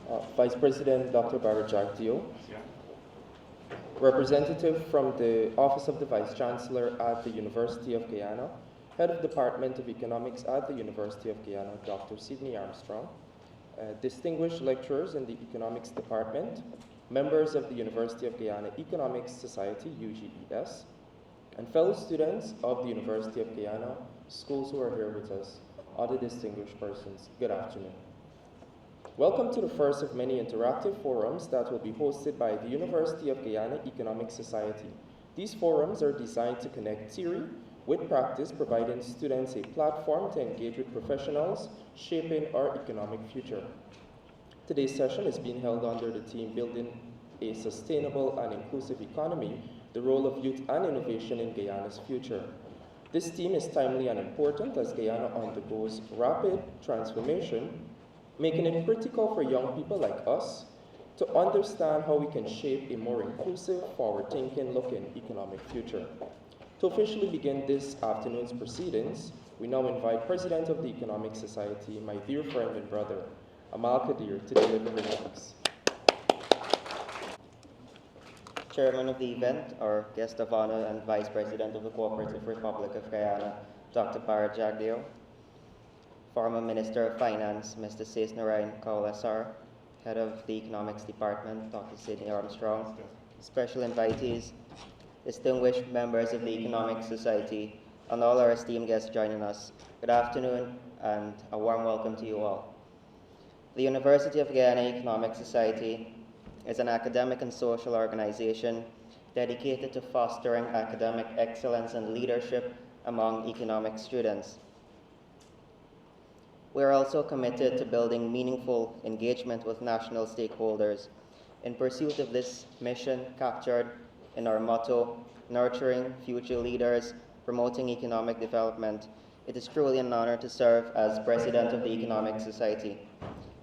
Vice President Dr. Bharrat Jagdeo, representative from the Office of the Vice Chancellor at the University of Guyana, Head of Department of Economics at the University of Guyana, Dr. Sidney Armstrong, distinguished lecturers in the Economics Department, members of the University of Guyana Economics Society, UGES, and fellow students of the University of Guyana, schools who are here with us, other distinguished persons, good afternoon. Welcome to the first of many interactive forums that will be hosted by the University of Guyana Economic Society. These forums are designed to connect theory with practice, providing students a platform to engage with professionals shaping our economic future. Today's session is being held under the theme Building a Sustainable and Inclusive Economy, the Role of Youth and Innovation in Guyana's Future. This theme is timely and important as Guyana undergoes rapid transformation, making it critical for young people like us to understand how we can shape a more inclusive, forward-thinking looking economic future. To officially begin this afternoon's proceedings, we now invite President of the Economic Society, my dear friend and brother, Amal Kadir, to deliver remarks. Chairman of the event, our guest of honor and Vice President of the Cooperative Republic of Guyana, Dr. Bharrat Jagdeo, former Minister of Finance, Mr. Sesnarayan Kaulasar, Head of the Economics Department, Dr. Sidney Armstrong, special invitees, distinguished members of the Economic Society, and all our esteemed guests joining us. Good afternoon and a warm welcome to you all. The University of Guyana Economic Society is an academic and social organization dedicated to fostering academic excellence and leadership among economic students. We are also committed to building meaningful engagement with national stakeholders in pursuit of this mission captured in our motto, nurturing future leaders, promoting economic development. It is truly an honor to serve as President of the Economic Society.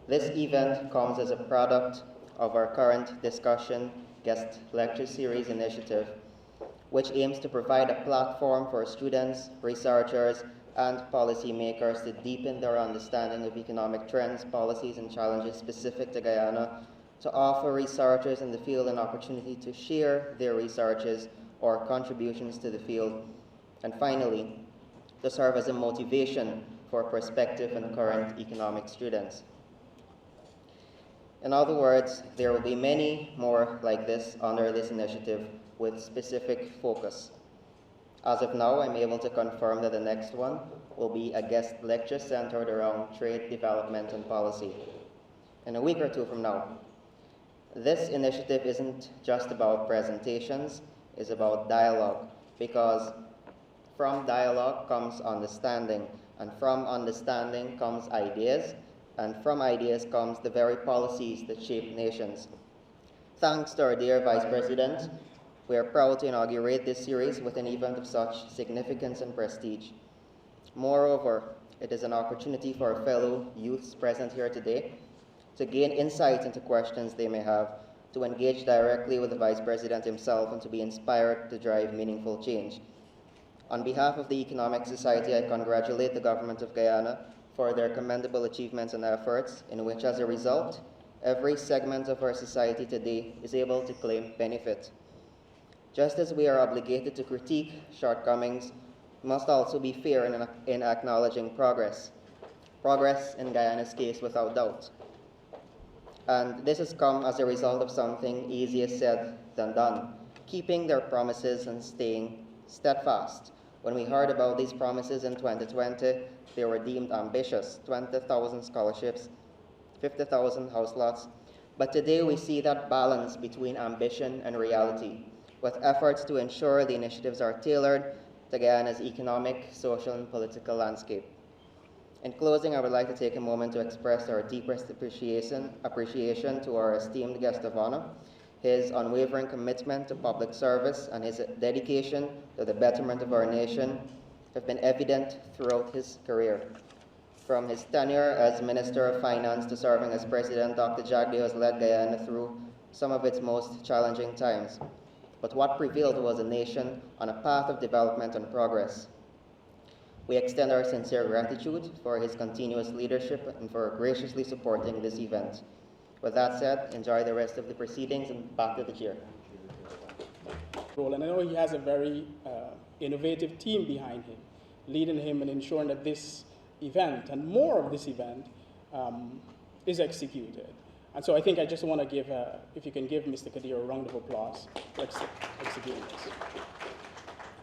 This event comes as a product of our current discussion guest lecture series initiative, which aims to provide a platform for students, researchers, and policymakers to deepen their understanding of economic trends, policies, and challenges specific to Guyana, to offer researchers in the field an opportunity to share their researches or contributions to the field, and finally, to serve as a motivation for prospective and current economic students. In other words, there will be many more like this under this initiative with specific focus. As of now, I'm able to confirm that the next one will be a guest lecture centered around trade, development, and policy. In a week or two from now, this initiative isn't just about presentations, it's about dialogue, because from dialogue comes understanding, and from understanding comes ideas, and from ideas comes the very policies that shape nations. Thanks to our dear Vice President, we are proud to inaugurate this series with an event of such significance and prestige. Moreover, it is an opportunity for our fellow youths present here today to gain insight into questions they may have, to engage directly with the Vice President himself, and to be inspired to drive meaningful change. On behalf of the Economic Society, I congratulate the Government of Guyana for their commendable achievements and efforts, in which, as a result, every segment of our society today is able to claim benefit. Just as we are obligated to critique shortcomings, we must also be fair in acknowledging progress. Progress in Guyana's case, without doubt. And this has come as a result of something easier said than done, keeping their promises and staying steadfast. When we heard about these promises in 2020, they were deemed ambitious, 20,000 scholarships, 50,000 house lots. But today we see that balance between ambition and reality, with efforts to ensure the initiatives are tailored to Guyana's economic, social, and political landscape. In closing, I would like to take a moment to express our deepest appreciation to our esteemed guest of honor. His unwavering commitment to public service and his dedication to the betterment of our nation have been evident throughout his career. From his tenure as Minister of Finance to serving as President, Dr. Jagdeo has led Guyana through some of its most challenging times. But what prevailed was a nation on a path of development and progress. We extend our sincere gratitude for his continuous leadership and for graciously supporting this event. With that said, enjoy the rest of the proceedings and back to the chair. And I know he has a very innovative team behind him, leading him and ensuring that this event and more of this event is executed. And so I think I just want to give, if you can give Mr. Kadir a round of applause for executing this.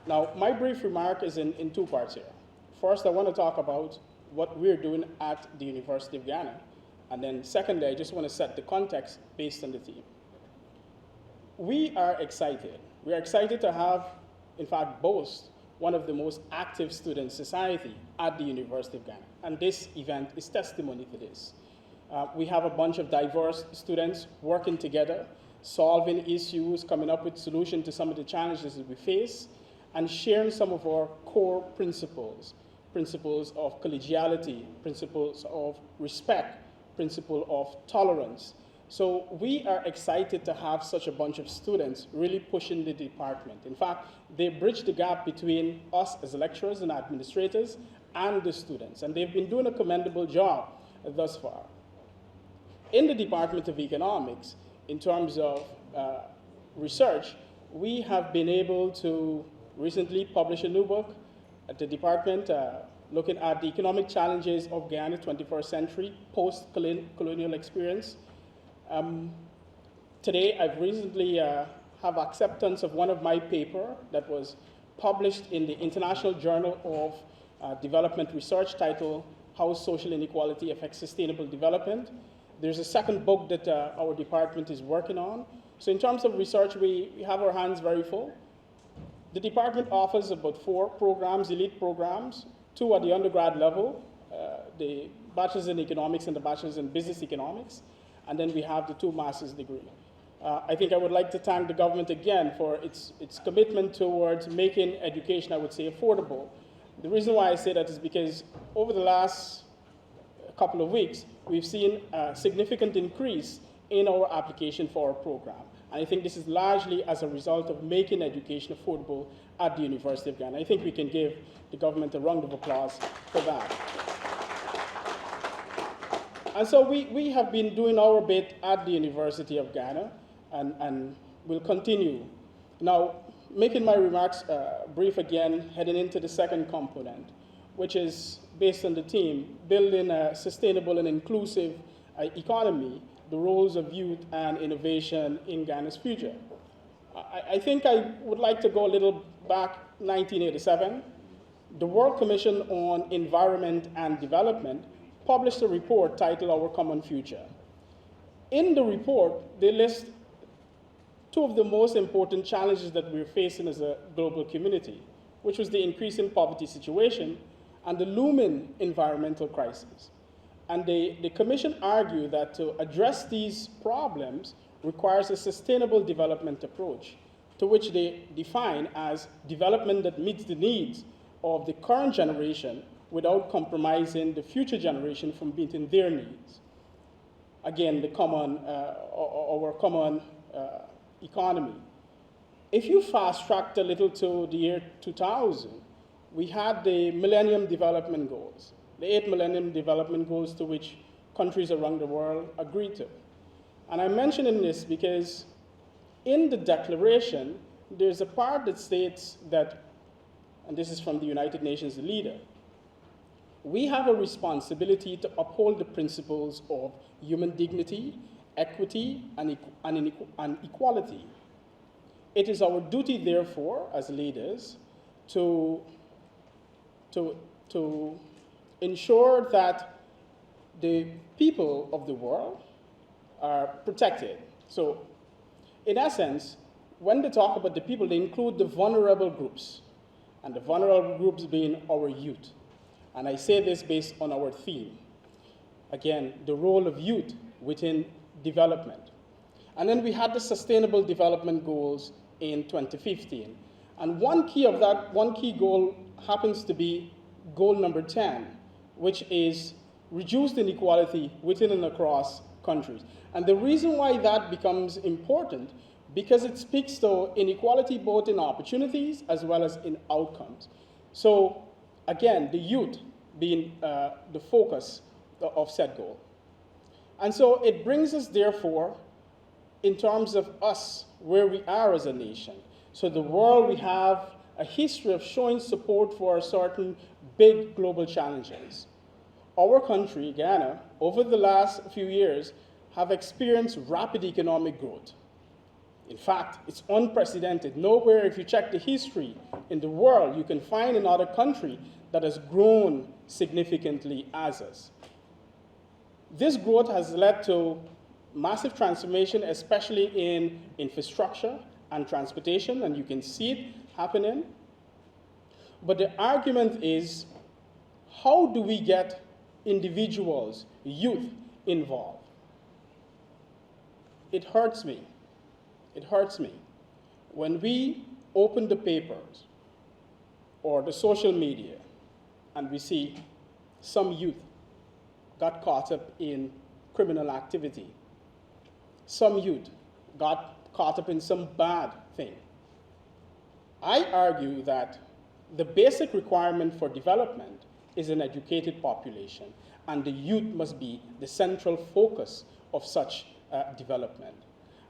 Now, my brief remark is in two parts here. First, I want to talk about what we're doing at the University of Guyana. And then secondly, I just want to set the context based on the theme. We are excited. We are excited to have, in fact, boast one of the most active student society at the University of Ghana. And this event is testimony to this. We have a bunch of diverse students working together, solving issues, coming up with solutions to some of the challenges that we face, and sharing some of our core principles, principles of collegiality, principles of respect, principle of tolerance. So we are excited to have such a bunch of students really pushing the department. In fact, they bridge the gap between us as lecturers and administrators and the students, and they've been doing a commendable job thus far. In the Department of Economics, in terms of research, we have been able to recently publish a new book at the department looking at the economic challenges of Guyana's 21st century post-colonial experience. Today, I've recently have acceptance of one of my paper that was published in the International Journal of Development Research titled How Social Inequality Affects Sustainable Development. There's a second book that our department is working on. So in terms of research, we have our hands very full. The department offers about 4 programs, elite programs, 2 at the undergrad level, the Bachelor's in Economics and the Bachelor's in Business Economics, and then we have the 2 master's degree. I think I would like to thank the government again for its commitment towards making education, I would say, affordable. The reason why I say that is because over the last couple of weeks, we've seen a significant increase in our application for our program. And I think this is largely as a result of making education affordable at the University of Ghana. I think we can give the government a round of applause for that. And so we have been doing our bit at the University of Ghana and will continue. Now, making my remarks brief again, heading into the second component, which is based on the theme, building a sustainable and inclusive economy, the roles of youth and innovation in Ghana's future. I think I would like to go a little back, 1987. The World Commission on Environment and Development published a report titled Our Common Future. In the report, they list 2 of the most important challenges that we're facing as a global community, which was the increasing poverty situation and the looming environmental crisis. And the Commission argued that to address these problems requires a sustainable development approach, to which they define as development that meets the needs of the current generation without compromising the future generation from meeting their needs. Again, our common economy. If you fast tracked a little to the year 2000, we had the Millennium Development Goals, the 8 Millennium Development Goals to which countries around the world agreed to. And I'm mentioning this because in the declaration, there's a part that states that, and this is from the United Nations leader, we have a responsibility to uphold the principles of human dignity, equity, and equality. It is our duty, therefore, as leaders, to ensure that the people of the world are protected. So, in essence, when they talk about the people, they include the vulnerable groups, and the vulnerable groups being our youth. And I say this based on our theme. Again, the role of youth within development. And then we had the Sustainable Development Goals in 2015. And one key goal happens to be goal number 10, which is reduced inequality within and across countries. And the reason why that becomes important, because it speaks to inequality both in opportunities as well as in outcomes. So again, the youth being the focus of said goal. And so it brings us, therefore, in terms of us, where we are as a nation. So the world, we have a history of showing support for certain big global challenges. Our country, Ghana, over the last few years, have experienced rapid economic growth. In fact, it's unprecedented. Nowhere, if you check the history in the world, you can find another country that has grown significantly as us. This growth has led to massive transformation, especially in infrastructure and transportation, and you can see it happening. But the argument is, how do we get individuals, youth, involved? It hurts me. It hurts me. When we open the papers or the social media and we see some youth got caught up in criminal activity, some youth got caught up in some bad thing, I argue that the basic requirement for development is an educated population, and the youth must be the central focus of such development.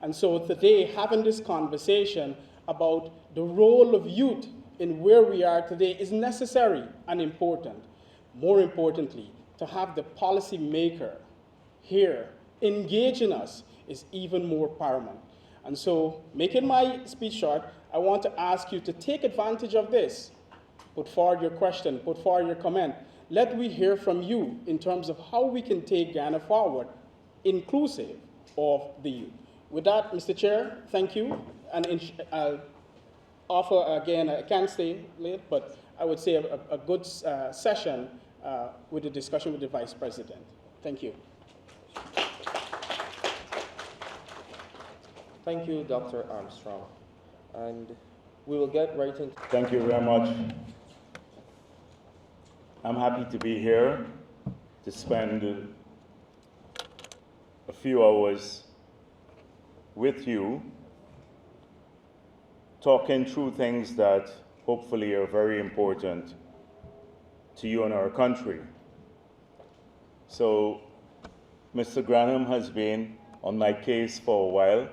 And so today, having this conversation about the role of youth in where we are today is necessary and important. More importantly, to have the policymaker here engaging us is even more paramount. And so, making my speech short, I want to ask you to take advantage of this. Put forward your question, put forward your comment. Let me hear from you in terms of how we can take Ghana forward, inclusive of the youth. With that, Mr. Chair, thank you. And I'll offer, again, I can't stay late, but I would say a good session with the discussion with the Vice President. Thank you. Thank you, Dr. Armstrong. And we will get right into... Thank you very much. I'm happy to be here to spend a few hours with you, talking through things that hopefully are very important to you and our country. So, Mr. Granham has been on my case for a while,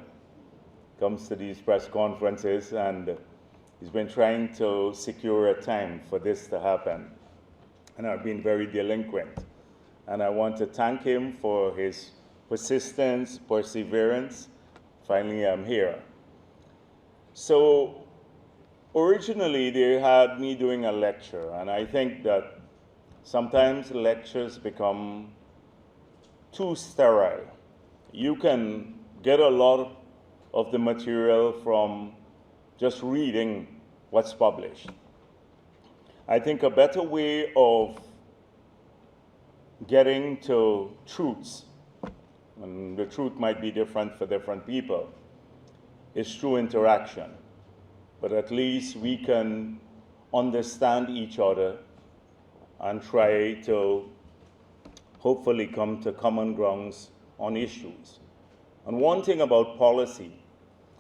comes to these press conferences, and he's been trying to secure a time for this to happen. And I've been very delinquent. And I want to thank him for his persistence, perseverance. Finally, I'm here. So, originally, they had me doing a lecture, and I think that sometimes lectures become too sterile. You can get a lot of the material from just reading what's published. I think a better way of getting to truths, and the truth might be different for different people, is through interaction. But at least we can understand each other and try to hopefully come to common grounds on issues. And one thing about policy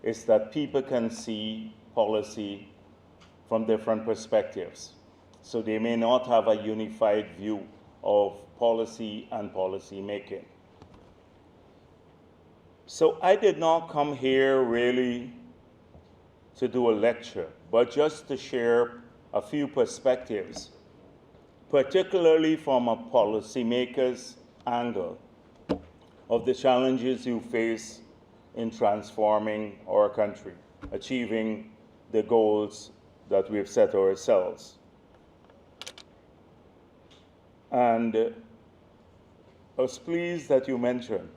is that people can see policy from different perspectives. So they may not have a unified view of policy and policy making. So I did not come here really to do a lecture, but just to share a few perspectives, particularly from a policymaker's angle of the challenges you face in transforming our country, achieving the goals that we've set ourselves. And I was pleased that you mentioned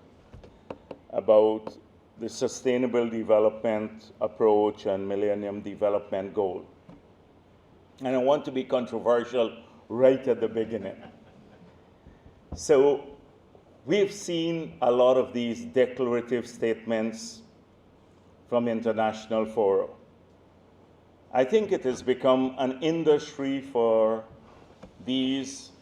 about the sustainable development approach and Millennium Development Goal. And I want to be controversial right at the beginning. So we've seen a lot of these declarative statements from international fora. I think it has become an industry for these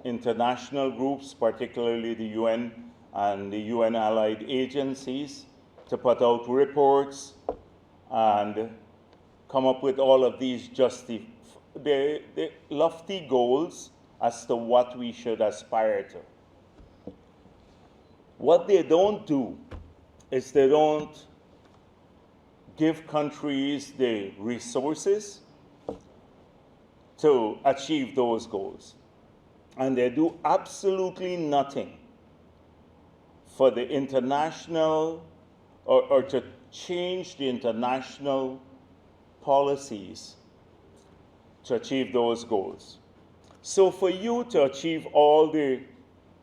international groups, particularly the UN and the UN allied agencies, to put out reports and come up with all of these the lofty goals as to what we should aspire to. What they don't do is they don't give countries the resources to achieve those goals. And they do absolutely nothing for the international or to change the international policies to achieve those goals. So for you to achieve all the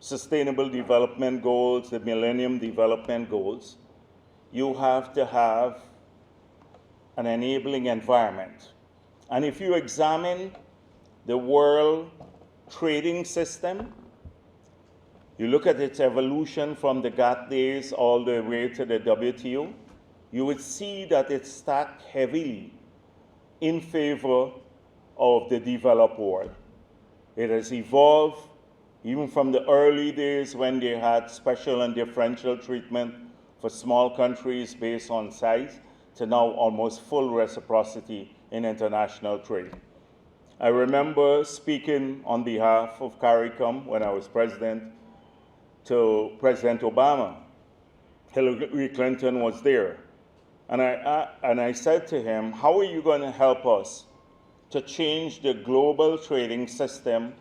Sustainable Development Goals, the Millennium Development Goals, you have to have an enabling environment. And if you examine the world trading system, you look at its evolution from the GATT days all the way to the WTO, you would see that it's stacked heavily in favor of the developed world. It has evolved even from the early days when they had special and differential treatment for small countries based on size, to now almost full reciprocity in international trade. I remember speaking on behalf of CARICOM when I was president to President Obama. Hillary Clinton was there. And I said to him, how are you going to help us to change the global trading system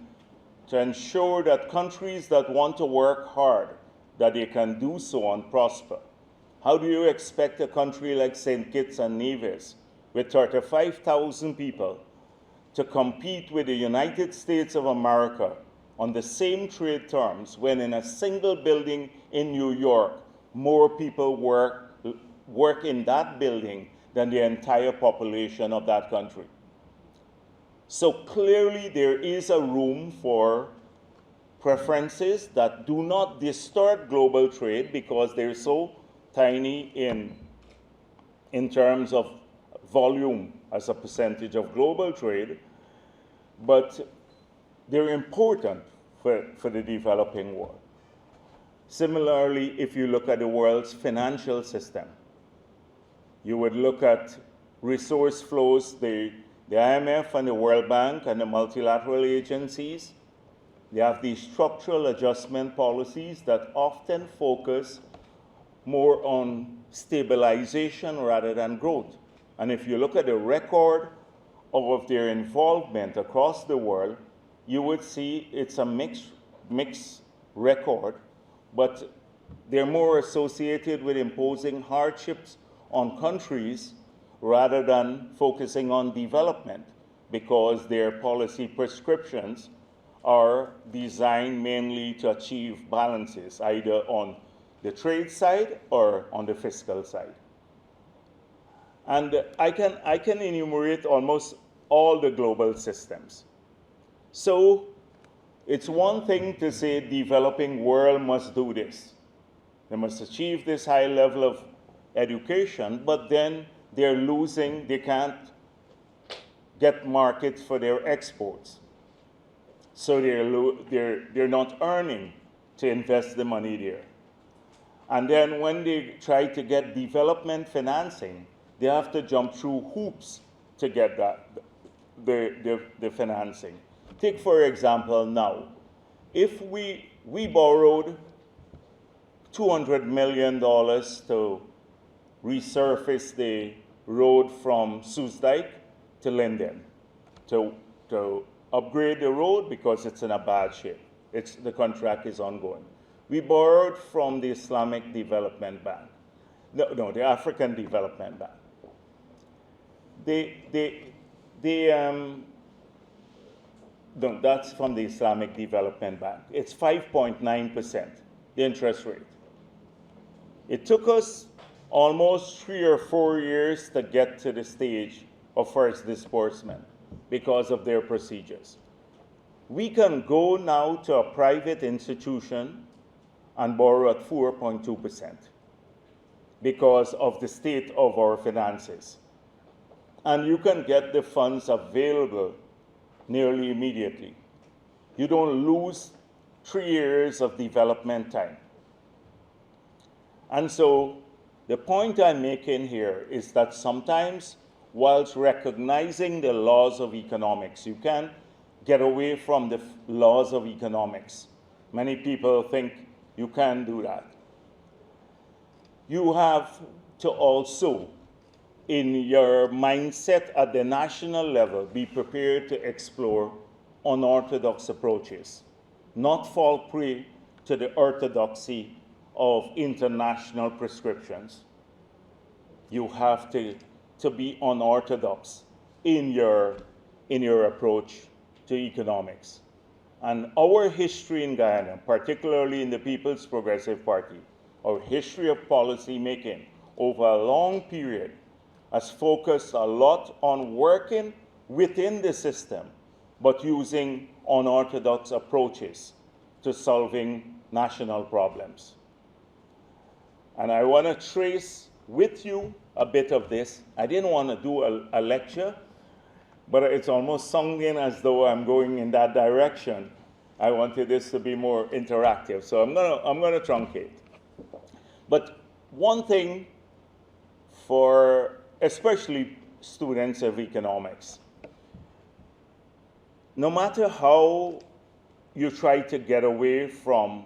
to ensure that countries that want to work hard, that they can do so and prosper? How do you expect a country like St. Kitts and Nevis, with 35,000 people, to compete with the United States of America on the same trade terms when in a single building in New York, more people work in that building than the entire population of that country? So clearly there is a room for preferences that do not distort global trade because they're so tiny in terms of volume as a percentage of global trade, but they're important for the developing world. Similarly, if you look at the world's financial system, you would look at resource flows, the IMF and the World Bank and the multilateral agencies. They have these structural adjustment policies that often focus more on stabilization rather than growth. And if you look at the record of their involvement across the world, you would see it's a mixed record, but they're more associated with imposing hardships on countries rather than focusing on development, because their policy prescriptions are designed mainly to achieve balances, either on the trade side or on the fiscal side. And I can enumerate almost all the global systems. So it's one thing to say developing world must do this. They must achieve this high level of education, but then they're losing, they can't get markets for their exports. So they're not earning to invest the money there. And then when they try to get development financing, they have to jump through hoops to get the financing. Take, for example, now, if we borrowed $200 million to resurface the road from Soesdijk to Linden, to upgrade the road because it's in a bad shape. The contract is ongoing. We borrowed from the Islamic Development Bank. No, the African Development Bank. No, that's from the Islamic Development Bank. It's 5.9%, the interest rate. It took us almost 3 or 4 years to get to the stage of first disbursement because of their procedures. We can go now to a private institution and borrow at 4.2% because of the state of our finances. And you can get the funds available nearly immediately. You don't lose 3 years of development time. And so the point I'm making here is that sometimes, whilst recognizing the laws of economics, you can't get away from the laws of economics. Many people think you can do that. you have to also, in your mindset at the national level, be prepared to explore unorthodox approaches, not fall prey to the orthodoxy of international prescriptions. You have to be unorthodox in your approach to economics. And our history in Guyana, particularly in the People's Progressive Party, our history of policy making over a long period has focused a lot on working within the system, but using unorthodox approaches to solving national problems. And I want to trace with you a bit of this. I didn't want to do a lecture, but it's almost sounding as though I'm going in that direction. I wanted this to be more interactive, so I'm gonna truncate. But one thing for especially students of economics, no matter how you try to get away from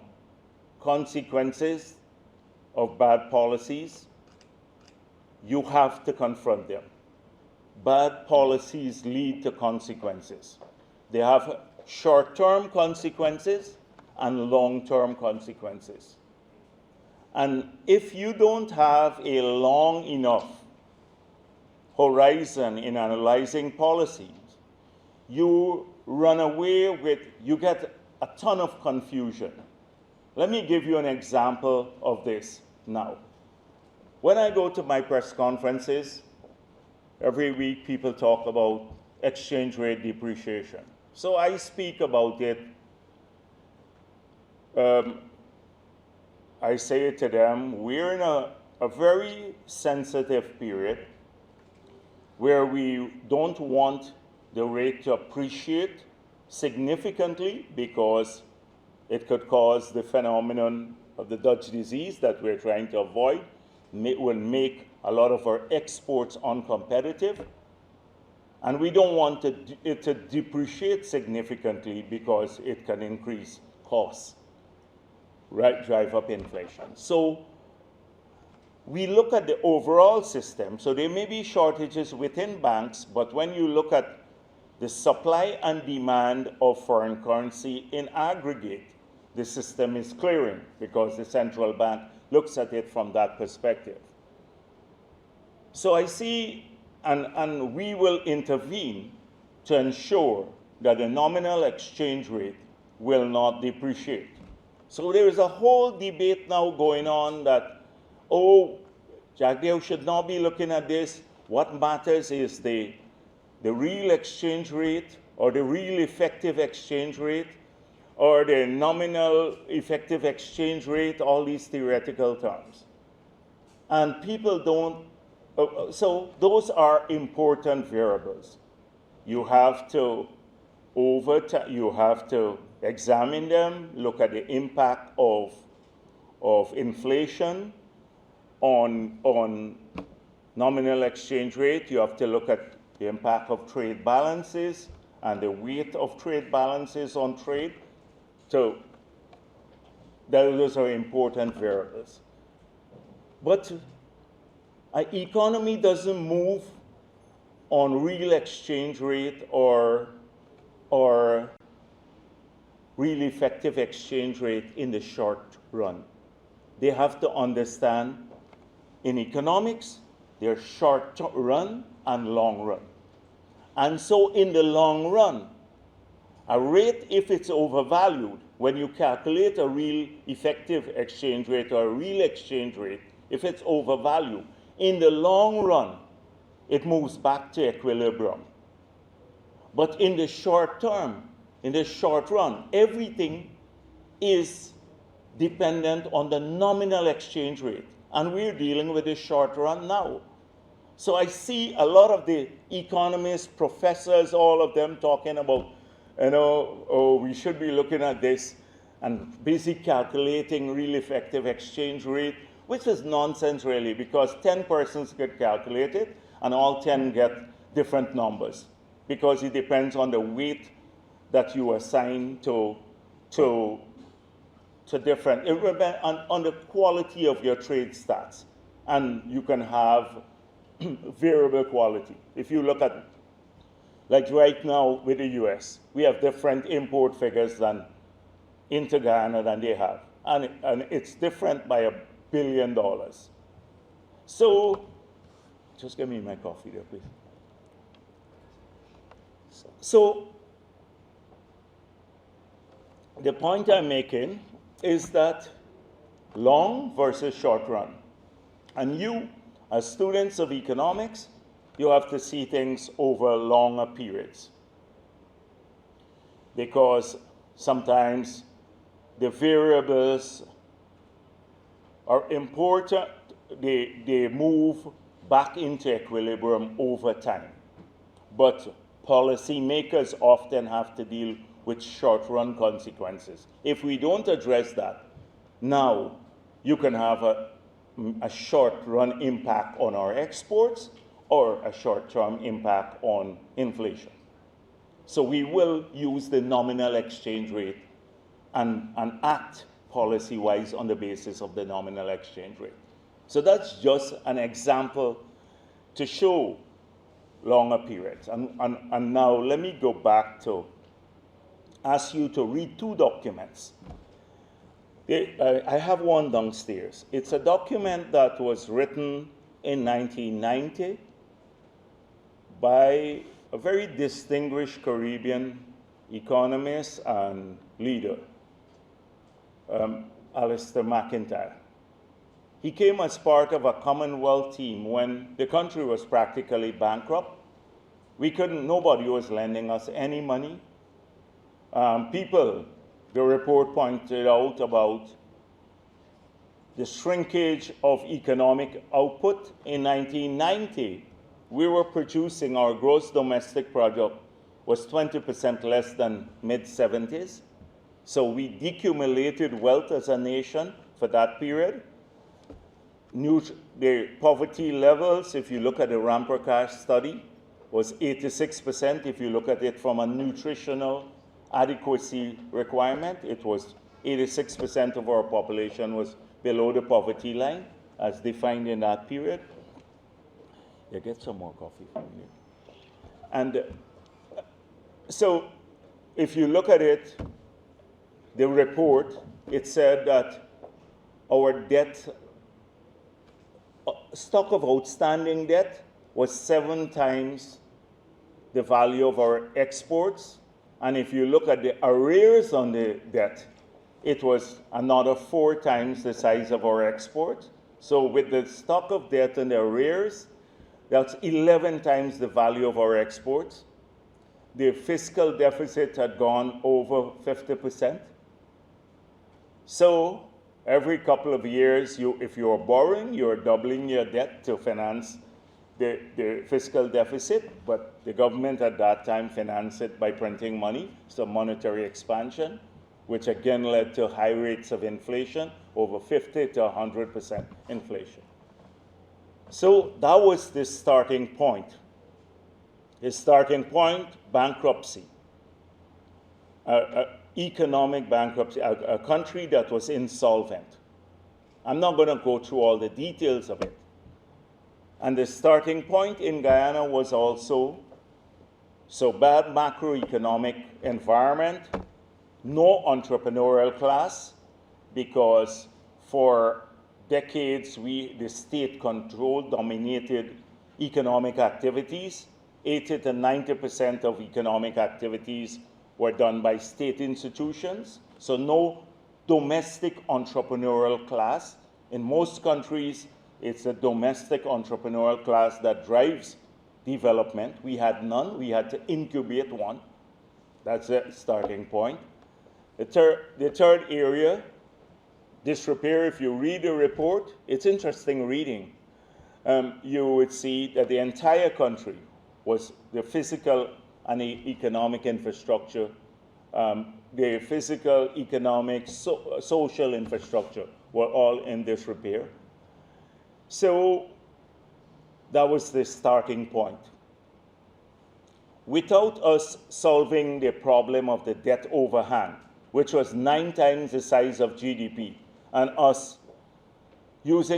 consequences of bad policies, you have to confront them. Bad policies lead to consequences. They have short-term consequences and long-term consequences. And if you don't have a long enough horizon in analyzing policies, you run away with, you get a ton of confusion. Let me give you an example of this now. When I go to my press conferences, every week people talk about exchange rate depreciation. So I speak about it. I say to them, we're in a very sensitive period where we don't want the rate to appreciate significantly because it could cause the phenomenon of the Dutch disease that we're trying to avoid. It will make a lot of our exports uncompetitive. And we don't want it to depreciate significantly because it can increase costs, right, drive up inflation. So we look at the overall system. So there may be shortages within banks, but when you look at the supply and demand of foreign currency in aggregate, the system is clearing because the central bank looks at it from that perspective. So I see, and we will intervene to ensure that the nominal exchange rate will not depreciate. So there is a whole debate now going on that, oh, Jagdeo should not be looking at this. What matters is the real exchange rate or the real effective exchange rate or the nominal effective exchange rate, all these theoretical terms. And people don't, so those are important variables. You have to examine them, look at the impact of inflation on nominal exchange rate. You have to look at the impact of trade balances and the weight of trade balances on trade. So those are important variables. But an economy doesn't move on real exchange rate or real effective exchange rate in the short run. They have to understand in economics, there's short run and long run. And so in the long run, a rate, if it's overvalued, when you calculate a real effective exchange rate or a real exchange rate, if it's overvalued, in the long run, it moves back to equilibrium. But in the short term, in the short run, everything is dependent on the nominal exchange rate. And we're dealing with the short run now. So I see a lot of the economists, professors, all of them talking about, oh, we should be looking at this and basically calculating real effective exchange rate, which is nonsense really, because 10 persons could calculate it and all 10 get different numbers because it depends on the weight that you assign to different, on the quality of your trade stats. and you can have variable quality. If you look at, like right now with the US, we have different import figures than into Guyana than they have. And it's different by $1 billion. So, just give me my coffee there, please. So, the point I'm making is that long versus short run. And you, as students of economics, you have to see things over longer periods. Because sometimes the variables are important, they move back into equilibrium over time. But policymakers often have to deal with short-run consequences. If we don't address that, now you can have a short-run impact on our exports or a short-term impact on inflation. So we will use the nominal exchange rate and act policy-wise on the basis of the nominal exchange rate. So that's just an example to show longer periods. And now let me go back to ask you to read two documents. I have one downstairs. It's a document that was written in 1990 by a very distinguished Caribbean economist and leader, Alistair McIntyre. He came as part of a Commonwealth team when the country was practically bankrupt. Nobody was lending us any money. The report pointed out about the shrinkage of economic output. In 1990, we were producing, our gross domestic product was 20% less than mid-70s. So we decumulated wealth as a nation for that period. The poverty levels, if you look at the Ramprakash study, was 86%. If you look at it from a nutritional adequacy requirement, it was 86% of our population was below the poverty line as defined in that period. Yeah, get some more coffee from me. And so if you look at it, the report, it said that our debt, stock of outstanding debt was 7 times the value of our exports. And if you look at the arrears on the debt, it was another 4 times the size of our exports. So with the stock of debt and the arrears, that's 11 times the value of our exports. The fiscal deficit had gone over 50%. So every couple of years, if you're borrowing, you're doubling your debt to finance the fiscal deficit, but the government at that time financed it by printing money, so monetary expansion, which again led to high rates of inflation, over 50 to 100% inflation. So that was the starting point. His starting point, bankruptcy. Economic bankruptcy, a country that was insolvent. I'm not going to go through all the details of it. And the starting point in Guyana was also so bad macroeconomic environment, no entrepreneurial class, because for decades the state controlled, dominated economic activities. 80 to 90% of economic activities were done by state institutions, so no domestic entrepreneurial class. In most countries, it's a domestic entrepreneurial class that drives development. We had none. We had to incubate one. That's a starting point. The third area, disrepair. If you read the report, it's interesting reading. You would see that the entire country was the physical and the economic infrastructure, the physical, economic, social infrastructure were all in disrepair. So that was the starting point. Without us solving the problem of the debt overhang, which was 9 times the size of GDP, and us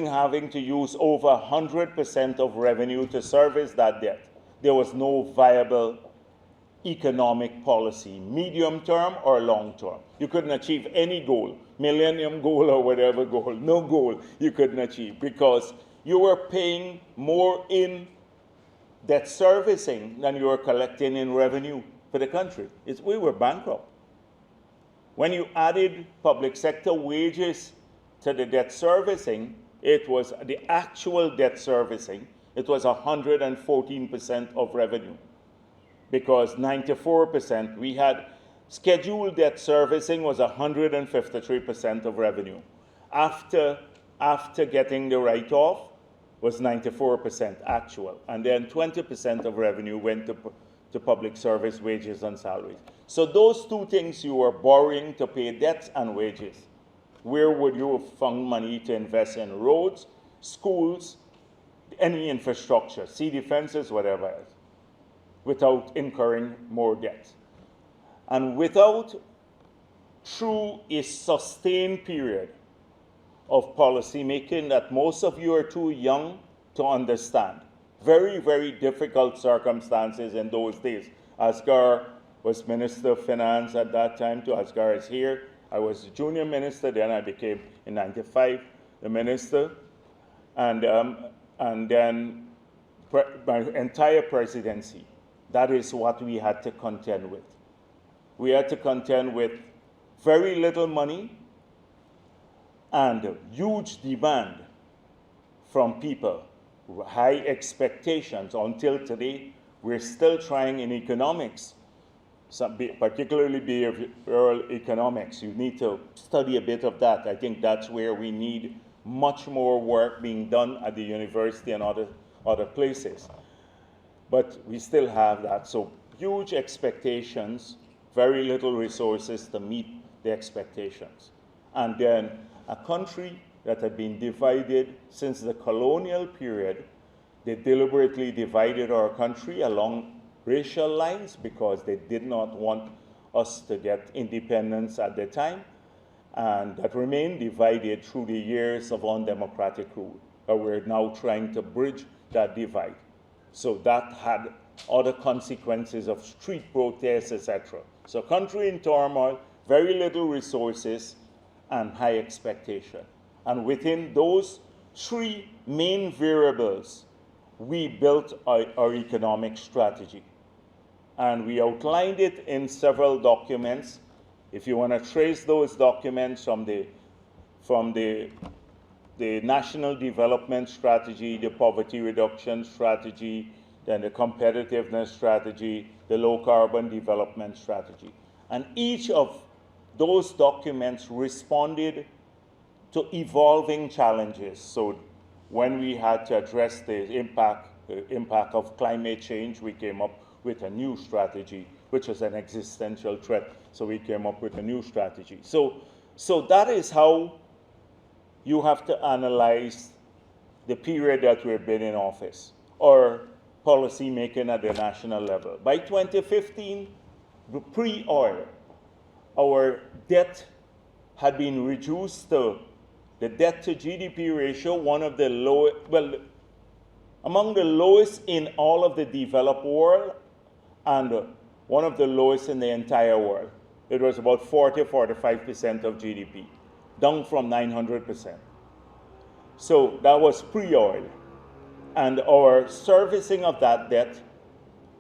having to use over 100% of revenue to service that debt. There was no viable economic policy, medium term or long term. You couldn't achieve any goal, millennium goal or whatever goal, no goal you couldn't achieve, because you were paying more in debt servicing than you were collecting in revenue for the country. We were bankrupt. When you added public sector wages to the debt servicing, it was the actual debt servicing, it was 114% of revenue. Because 94%, we had scheduled debt servicing was 153% of revenue. After getting the write-off was 94% actual. And then 20% of revenue went to public service wages and salaries. So those two things, you were borrowing to pay debts and wages. Where would you have found money to invest in roads, schools, any infrastructure, sea defenses, whatever else, without incurring more debt? And without, through a sustained period of policy making that most of you are too young to understand, very, very difficult circumstances in those days. Asghar was Minister of Finance at that time, too. Asghar is here. I was the junior minister, then I became, in '95, the minister. And then my entire presidency, that is what we had to contend with. We had to contend with very little money and huge demand from people, high expectations. Until today, we're still trying in economics, particularly behavioral economics. You need to study a bit of that. I think that's where we need much more work being done at the university and other places. But we still have that. So huge expectations, very little resources to meet the expectations. And then a country that had been divided since the colonial period, they deliberately divided our country along racial lines because they did not want us to get independence at the time, and that remained divided through the years of undemocratic rule. But we're now trying to bridge that divide. So that had other consequences of street protests, etc. So country in turmoil, very little resources, and high expectation. And within those three main variables, we built our economic strategy. And we outlined it in several documents. If you want to trace those documents from the National Development Strategy, the Poverty Reduction Strategy, then the Competitiveness Strategy, the Low Carbon Development Strategy. And each of those documents responded to evolving challenges. So when we had to address the impact of climate change, we came up with a new strategy, which was an existential threat. So we came up with a new strategy. So that is how you have to analyze the period that we've been in office, or policy making at the national level. By 2015, pre-oil, our debt had been reduced to the debt to GDP ratio, one of the lowest, well, among the lowest in all of the developed world, and one of the lowest in the entire world. It was about 40–45% of GDP, down from 900%. So that was pre-oil. And our servicing of that debt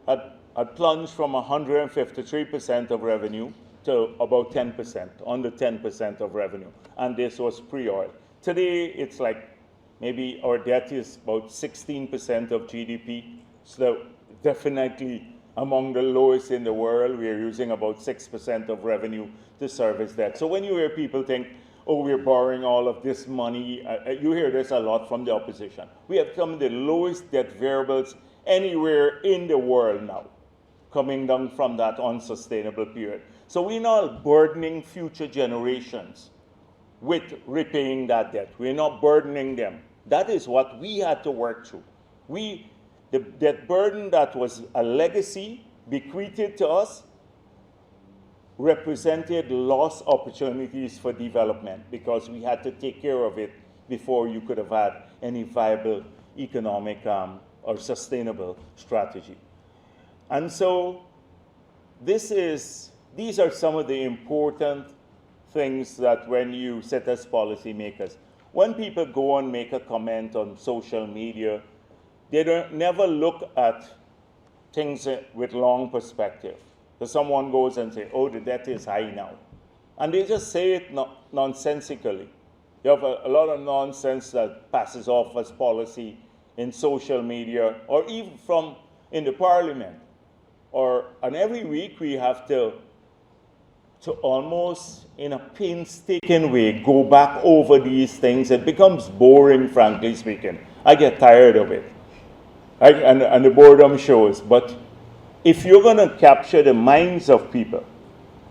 had plunged from 153% of revenue to about 10%, under 10% of revenue. And this was pre-oil. Today, it's like maybe our debt is about 16% of GDP. So definitely among the lowest in the world. We are using about 6% of revenue to service debt. So when you hear people think, oh, we're borrowing all of this money, you hear this a lot from the opposition. We have some of the lowest debt variables anywhere in the world now, coming down from that unsustainable period. So we're not burdening future generations with repaying that debt. We're not burdening them. That is what we had to work through. That burden that was a legacy bequeathed to us represented lost opportunities for development because we had to take care of it before you could have had any viable economic or sustainable strategy. And so these are some of the important things that when you sit as policymakers, when people go and make a comment on social media, they never look at things with long perspective. So someone goes and says, oh, the debt is high now. And they just say it nonsensically. You have a lot of nonsense that passes off as policy in social media or even from in the parliament. And every week we have to almost in a painstaking way go back over these things. It becomes boring, frankly speaking. I get tired of it. And the boredom shows. But if you're going to capture the minds of people,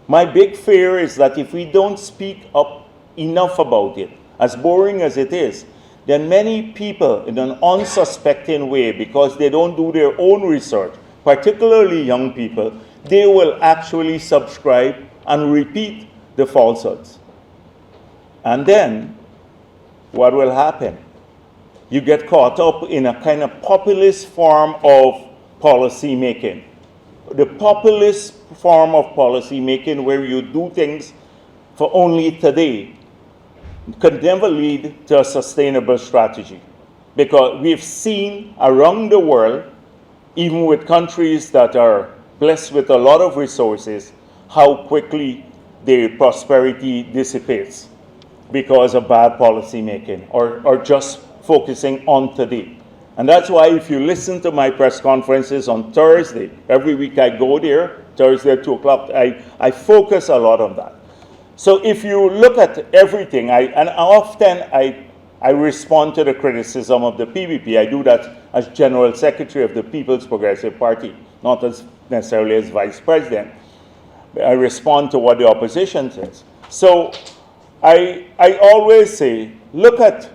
my big fear is that if we don't speak up enough about it, as boring as it is, then many people in an unsuspecting way, because they don't do their own research, particularly young people, they will actually subscribe and repeat the falsehoods. And then what will happen? You get caught up in a kind of populist form of policy making. The populist form of policy making where you do things for only today could never lead to a sustainable strategy. Because we've seen around the world, even with countries that are blessed with a lot of resources, how quickly their prosperity dissipates because of bad policy making or just focusing on today. And that's why if you listen to my press conferences on Thursday, every week I go there, Thursday at 2 o'clock, I focus a lot on that. So if you look at everything, often I respond to the criticism of the PPP. I do that as General Secretary of the People's Progressive Party, not as necessarily as Vice President. I respond to what the opposition says. So I always say, look at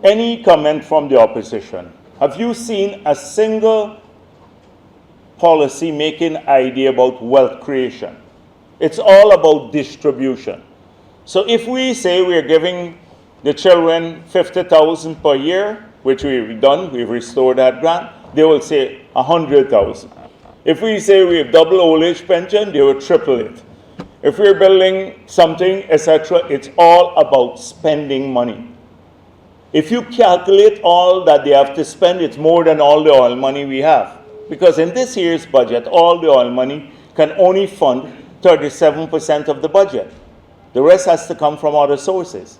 any comment from the opposition. Have you seen a single policy-making idea about wealth creation? It's all about distribution. So if we say we're giving the children $50,000 per year, which we've done, we've restored that grant, they will say $100,000. If we say we have double old age pension, they will triple it. If we're building something, etc., it's all about spending money. If you calculate all that they have to spend, it's more than all the oil money we have. Because in this year's budget, all the oil money can only fund 37% of the budget. The rest has to come from other sources.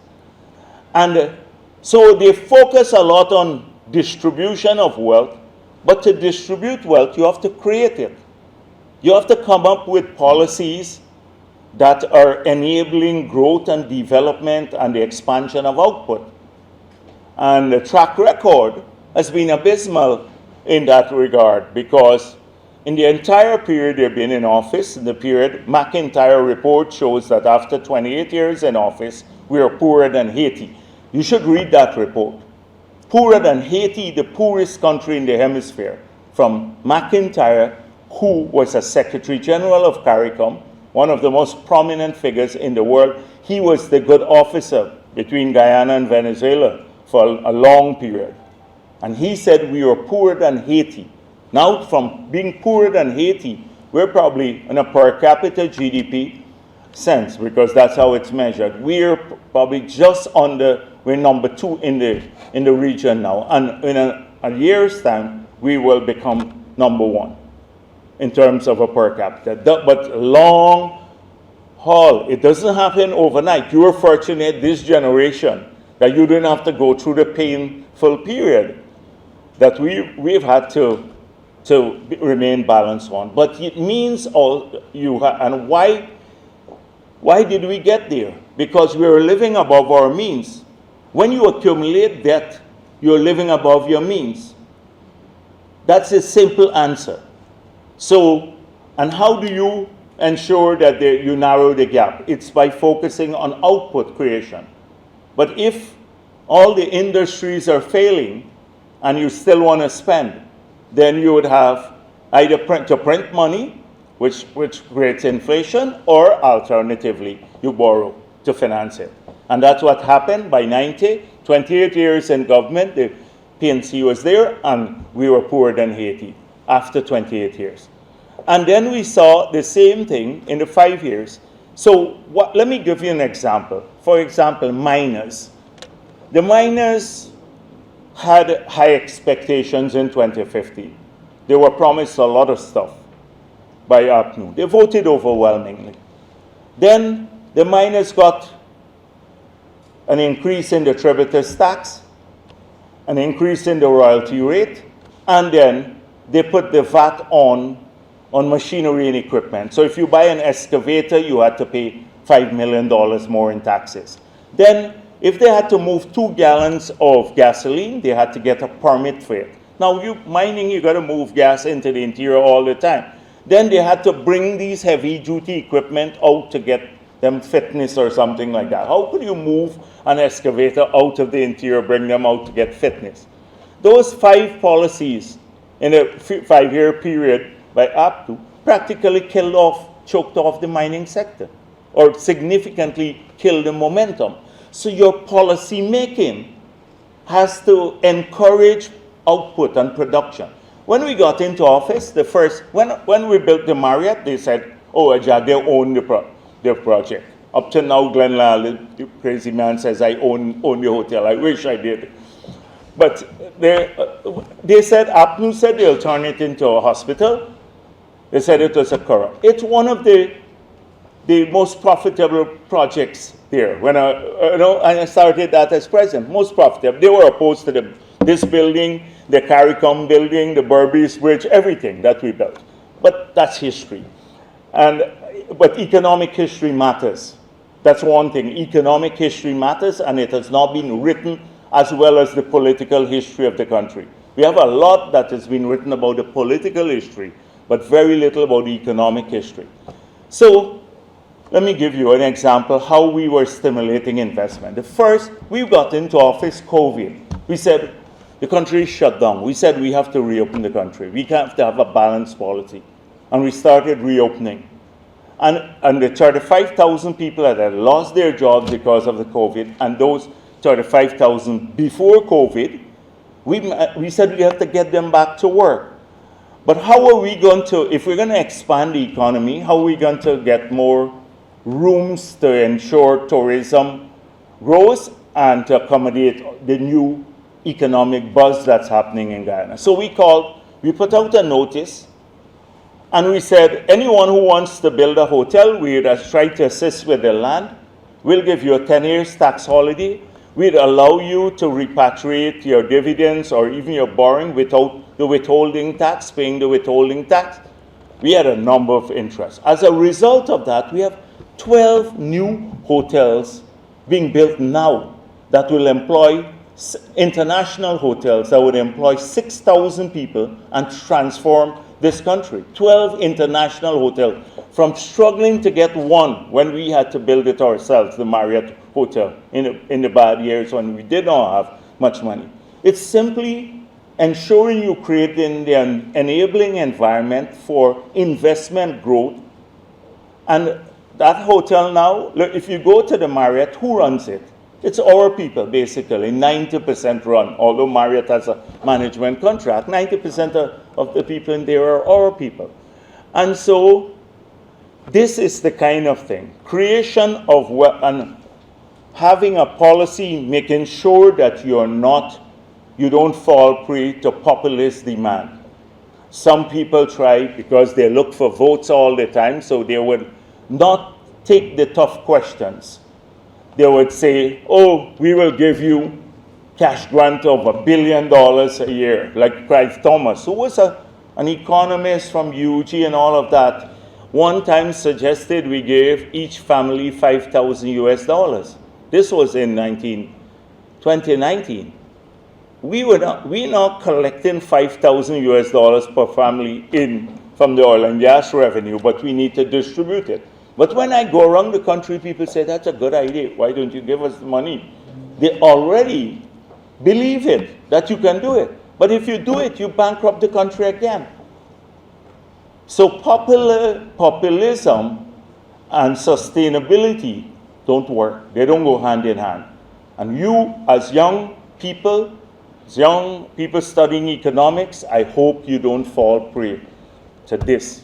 And so they focus a lot on distribution of wealth, but to distribute wealth, you have to create it. You have to come up with policies that are enabling growth and development and the expansion of output. And the track record has been abysmal in that regard because in the entire period they've been in office, in the period, McIntyre report shows that after 28 years in office, we are poorer than Haiti. You should read that report. Poorer than Haiti, the poorest country in the hemisphere, from McIntyre, who was a Secretary General of CARICOM, one of the most prominent figures in the world. He was the good officer between Guyana and Venezuela for a long period. And he said we were poorer than Haiti. Now, from being poorer than Haiti, we're probably in a per capita GDP sense, because that's how it's measured. We're probably just under, we're number 2 in the region now. And in a year's time, we will become number 1 in terms of a per capita. But long haul, it doesn't happen overnight. You were fortunate, this generation, that you didn't have to go through the painful period that we've had to remain balanced on. But it means and why did we get there? Because we were living above our means. When you accumulate debt, you're living above your means. That's a simple answer. So, and how do you ensure that you narrow the gap? It's by focusing on output creation. But if all the industries are failing and you still want to spend, then you would have either print money, which creates inflation, or alternatively, you borrow to finance it. And that's what happened by 90, 28 years in government, the PNC was there, and we were poorer than Haiti after 28 years. And then we saw the same thing in the 5 years. So let me give you an example. For example, miners. The miners had high expectations in 2015. They were promised a lot of stuff by APNU. They voted overwhelmingly. Then the miners got an increase in the tributous tax, an increase in the royalty rate, and then they put the VAT on machinery and equipment. So if you buy an excavator, you had to pay $5 million more in taxes. Then if they had to move 2 gallons of gasoline, they had to get a permit for it. Now, mining, you got to move gas into the interior all the time. Then they had to bring these heavy-duty equipment out to get them fitness or something like that. How could you move an excavator out of the interior, bring them out to get fitness? Those 5 policies in a 5-year period by APNU practically choked off the mining sector, or significantly killed the momentum. So your policy making has to encourage output and production. When we got into office, when we built the Marriott, they said, oh, Jagdeo owned the project. Up to now, Glenn Lally, the crazy man, says, I own the hotel. I wish I did. But they said, APNU said they'll turn it into a hospital. They said it was a corrupt. It's one of the most profitable projects there. When I started that as president, most profitable. They were opposed to this building, the CARICOM building, the Berbice Bridge, everything that we built. But that's history. But economic history matters. That's one thing. Economic history matters, and it has not been written as well as the political history of the country. We have a lot that has been written about the political history, but very little about the economic history. So let me give you an example how we were stimulating investment. The first, we got into office COVID. We said the country is shut down. We said we have to reopen the country. We have to have a balanced policy. And we started reopening. And the 35,000 people that had lost their jobs because of the COVID, and those 35,000 before COVID, we said we have to get them back to work. But how are we going to, if we're going to expand the economy, how are we going to get more rooms to ensure tourism grows and to accommodate the new economic buzz that's happening in Guyana? So we put out a notice, and we said, anyone who wants to build a hotel, we'd try to assist with the land. We'll give you a 10 years tax holiday. We'd allow you to repatriate your dividends or even your borrowing without the withholding tax, paying the withholding tax. We had a number of interests. As a result of that, we have 12 new hotels being built now that will employ international hotels that would employ 6,000 people and transform this country. 12 international hotels, from struggling to get one when we had to build it ourselves, the Marriott Hotel, in the bad years when we did not have much money. It's simply ensuring you create the enabling environment for investment growth. And that hotel now, look, if you go to the Marriott, who runs it? It's our people, basically, 90% run, although Marriott has a management contract. 90% of the people in there are our people. And so this is the kind of thing. Creation of and having a policy making sure that you don't fall prey to populist demand. Some people try because they look for votes all the time, so they would not take the tough questions. They would say, oh, we will give you cash grant of $1 billion a year, like Clive Thomas, who was an economist from UGES and all of that, one time suggested we gave each family $5,000 US. This was in 2019. We're not collecting $5,000 US per family from the oil and gas revenue, but we need to distribute it. But when I go around the country, people say, that's a good idea. Why don't you give us the money? They already believe it, that you can do it. But if you do it, you bankrupt the country again. So populism and sustainability don't work. They don't go hand in hand. And you, as young people studying economics, I hope you don't fall prey to this,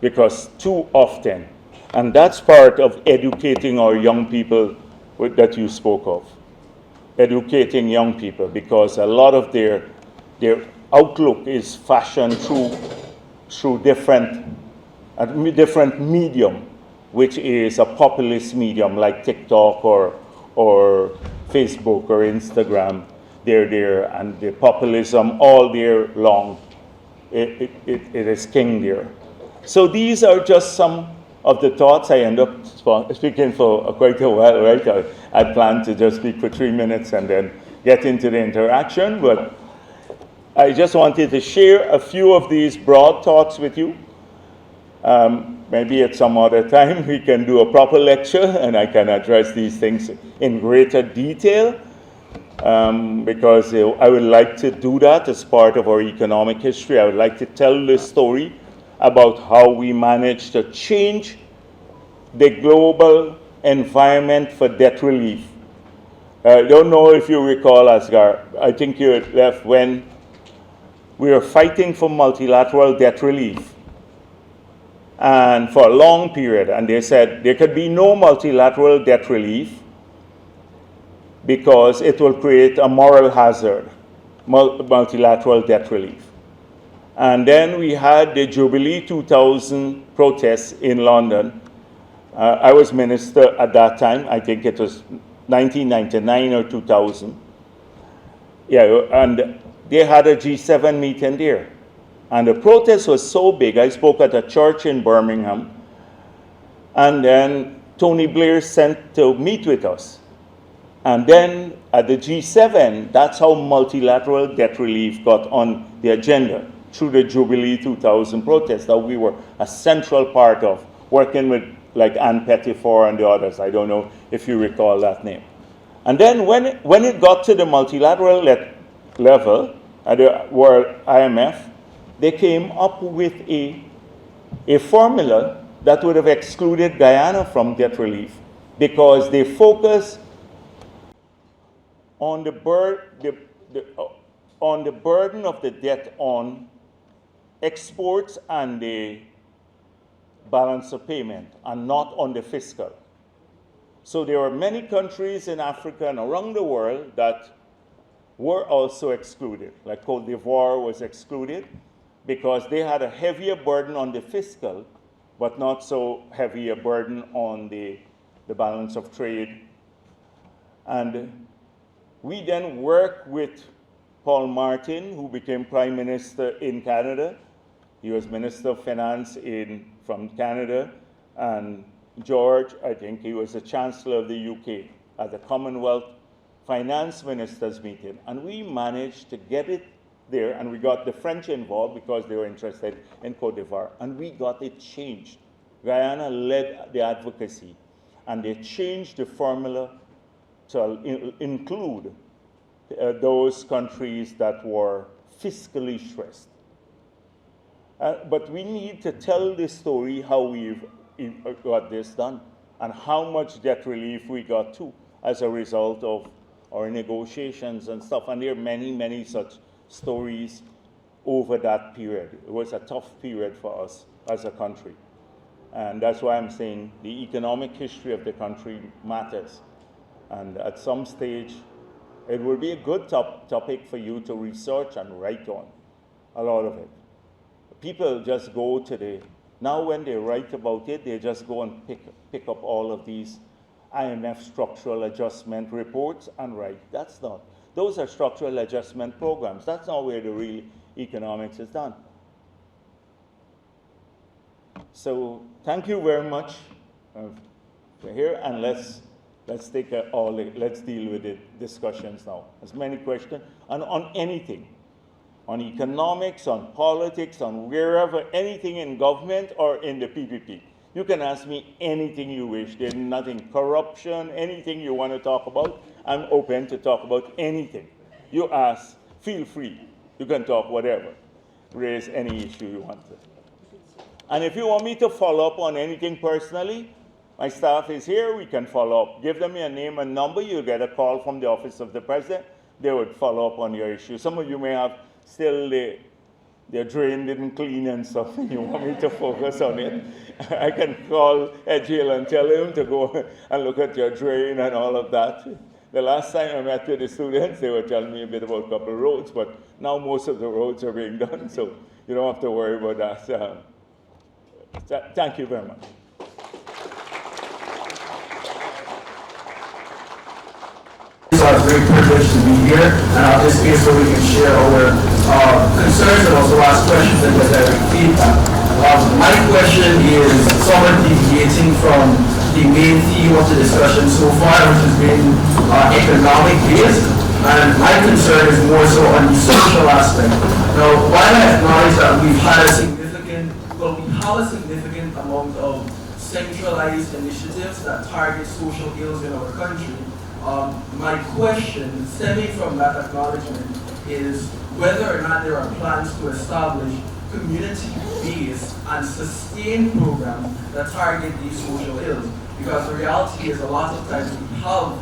because too often, and that's part of educating our young people that you spoke of, educating young people, because a lot of their outlook is fashioned through different medium, which is a populist medium like TikTok or Facebook or Instagram. They're there, and the populism all year long, it is king there. So these are just some of the thoughts. I end up speaking for quite a while, right? I planned to just speak for 3 minutes and then get into the interaction, but I just wanted to share a few of these broad thoughts with you. Maybe at some other time we can do a proper lecture and I can address these things in greater detail, because I would like to do that as part of our economic history. I would like to tell the story about how we managed to change the global environment for debt relief. I don't know if you recall, Asghar, I think you had left when we were fighting for multilateral debt relief, and for a long period, and they said there could be no multilateral debt relief because it will create a moral hazard, multilateral debt relief. And then we had the Jubilee 2000 protests in London. I was minister at that time. I think it was 1999 or 2000. Yeah, and they had a G7 meeting there. And the protest was so big, I spoke at a church in Birmingham, and then Tony Blair sent to meet with us. And then at the G7, that's how multilateral debt relief got on the agenda, through the Jubilee 2000 protests that we were a central part of, working with like Ann Pettifor and the others. I don't know if you recall that name. And then when it got to the multilateral level, at the World IMF, they came up with a formula that would have excluded Guyana from debt relief, because they focus on the burden of the debt on exports and the balance of payment, and not on the fiscal. So there are many countries in Africa and around the world that were also excluded, like Cote d'Ivoire was excluded because they had a heavier burden on the fiscal, but not so heavy a burden on the balance of trade. And we then worked with Paul Martin, who became Prime Minister in Canada. He was Minister of Finance from Canada. And George, I think he was the Chancellor of the UK at the Commonwealth Finance Ministers meeting. And we managed to get it there, and we got the French involved because they were interested in Cote d'Ivoire. And we got it changed. Guyana led the advocacy, and they changed the formula to include those countries that were fiscally stressed. But we need to tell the story how we've got this done and how much debt relief we got too as a result of our negotiations and stuff. And there are many, many such stories over that period. It was a tough period for us as a country. And that's why I'm saying the economic history of the country matters. And at some stage, it will be a good topic for you to research and write on, a lot of it. People just go to now when they write about it, they just go and pick up all of these IMF structural adjustment reports and write. That's not. Those are structural adjustment programs. That's not where the real economics is done. So thank you very much for here, and let's take let's deal with the discussions now. As many questions and on anything, on economics, on politics, on wherever, anything in government or in the PPP. You can ask me anything you wish. There's nothing, corruption, anything you want to talk about. I'm open to talk about anything. You ask, feel free. You can talk whatever. Raise any issue you want to. And if you want me to follow up on anything personally, My staff is here, we can follow up. Give them your name and number, you'll get a call from the office of the president. They would follow up on your issue. Some of you may have still their drain didn't clean and stuff, and you want me to focus on it. I can call Edghill and tell him to go and look at your drain and all of that. The last time I met with the students, they were telling me a bit about a couple of roads, but now most of the roads are being done, so you don't have to worry about that. Thank you very much. It's a great privilege to be here, and I'll just be so we can share our concerns and also ask questions and get direct feedback. My question is somewhat deviating from the main theme of the discussion so far, which has been economic based, and my concern is more so on the social aspect. Now, while I acknowledge that we have a significant amount of centralized initiatives that target social ills in our country, my question, stemming from that acknowledgement, is whether or not there are plans to establish community-based and sustained programs that target these social ills. Because the reality is a lot of times we have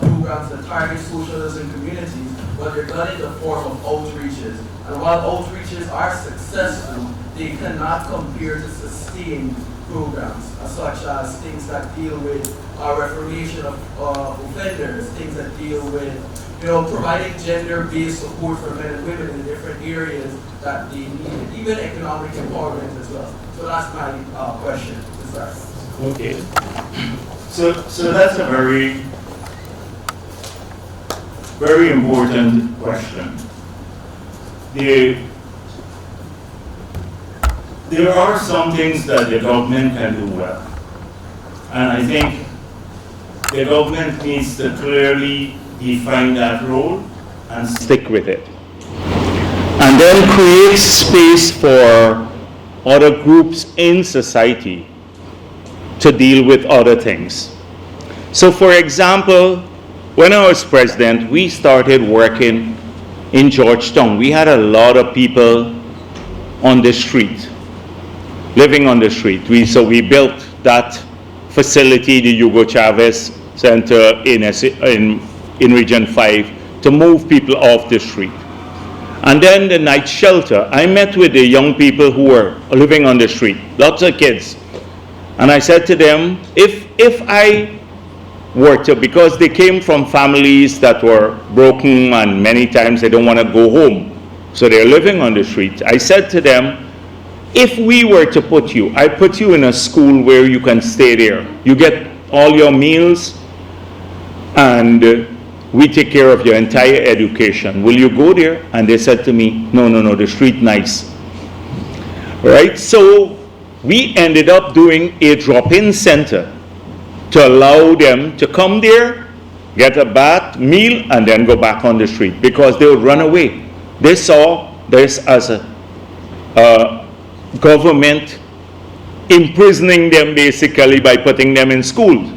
programs that target social ills in communities, but they're done in the form of outreaches. And while outreaches are successful, they cannot compare to sustained programs, such as things that deal with reformation of offenders, things that deal with providing gender-based support for men and women in different areas that they need, even economic empowerment as well. So that's my question to start. Okay. So that's a very, very important question. There are some things that the government can do well. And I think the government needs to clearly define that role and stick with it. And then create space for other groups in society to deal with other things. So for example, when I was president, we started working in Georgetown. We had a lot of people on the street, living on the street. So we built that facility, the Hugo Chavez Center in Region 5, to move people off the street. And then the night shelter, I met with the young people who were living on the street, lots of kids. And I said to them, if I were to, because they came from families that were broken and many times they don't want to go home, so they're living on the street. I said to them, if we were to put you, I put you in a school where you can stay there. You get all your meals and we take care of your entire education. Will you go there? And they said to me, no, the street nice. Right? So we ended up doing a drop-in center to allow them to come there, get a bath, meal, and then go back on the street because they would run away. They saw this as a government imprisoning them basically by putting them in schools.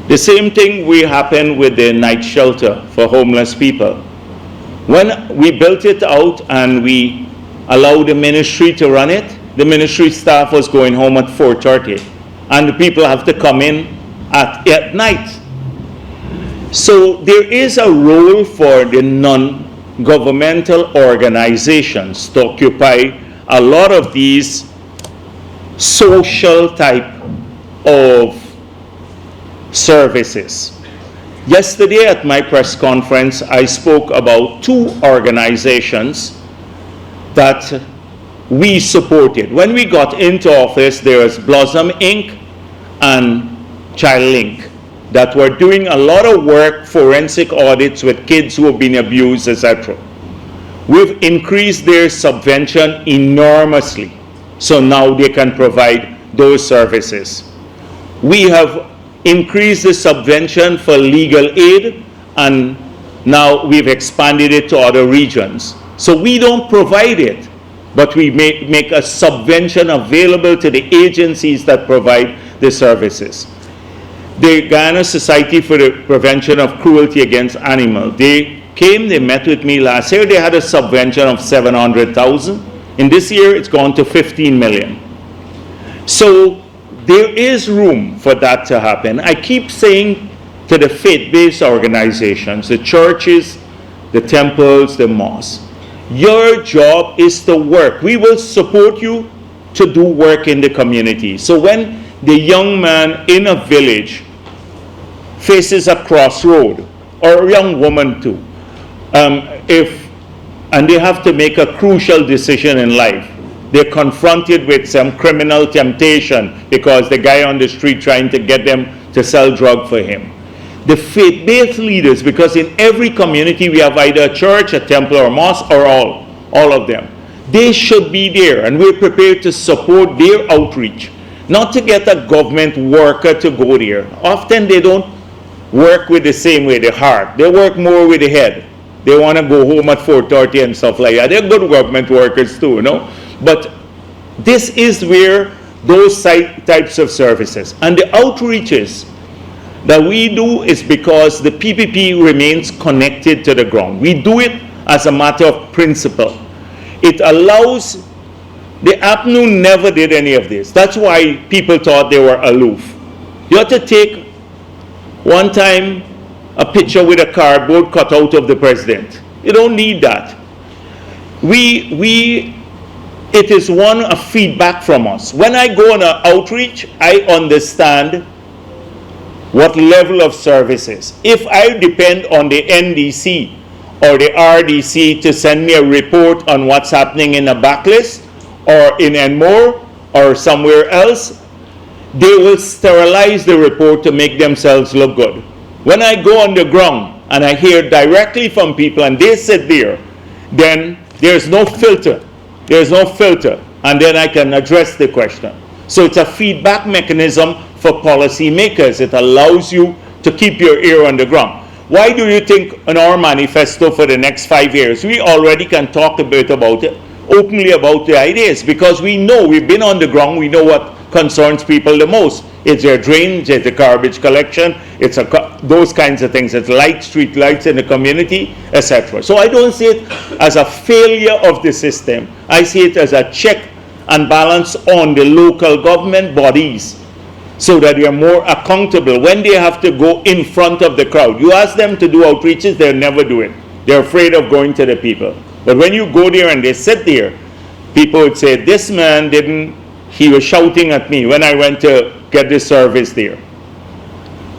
The same thing will happen with the night shelter for homeless people. When we built it out and we allowed the ministry to run it, the ministry staff was going home at 4:30 and the people have to come in at night. So there is a role for the non-governmental organizations to occupy a lot of these social type of services. Yesterday at my press conference, I spoke about two organizations that we supported. When we got into office, there was Blossom Inc. and Child Link that were doing a lot of work, forensic audits with kids who have been abused, etc. We've increased their subvention enormously, so now they can provide those services. We have increased the subvention for legal aid, and now we've expanded it to other regions. So we don't provide it, but we make a subvention available to the agencies that provide the services. The Guyana Society for the Prevention of Cruelty Against Animals, they met with me last year. They had a subvention of $700,000. In this year, it's gone to $15 million. So there is room for that to happen. I keep saying to the faith-based organizations, the churches, the temples, the mosques, your job is to work. We will support you to do work in the community. So when the young man in a village faces a crossroad, or a young woman too, and they have to make a crucial decision in life, they're confronted with some criminal temptation because the guy on the street trying to get them to sell drug for him. The faith-based leaders, because in every community we have either a church, a temple, or a mosque, or all of them. They should be there, and we're prepared to support their outreach, not to get a government worker to go there. Often they don't work with the same way, the heart. They work more with the head. They want to go home at 4:30 and stuff like that. They're good government workers too, you know? But this is where those types of services and the outreaches that we do is because the PPP remains connected to the ground. We do it as a matter of principle. It allows, the APNU never did any of this. That's why people thought they were aloof. You have to take one time a picture with a cardboard cutout of the president. You don't need that. It is a feedback from us. When I go on an outreach, I understand what level of services. If I depend on the NDC or the RDC to send me a report on what's happening in a backlist or in Enmore or somewhere else, they will sterilize the report to make themselves look good. When I go on the ground and I hear directly from people and they sit there, then there's no filter. There's no filter. And then I can address the question. So it's a feedback mechanism for policymakers. It allows you to keep your ear on the ground. Why do you think in our manifesto for the next 5 years, we already can talk a bit about it, openly about the ideas? Because we know, we've been on the ground, we know what concerns people the most. It's their drainage, it's the garbage collection, it's those kinds of things. It's street lights in the community, etc. So I don't see it as a failure of the system. I see it as a check and balance on the local government bodies so that they are more accountable when they have to go in front of the crowd. You ask them to do outreaches, they'll never do it. They're afraid of going to the people. But when you go there and they sit there, people would say, this man he was shouting at me when I went to get this service there.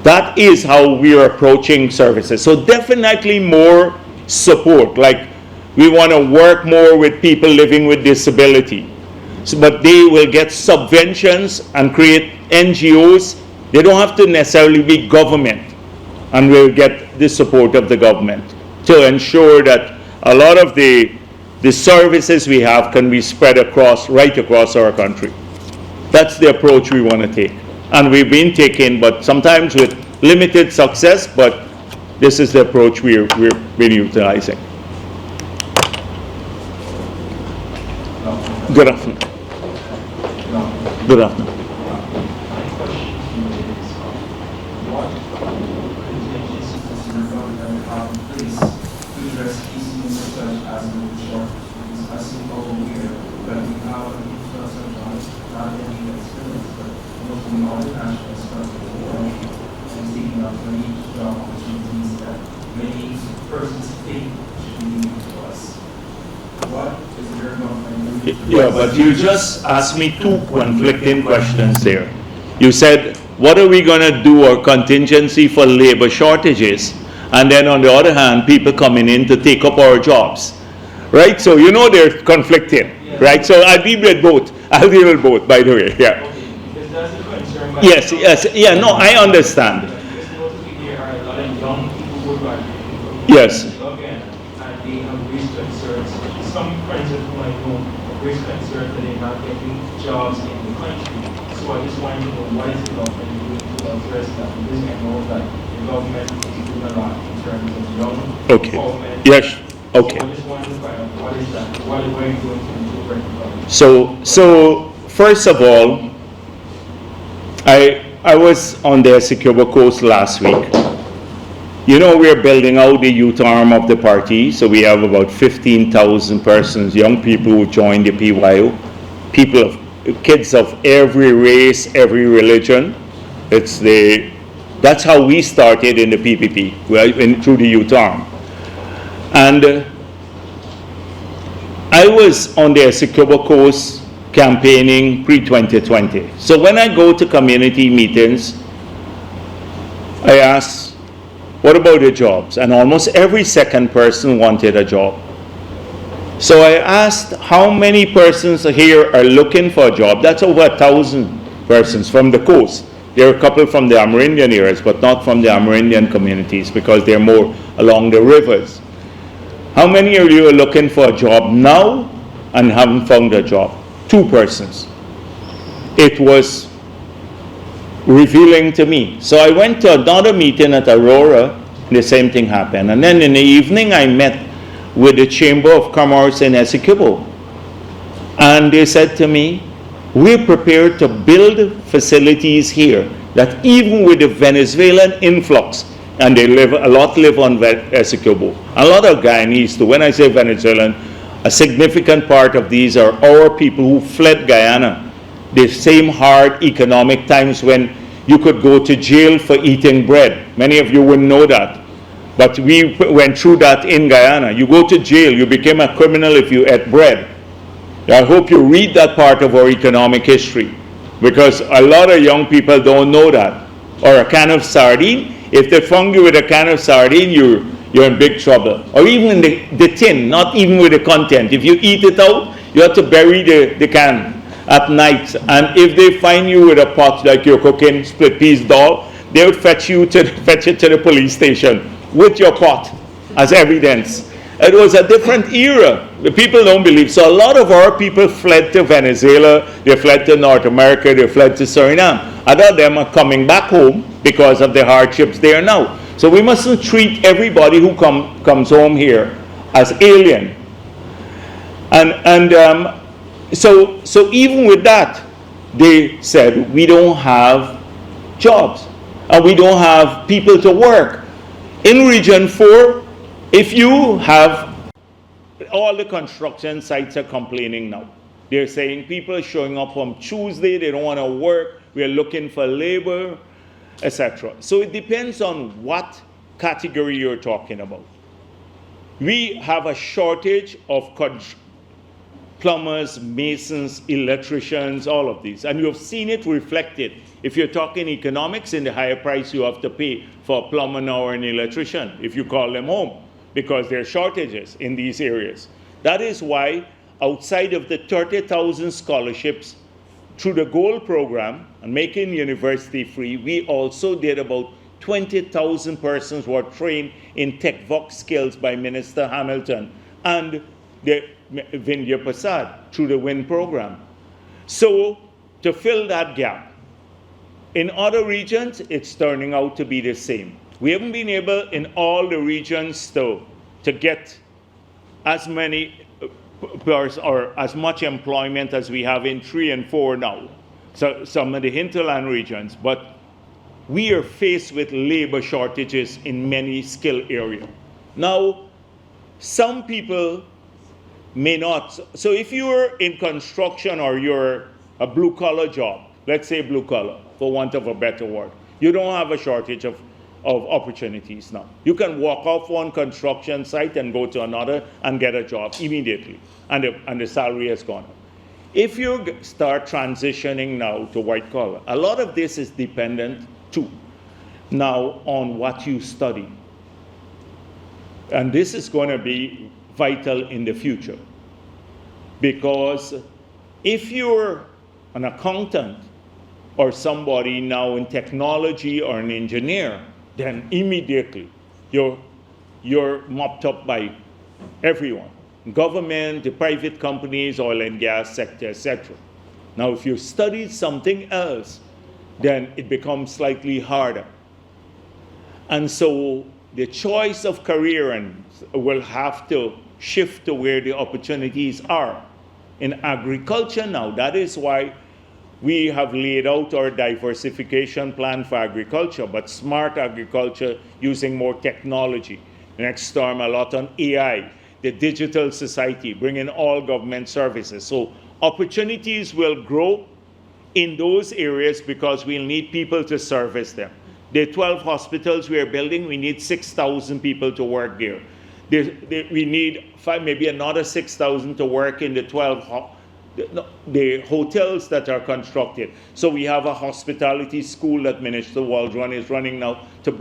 That is how we are approaching services. So definitely more support. Like we want to work more with people living with disability. But they will get subventions and create NGOs. They don't have to necessarily be government, and we'll get the support of the government to ensure that a lot of the services we have can be spread right across our country. That's the approach we want to take. And we've been taking, but sometimes with limited success, but this is the approach we've been utilizing. Good afternoon. Good afternoon. Yeah, but you just asked me two conflicting questions there. You said, what are we going to do, or contingency for labor shortages? And then on the other hand, people coming in to take up our jobs, right? So you know they're conflicting, right? So I'll deal with both. I'll deal with both, by the way, yeah. Because that's the concern. Yes, yeah, no, I understand. Because notably there are a lot of young people who are Yes. again, and they have raised concerns. Some friends of mine know raised concerns that they're not getting jobs in the country. So I just wanted to know what is the government doing to address that? Because I know that the government is doing a lot in terms of young empowerment. Yes. Okay. So I just wanted to find out what is that? What are you doing to improve it? So first of all, I was on the Essequibo Coast last week. You know, we're building out the youth arm of the party, so we have about 15,000 persons, young people who join the PYO, people of kids of every race, every religion. That's how we started in the PPP, through the youth arm. And I was on the Essequibo Coast campaigning pre-2020. So when I go to community meetings, I ask, what about the jobs? And almost every second person wanted a job. So I asked how many persons here are looking for a job. That's over 1,000 persons from the coast. There are a couple from the Amerindian areas, but not from the Amerindian communities because they're more along the rivers. How many of you are looking for a job now and haven't found a job? 2 persons. It was revealing to me. So I went to another meeting at Aurora, and the same thing happened. And then in the evening I met with the Chamber of Commerce in Essequibo. And they said to me, we're prepared to build facilities here that even with the Venezuelan influx, and a lot live on Essequibo, a lot of Guyanese too. When I say Venezuelan, a significant part of these are our people who fled Guyana. The same hard economic times when you could go to jail for eating bread. Many of you wouldn't know that. But we went through that in Guyana. You go to jail, you became a criminal if you ate bread. I hope you read that part of our economic history, because a lot of young people don't know that. Or a can of sardine, if they found you with a can of sardine, you're in big trouble. Or even the tin, not even with the content. If you eat it out, you have to bury the can at night. And if they find you with a pot like you're cooking split peas dal, they would fetch it to the police station with your pot as evidence. It was a different era. The people don't believe. So a lot of our people fled to Venezuela, they fled to North America, they fled to Suriname. Other of them are coming back home because of the hardships there now. So we mustn't treat everybody who comes home here as alien. So even with that, they said, we don't have jobs, and we don't have people to work. In Region 4, if you have, all the construction sites are complaining now. They're saying people are showing up on Tuesday, they don't want to work, we're looking for labor, etc. So it depends on what category you're talking about. We have a shortage of plumbers, masons, electricians, all of these. And you've seen it reflected. If you're talking economics, in the higher price you have to pay for a plumber now or an electrician if you call them home, because there are shortages in these areas. That is why outside of the 30,000 scholarships through the GOLD program and making university free, we also did about 20,000 persons who are trained in TechVox skills by Minister Hamilton and the Vindhya Prasad through the WIN program. So to fill that gap, in other regions, it's turning out to be the same. We haven't been able in all the regions to get as many or as much employment as we have in 3 and 4 now. So some of the hinterland regions, but we are faced with labor shortages in many skill areas. Now, some people may not. So if you're in construction or you're a blue-collar job, let's say blue-collar, for want of a better word, you don't have a shortage of opportunities now. You can walk off one construction site and go to another and get a job immediately, and the salary has gone up. If you start transitioning now to white collar, a lot of this is dependent too now on what you study. And this is going to be vital in the future, because if you're an accountant or somebody now in technology or an engineer, then immediately you're mopped up by everyone. Government, the private companies, oil and gas sector, etc. Now, if you study something else, then it becomes slightly harder. And so the choice of career will have to shift to where the opportunities are. In agriculture now, that is why we have laid out our diversification plan for agriculture, but smart agriculture using more technology. Next term, a lot on AI, the digital society, bringing all government services. So opportunities will grow in those areas because we'll need people to service them. The 12 hospitals we are building, we need 6,000 people to work there. We need maybe another 6,000 to work in the 12 the hotels that are constructed. So we have a hospitality school that Minister Waldron is running now to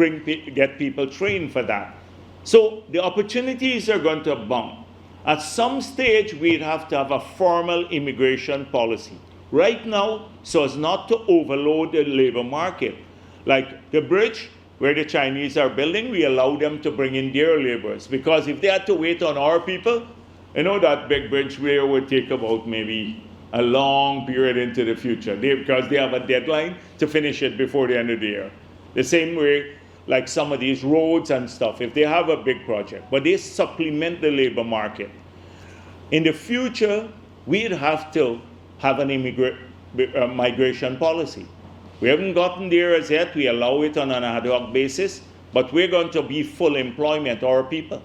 get people trained for that. So the opportunities are going to abound. At some stage, we'd have to have a formal immigration policy. Right now, so as not to overload the labor market. Like the bridge where the Chinese are building, we allow them to bring in their laborers. Because if they had to wait on our people, you know that big bridge there would take about maybe a long period into the future because they have a deadline to finish it before the end of the year. The same way, like some of these roads and stuff, if they have a big project, but they supplement the labor market. In the future, we'd have to have an migration policy. We haven't gotten there as yet. We allow it on an ad hoc basis, but we're going to be full employment, our people.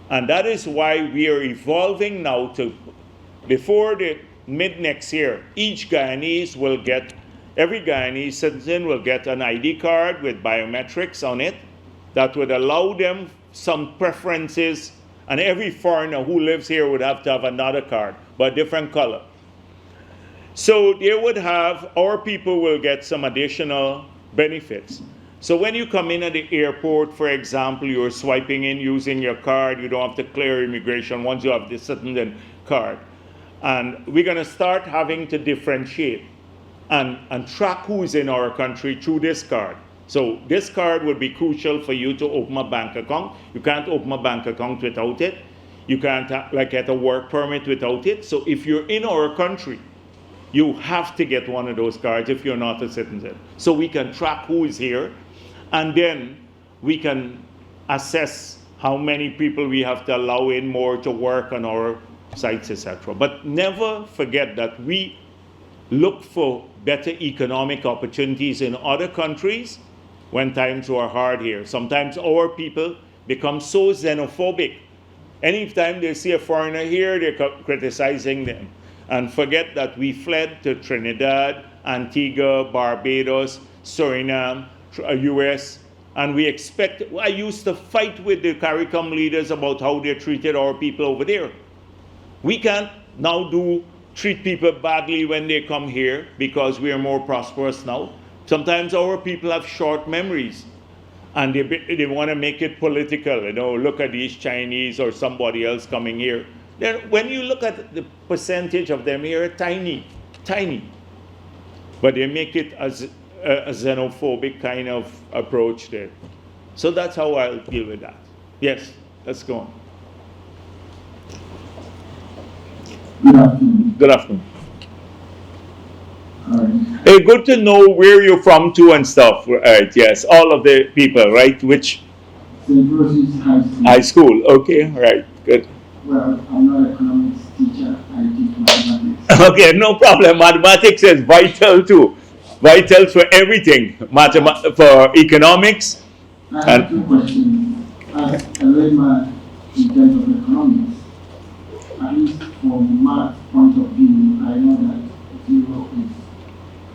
And that is why we are evolving now to, before the mid next year, each Guyanese will get, every Guyanese citizen will get an ID card with biometrics on it that would allow them some preferences, and every foreigner who lives here would have to have another card, but a different color. So they would have, our people will get some additional benefits. So when you come in at the airport, for example, you're swiping in using your card, you don't have to clear immigration once you have the citizen card. And we're going to start having to differentiate and track who's in our country through this card. So this card would be crucial for you to open a bank account. You can't open a bank account without it. You can't get a work permit without it. So if you're in our country, you have to get one of those cards if you're not a citizen. So we can track who is here, and then we can assess how many people we have to allow in more to work on our sites, etc. But never forget that we look for better economic opportunities in other countries when times were hard here. Sometimes our people become so xenophobic. Anytime they see a foreigner here, they're criticizing them. And forget that we fled to Trinidad, Antigua, Barbados, Suriname, US, and we expect, I used to fight with the CARICOM leaders about how they treated our people over there. We can't now treat people badly when they come here because we are more prosperous now. Sometimes our people have short memories and they want to make it political, you know, look at these Chinese or somebody else coming here. Then when you look at the percentage of them here, tiny, but they make it as a xenophobic kind of approach there. So that's how I'll deal with that. Yes, let's go on. Good afternoon. Good afternoon. All right. Hey, good to know where you're from too and stuff. Right, yes, all of the people, right? Which? St. Rosie's High School. High school, okay, right, good. Well, I'm not an economics teacher, I teach mathematics. Okay, no problem. Mathematics is vital too. Vital for everything. For economics. I have two questions. As a layman in terms of economics, at least from math point of view, I know that 0 is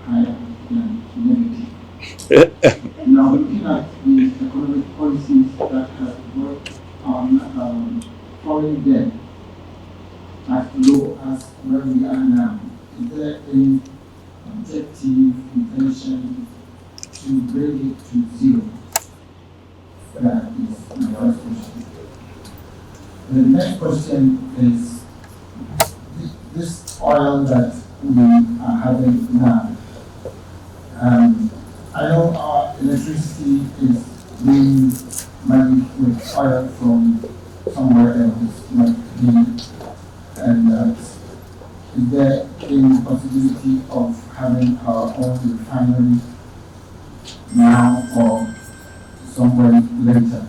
higher than negative. Now, looking at the economic policies that have worked on foreign debt as low as where we are now, is there any objective intention to bring it to 0? That is my first question. The next question is this oil that we are having now. I know our electricity is being made with oil from somewhere else, not here, and is there any possibility of having our own refinery now or somewhere later?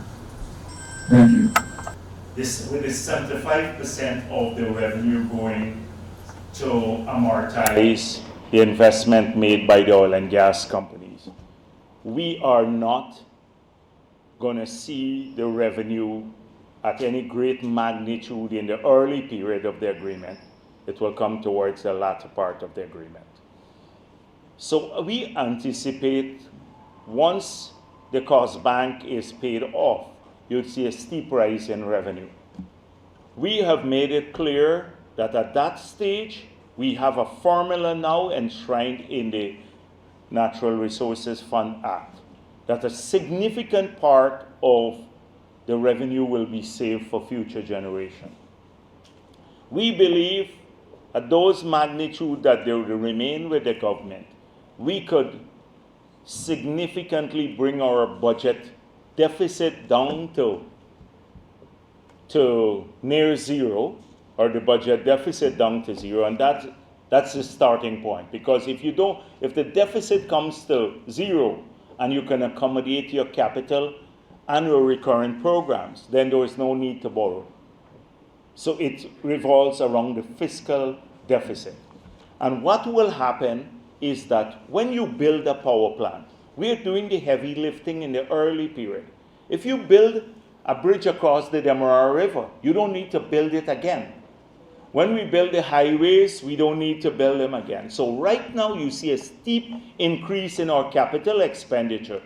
Thank you. With this 75% of the revenue going to amortize the investment made by the oil and gas companies, we are not going to see the revenue at any great magnitude in the early period of the agreement. It will come towards the latter part of the agreement. So we anticipate once the cost bank is paid off, you'll see a steep rise in revenue. We have made it clear that at that stage, we have a formula now enshrined in the Natural Resources Fund Act, that a significant part of the revenue will be saved for future generations. We believe at those magnitude that they will remain with the government, we could significantly bring our budget deficit down to near zero, or the budget deficit down to zero, and that's the starting point. Because if the deficit comes to zero and you can accommodate your capital and your recurrent programs, then there is no need to borrow. So it revolves around the fiscal deficit. And what will happen is that when you build a power plant, we are doing the heavy lifting in the early period. If you build a bridge across the Demerara River, you don't need to build it again. When we build the highways, we don't need to build them again. So right now you see a steep increase in our capital expenditure.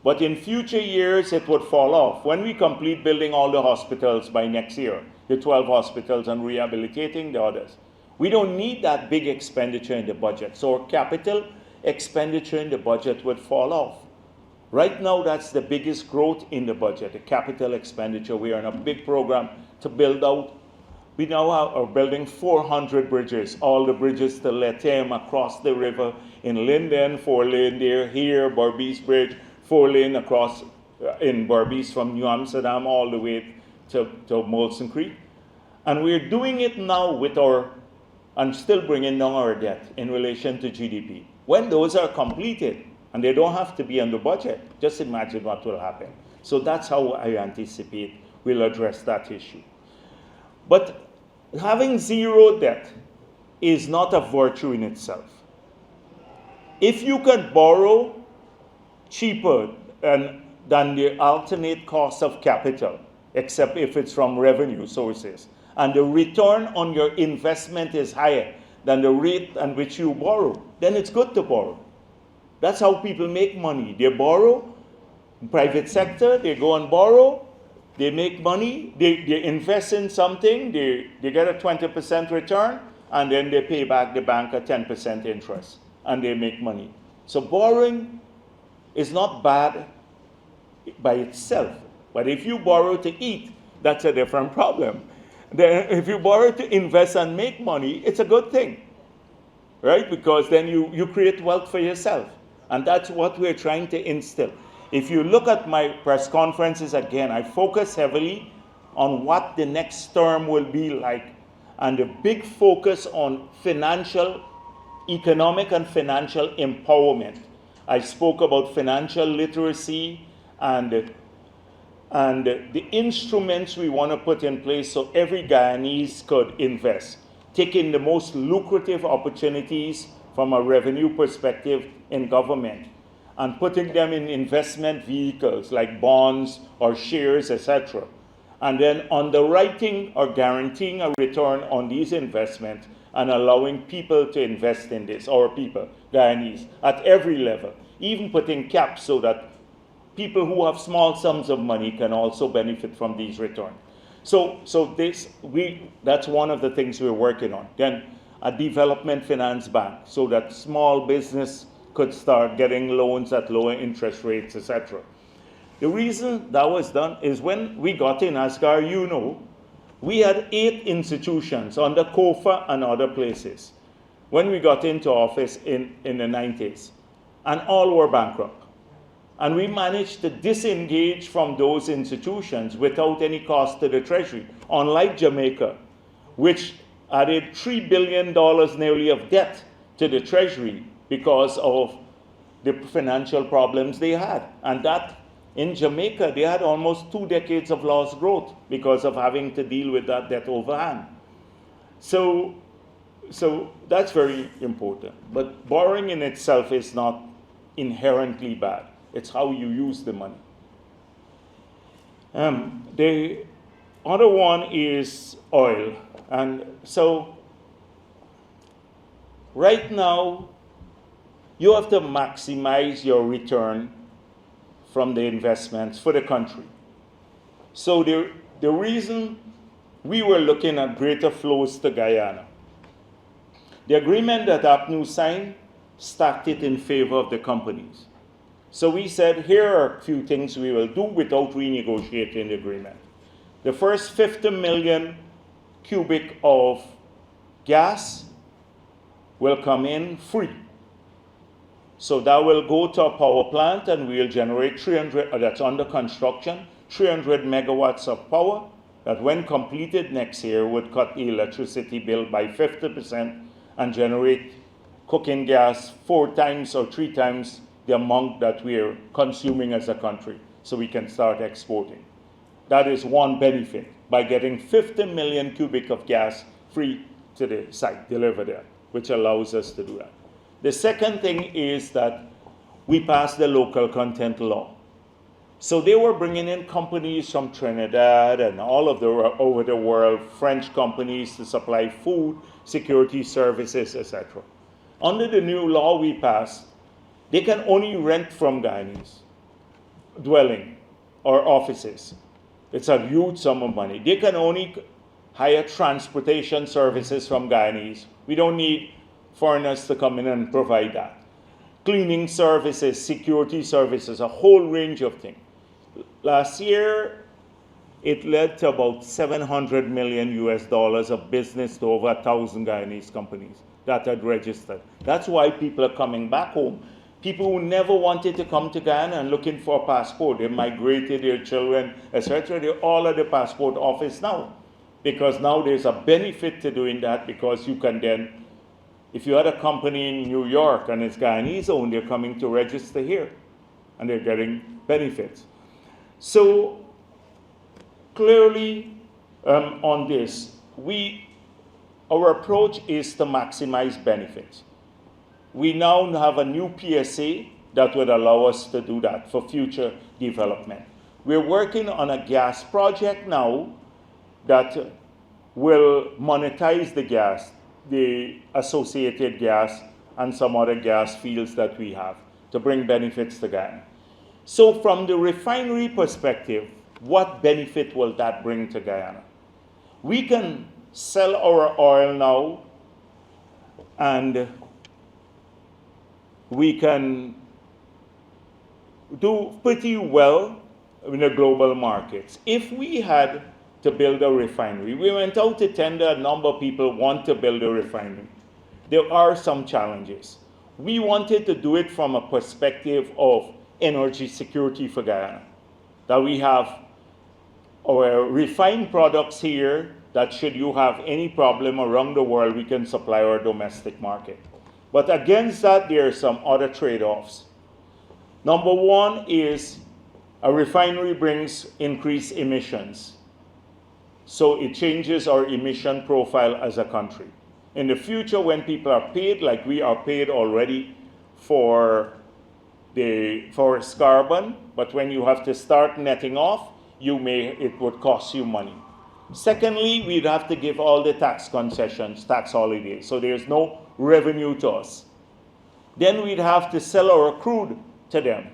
But in future years, it would fall off. When we complete building all the hospitals by next year, the 12 hospitals, and rehabilitating the others, we don't need that big expenditure in the budget. So our capital expenditure in the budget would fall off. Right now, that's the biggest growth in the budget, the capital expenditure. We are in a big program to build out. We now are building 400 bridges, all the bridges to Lethem across the river in Linden, 4-lane there, here, Berbice Bridge, 4-lane across in Berbice from New Amsterdam all the way to Molson Creek. And we're doing it now with and still bringing down our debt in relation to GDP. When those are completed, and they don't have to be on the budget, just imagine what will happen. So that's how I anticipate we'll address that issue. But having zero debt is not a virtue in itself. If you can borrow cheaper than the alternate cost of capital, except if it's from revenue sources, and the return on your investment is higher than the rate at which you borrow, then it's good to borrow. That's how people make money. They borrow, private sector, they go and borrow, they make money, they invest in something, they get a 20% return, and then they pay back the bank a 10% interest, and they make money. So borrowing is not bad by itself, but if you borrow to eat, that's a different problem. Then if you borrow to invest and make money, it's a good thing, right? Because then you create wealth for yourself, and that's what we're trying to instill. If you look at my press conferences again, I focus heavily on what the next term will be like, and a big focus on economic and financial empowerment. I spoke about financial literacy and the instruments we want to put in place so every Guyanese could invest, taking the most lucrative opportunities from a revenue perspective in government, and putting them in investment vehicles like bonds or shares, etc. And then underwriting or guaranteeing a return on these investments and allowing people to invest in this, our people, Guyanese, at every level, even putting caps so that people who have small sums of money can also benefit from these returns. So that's one of the things we're working on. Then a development finance bank so that small business could start getting loans at lower interest rates, etc. The reason that was done is when we got in Asgar, you know, we had 8 institutions under COFA and other places when we got into office in the 90s, and all were bankrupt. And we managed to disengage from those institutions without any cost to the Treasury, unlike Jamaica, which added $3 billion nearly of debt to the Treasury because of the financial problems they had. And that, in Jamaica, they had almost 2 decades of lost growth because of having to deal with that debt overhang. So that's very important. But borrowing in itself is not inherently bad. It's how you use the money. The other one is oil. And so right now, you have to maximize your return from the investments for the country. So the reason we were looking at greater flows to Guyana, the agreement that APNU signed stacked it in favor of the companies. So we said, here are a few things we will do without renegotiating the agreement. The first 50 million cubic of gas will come in free. So that will go to a power plant and we'll generate 300, that's under construction, 300 megawatts of power that when completed next year would cut the electricity bill by 50% and generate cooking gas 4 times or 3 times the amount that we're consuming as a country, so we can start exporting. That is one benefit, by getting 50 million cubic of gas free to the site, delivered there, which allows us to do that. The second thing is that we passed the local content law. So they were bringing in companies from Trinidad and all of over the world, French companies to supply food, security services, etc. Under the new law we passed, they can only rent from Guyanese dwelling or offices. It's a huge sum of money. They can only hire transportation services from Guyanese. We don't need foreigners to come in and provide that. Cleaning services, security services, a whole range of things. Last year, it led to about $700 million of business to over 1,000 Guyanese companies that had registered. That's why people are coming back home. People who never wanted to come to Guyana and looking for a passport, they migrated their children, etc. They're all at the passport office now. Because now there's a benefit to doing that, because you can then, if you had a company in New York and it's Guyanese owned, they're coming to register here and they're getting benefits. So clearly on this, our approach is to maximize benefits. We now have a new PSA that would allow us to do that for future development. We're working on a gas project now that will monetize the gas, the associated gas, and some other gas fields that we have to bring benefits to Guyana. So from the refinery perspective, what benefit will that bring to Guyana? We can sell our oil now and we can do pretty well in the global markets. If we had to build a refinery, we went out to tender, a number of people want to build a refinery. There are some challenges. We wanted to do it from a perspective of energy security for Guyana, that we have our refined products here that should you have any problem around the world, we can supply our domestic market. But against that, there are some other trade-offs. Number one is a refinery brings increased emissions. So it changes our emission profile as a country. In the future, when people are paid, like we are paid already for the forest carbon, but when you have to start netting off, it would cost you money. Secondly, we'd have to give all the tax concessions, tax holidays, so there's no revenue to us. Then we'd have to sell our crude to them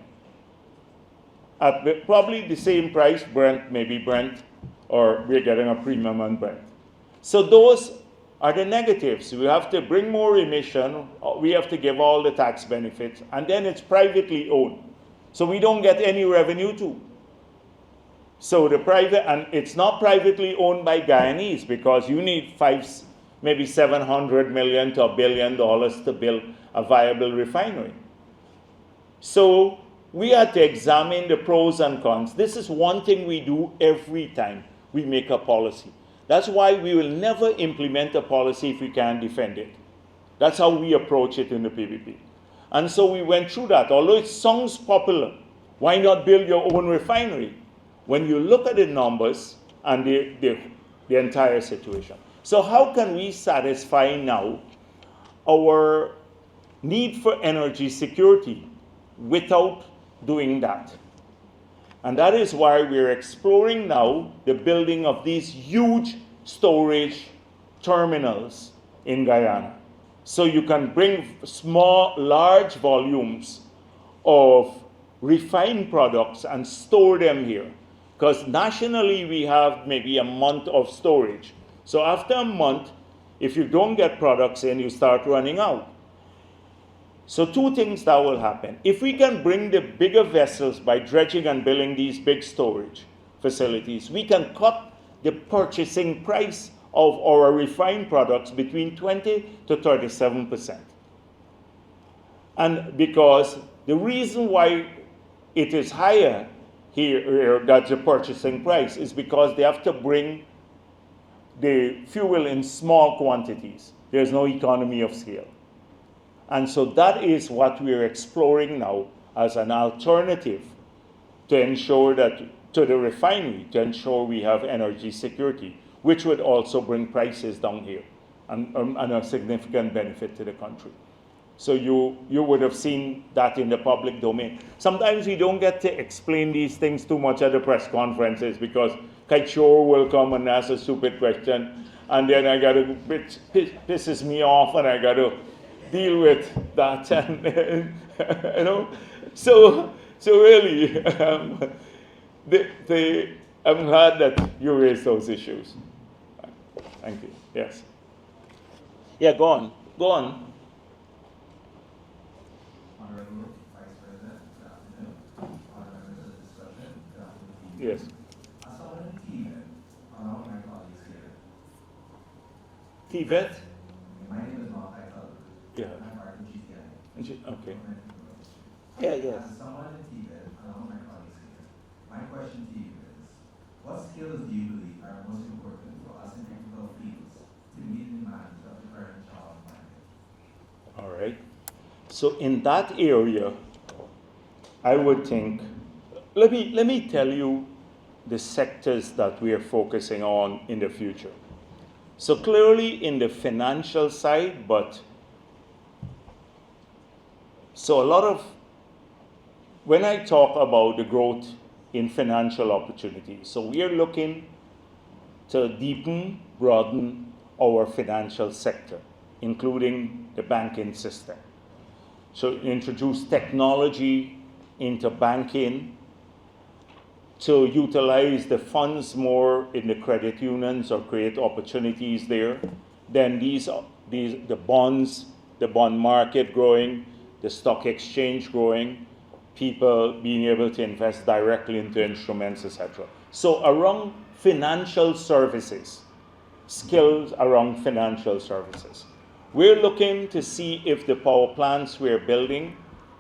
at probably the same price, Brent, or we're getting a premium on Brent. So those are the negatives. We have to bring more emission, we have to give all the tax benefits, and then it's privately owned. So we don't get any revenue too. So and it's not privately owned by Guyanese, because you need maybe $700 million to $1 billion to build a viable refinery. So we had to examine the pros and cons. This is one thing we do every time we make a policy. That's why we will never implement a policy if we can't defend it. That's how we approach it in the PPP. And so we went through that. Although it sounds popular, why not build your own refinery? When you look at the numbers and the entire situation. So how can we satisfy now our need for energy security without doing that? And that is why we're exploring now the building of these huge storage terminals in Guyana. So you can bring large volumes of refined products and store them here. Because nationally we have maybe a month of storage. So after a month, if you don't get products in, you start running out. So two things that will happen. If we can bring the bigger vessels by dredging and building these big storage facilities, we can cut the purchasing price of our refined products between 20 to 37%. And because the reason why it is higher here, that's the purchasing price, is because they have to bring the fuel in small quantities. There's no economy of scale. And so that is what we're exploring now as an alternative to ensure that, to the refinery, to ensure we have energy security, which would also bring prices down here and a significant benefit to the country. So you would have seen that in the public domain. Sometimes we don't get to explain these things too much at the press conferences because Kaichor will come and ask a stupid question, and then I got to, it pisses me off, and I got to deal with that, and you know. So really, I'm glad that you raised those issues. Thank you. Yes. Yeah, go on. Honorable Vice President, good afternoon. Honorable members of the discussion, good afternoon. Yes. I saw in TVET, along with my colleagues here. Tibet? My name is Mark Eichel. Yeah. I'm part of GCI. Okay. Yeah, yes. As someone in TVET, along with my colleagues here, my question to you is, what skills do you believe are most important for us in technical fields to meet the demands of the current job market? All right. So in that area, I would think, let me tell you the sectors that we are focusing on in the future. So clearly in the financial side, so a lot of, when I talk about the growth in financial opportunities, so we are looking to deepen, broaden our financial sector, including the banking system. So introduce technology into banking, to utilize the funds more in the credit unions or create opportunities there. Then the bonds, the bond market growing, the stock exchange growing, people being able to invest directly into instruments, etc. So around financial services, skills around financial services. We're looking to see if the power plants we're building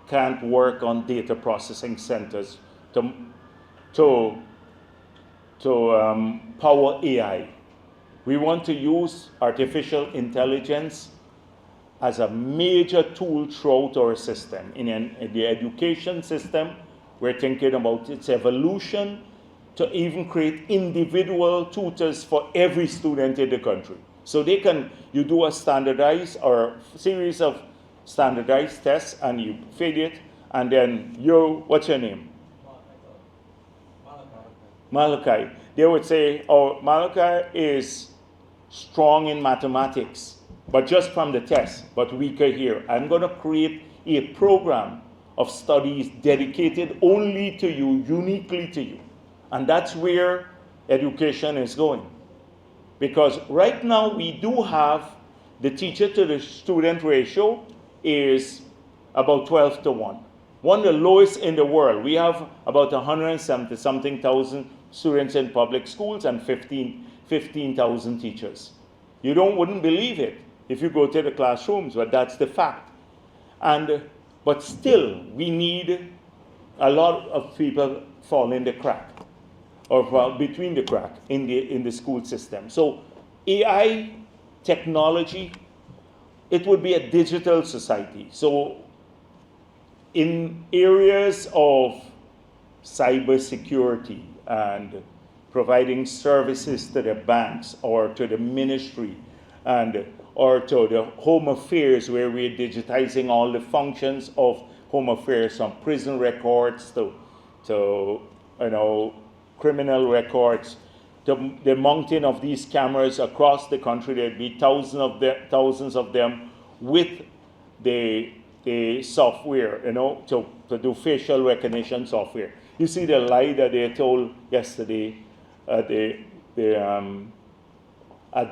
can't work on data processing centers to power AI. We want to use artificial intelligence as a major tool throughout our system. In the education system, we're thinking about its evolution to even create individual tutors for every student in the country. So you do a standardized or series of standardized tests and you feed it, and then what's your name? Malachi. They would say, oh, Malachi is strong in mathematics, but just from the test, but weaker here. I'm going to create a program of studies dedicated only to you, uniquely to you. And that's where education is going. Because right now we do have the teacher to the student ratio is about 12 to 1. One of the lowest in the world. We have about 170-something thousand students in public schools and 15,000 teachers. You wouldn't believe it if you go to the classrooms, but that's the fact. But still, we need a lot of people fall in the crack, or fall between the crack in the school system. So AI, technology, it would be a digital society. So in areas of cybersecurity and providing services to the banks or to the ministry or to the home affairs, where we're digitizing all the functions of home affairs, from prison records to criminal records, the mounting of these cameras across the country. There'd be thousands of them with the software, to do facial recognition software. You see the lie that they told yesterday at the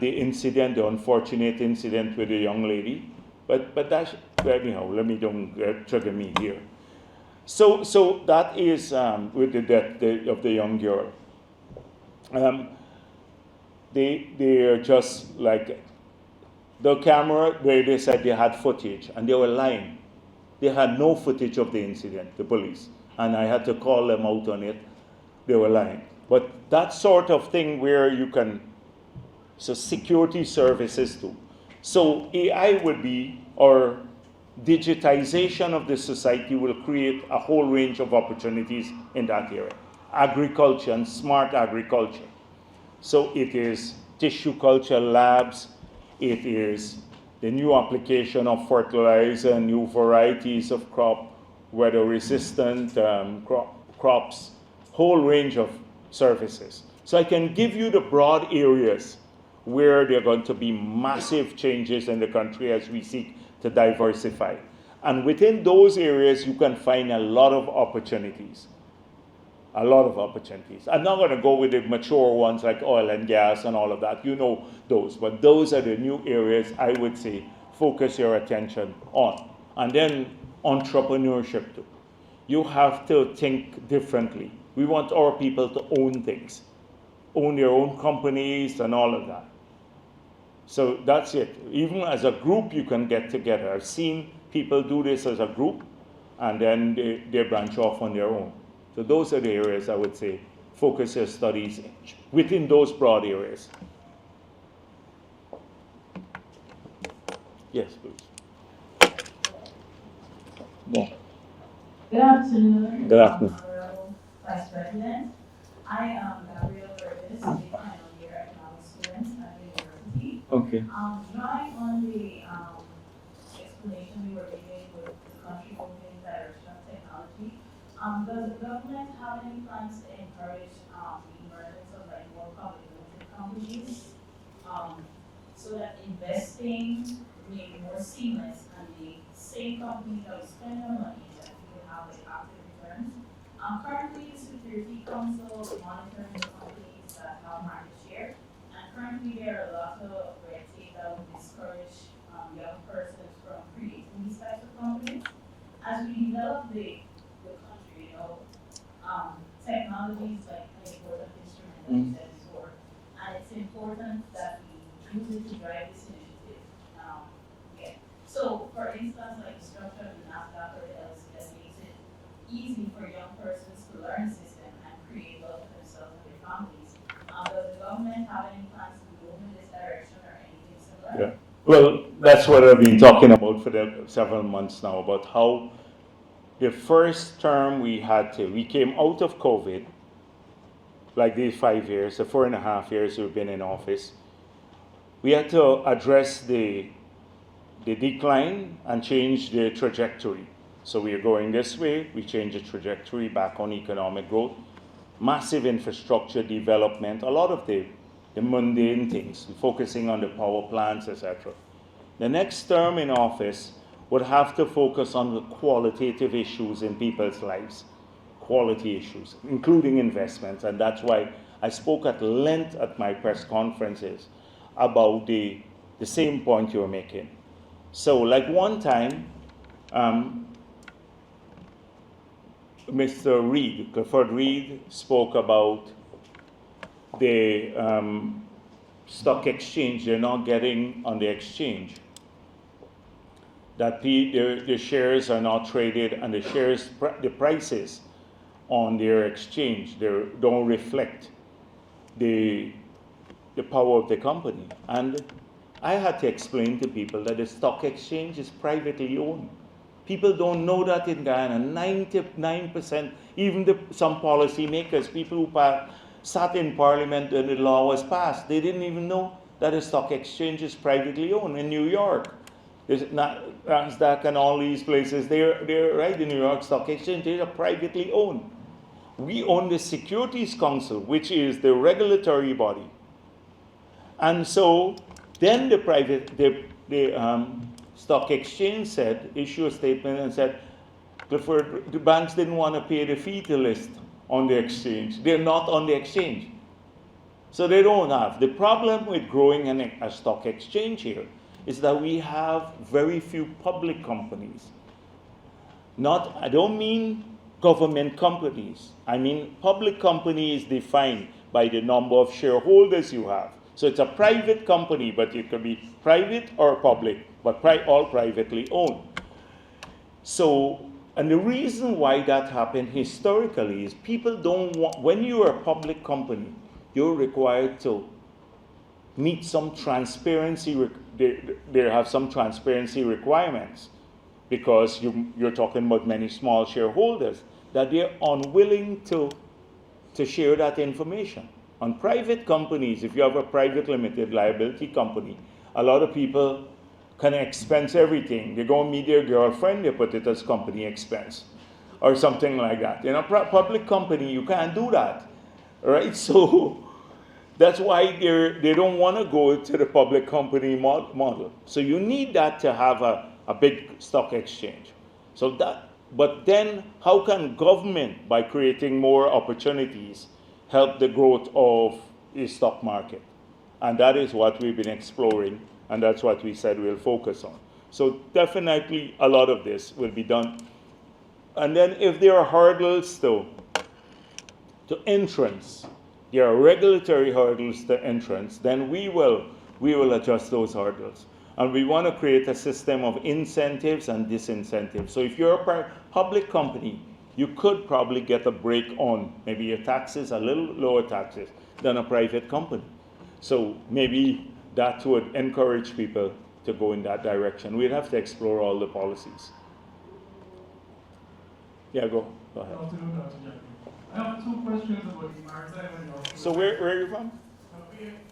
incident, the unfortunate incident with the young lady. But that's, anyhow, let me don't trigger me here. So that is with the death of the young girl. They are just like the camera where they said they had footage, and they were lying. They had no footage of the incident, the police, and I had to call them out on it. They were lying. But that sort of thing where you can, so security services too. So AI would be, or digitization of the society will create a whole range of opportunities in that area. Agriculture and smart agriculture. So it is tissue culture labs, it is the new application of fertilizer, new varieties of crop, weather resistant crops, whole range of services. So I can give you the broad areas where there are going to be massive changes in the country as we seek to diversify. And within those areas, you can find a lot of opportunities. A lot of opportunities. I'm not going to go with the mature ones like oil and gas and all of that. You know those. But those are the new areas I would say focus your attention on. And then entrepreneurship too. You have to think differently. We want our people to own things, own their own companies and all of that. So that's it. Even as a group, you can get together. I've seen people do this as a group, and then they branch off on their own. So those are the areas I would say focus your studies within those broad areas. Yes, please. Yeah. Good afternoon. Good afternoon. Honorable Vice President. I am Gabrielle Burgess, a final year economics student at the university. Okay. Drawing on the explanation we were giving with the country moving in the direction of technology, does the government have any plans to encourage the emergence of like more public limited companies so that investing may be more seamless and the same companies that we spend our money that we will have like active returns? Currently, the Security Council is monitoring the companies that have market share, and currently there are a lot of red tape that would discourage young persons from creating these types of companies. As we develop the country, technology is like an important instrument, as you said before, and it's important that we use it to drive this initiative. So, for instance, like the structure of the NASDAQ or the LCS makes it easy for young persons to learn the system and create wealth for themselves and their families. Does the government have any plans to move in this direction or anything similar? Yeah. Well, that's what I've been talking about for several months now, about how the first term we came out of COVID, like these 5 years, the 4.5 years we've been in office, we had to address the decline and change the trajectory. So we are going this way, we change the trajectory back on economic growth, massive infrastructure development, a lot of the mundane things, focusing on the power plants, etc. The next term in office would have to focus on the qualitative issues in people's lives, quality issues, including investments, and that's why I spoke at length at my press conferences about the same point you're making. So like one time, Mr. Reed, Clifford Reed, spoke about the stock exchange. They're not getting on the exchange. That the shares are not traded, and the prices on their exchange don't reflect the power of the company. And I had to explain to people that the stock exchange is privately owned. People don't know that in Guyana. 99%, even some policymakers, people who sat in parliament when the law was passed, they didn't even know that the stock exchange is privately owned in New York. There's NASDAQ and all these places, they're right, the New York Stock Exchange, they are privately owned. We own the Securities Council, which is the regulatory body. And so then the Stock Exchange said, issued a statement and said, Clifford, the banks didn't want to pay the fee to list on the exchange. They're not on the exchange. So they don't have. The problem with growing a stock exchange here is that we have very few public companies. I don't mean government companies. I mean public company is defined by the number of shareholders you have. So it's a private company, but it could be private or public, but all privately owned. So, and the reason why that happened historically is people don't want, when you're a public company, you're required to meet some transparency, they have some transparency requirements, because you're talking about many small shareholders, that they're unwilling to share that information. On private companies, if you have a private limited liability company, a lot of people can expense everything. They go and meet their girlfriend, they put it as company expense, or something like that. In a public company, you can't do that, right? So that's why they don't want to go to the public company model. So you need that to have a big stock exchange. But then how can government, by creating more opportunities, help the growth of the stock market? And that is what we've been exploring, and that's what we said we'll focus on. So definitely a lot of this will be done. And then if there are hurdles to entrance, there are regulatory hurdles to entrance, then we will adjust those hurdles. And we want to create a system of incentives and disincentives. So if you're a public company, you could probably get a break on maybe your taxes, a little lower taxes than a private company. So maybe that would encourage people to go in that direction. We'd have to explore all the policies. Yeah, go ahead. Good afternoon, Dr. Jagdeo. I have two questions about the maritime and the offshore. So where are you from?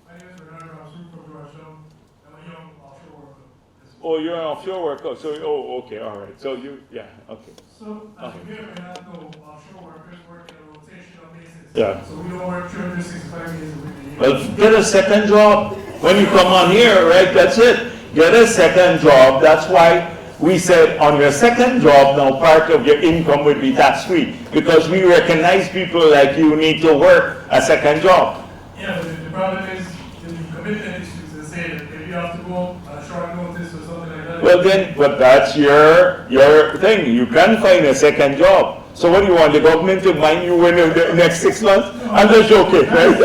My name is Bernard. I'm from Russia. I'm a young offshore worker. Oh, you're an offshore worker. So, okay, all right. So okay. So, as you may or may not know, offshore workers work on a rotational basis. Yeah. So we don't work 365 days a week. Well, get a second job when you come on here, right? That's it. Get a second job. That's why we said on your second job, now part of your income would be tax-free, because we recognize people like you need to work a second job. Yeah, but the problem is the commitment issues. They say that if you have to go on a short notice or something like that. Well then, but that's your thing. You can find a second job. So what do you want, the government to mind you in the next 6 months? I'm just joking, right?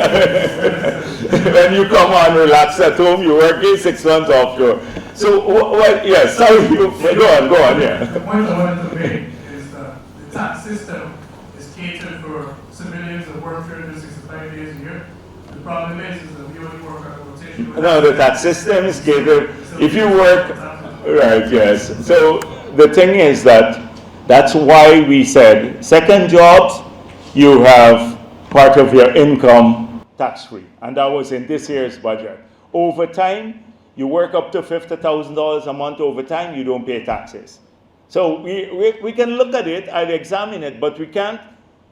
When you come on, relax at home, you work 6 months offshore. So, yes, sorry, go on, yeah. The point I wanted to make is that the tax system is catered for civilians that work 365 days a year. The problem is that we only work on a rotation. No, the tax system is catered. If you work, right, yes. So the thing is that's why we said second jobs, you have part of your income tax-free. And that was in this year's budget. Over time, you work up to $50,000 a month over time, you don't pay taxes. So we can look at it and examine it, but we can't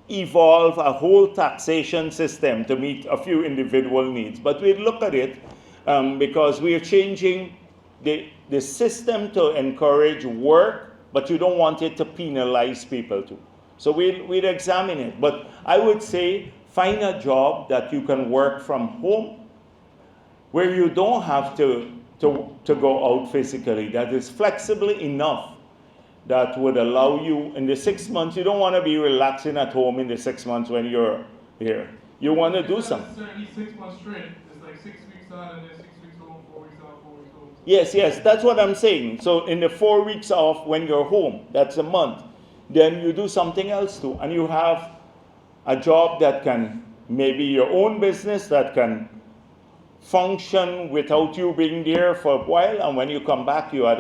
evolve a whole taxation system to meet a few individual needs. But we look at it because we are changing the system to encourage work, but you don't want it to penalize people too. So we'd examine it. But I would say find a job that you can work from home, where you don't have to go out physically, that is flexible enough that would allow you in the 6 months. You don't want to be relaxing at home in the 6 months when you're here. You want to do something. It's not necessarily 6 months straight. It's like 6 weeks on and then 6 weeks home, 4 weeks on, 4 weeks home. Yes, that's what I'm saying. So in the 4 weeks off when you're home, that's a month. Then you do something else too. And you have a job that can, maybe your own business that can function without you being there for a while, and when you come back, you have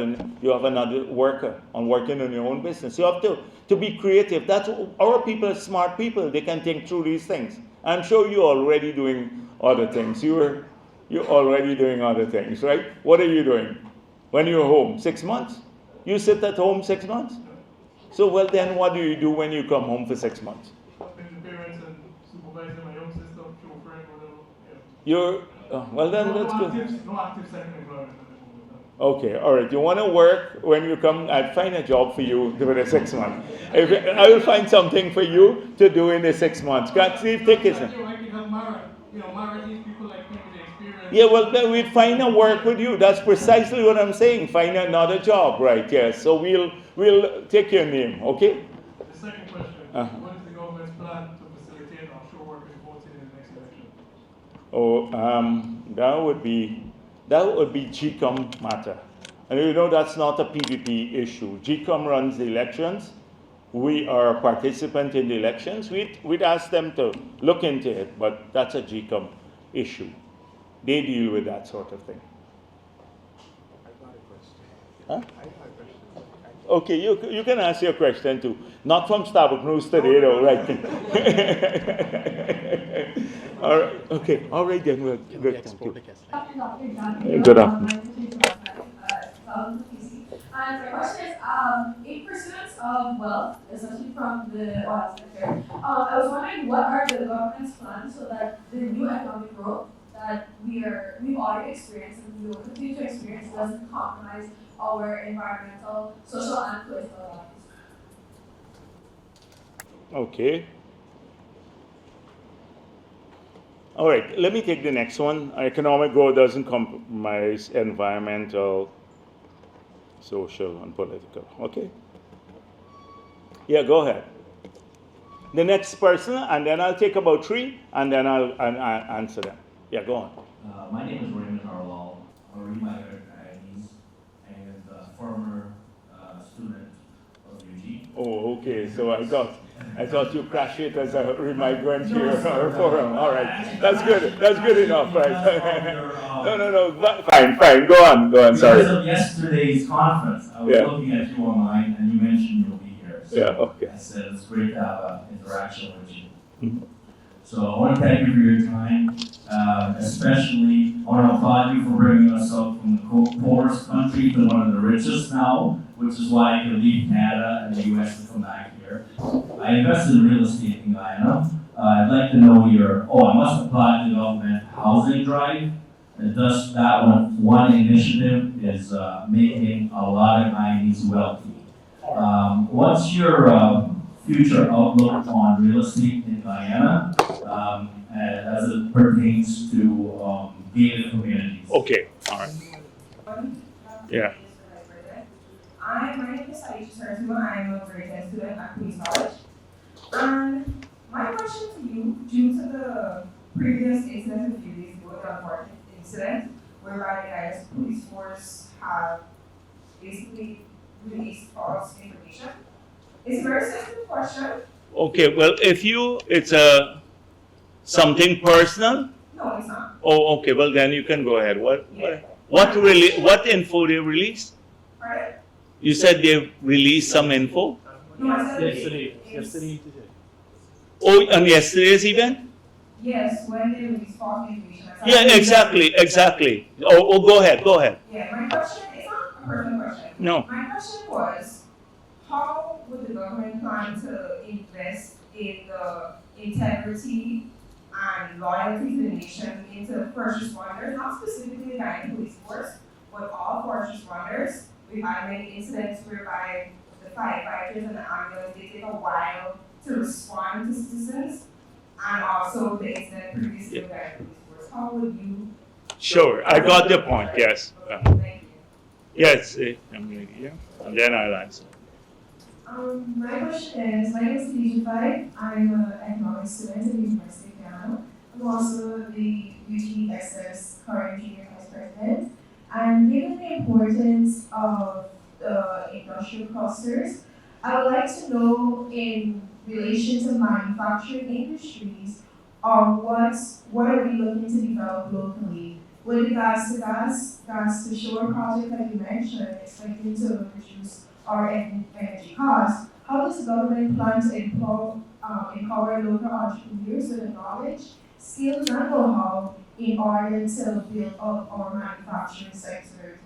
another worker and working on your own business. You have to be creative. That's our people are smart people. They can think through these things. I'm sure you're already doing other things. You're already doing other things, right? What are you doing when you're home? 6 months? You sit at home 6 months? So well then, what do you do when you come home for 6 months? Helping the parents and supervising my young sister, children, whatever. Yeah. Well then, that's good. No active second employment at the moment. Okay, all right. You want to work when you come? I'll find a job for you for the 6 months. I will find something for you to do in the 6 months. Can't see tickets. I can help Mara. Mara needs people like me with the experience. Yeah, well, then we'd find a work with you. That's precisely what I'm saying. Find another job, right? Yes. So we'll take your name, okay? The second question: What is the government's plan to facilitate offshore workers voting in the next election? Oh, that would be GCOM matter. And you know that's not a PPP issue. GCOM runs the elections. We are a participant in the elections. We'd ask them to look into it, but that's a GCOM issue. They deal with that sort of thing. I got a question. Huh? I got a question. Okay, you can ask your question too. Not from Starbucks News today, though, right? All right. Okay. All right then. Well, good. Thank you. Good afternoon. And my question is, in pursuit of wealth, especially from the oil sector, I was wondering what are the government's plans so that the new economic growth that we've already experienced and we will continue to experience doesn't compromise our environmental, social, and political values. Okay. All right, let me take the next one. Economic growth doesn't compromise environmental, social, and political. Okay? Yeah, go ahead. The next person, and then I'll take about 3, and then I'll answer them. Yeah, go on. My name is Raymond Harwell. I'm retired Chinese and former student of UGES. Oh, okay. So I thought you crashed it as a migrant here or forum. All right, that's good. That's good enough, right? No. Fine. Go on. Sorry. Because of yesterday's conference, I was looking at you online, and you mentioned you'll be here. So Okay. I said it's great to have an interaction with you. Mm-hmm. So I want to thank you for your time. Especially, I want to applaud you for bringing us up from the poorest country to one of the richest now, which is why I could leave Canada and the US to come back here. I invested in real estate in Guyana. I'd like to know I must applaud the development housing drive. Thus, that one initiative is making a lot of Guyanese wealthy. What's your future outlook on real estate in Guyana as it pertains to gated communities? Okay, all right. Yeah. My name is Aisha Sarasuma. I'm a grade 10 student at Queen's College. And my question to you, due to the previous incident a few days ago, the unfortunate incident whereby the Guyana police force have basically released false information, it's a very sensitive question. Okay, well, it's something personal? No, it's not. Oh, okay, well then you can go ahead. What info they released? Pardon? You said they released some info? No, I said Yesterday. Oh, on yesterday's event? Yes, when they released false information. Yeah, exactly. Oh, go ahead. Yeah, my question is not a personal question. No. My question was, how would the government plan to invest in the integrity and loyalty to the nation into first responders, not specifically the Guyana police force, but all first responders? We've had many incidents whereby the firefighters and the ambulance, they take a while to respond to citizens, and also the incident previously with the Guyana police force. How would you? Sure, I got the point, yes. Okay, thank you. Yes, I'm ready, yeah. And then I'll answer. My question is, my name is Khadija Faye. I'm an economics student at the University of Guyana. I'm also the UGES current junior vice president. And given the importance of the industrial clusters, I would like to know in relation to manufacturing industries, what are we looking to develop locally? With the gas to shore project that you mentioned, expecting to reduce our energy costs, how does the government plan to empower local entrepreneurs with the knowledge, skills, and know-how in order to build up our manufacturing sector,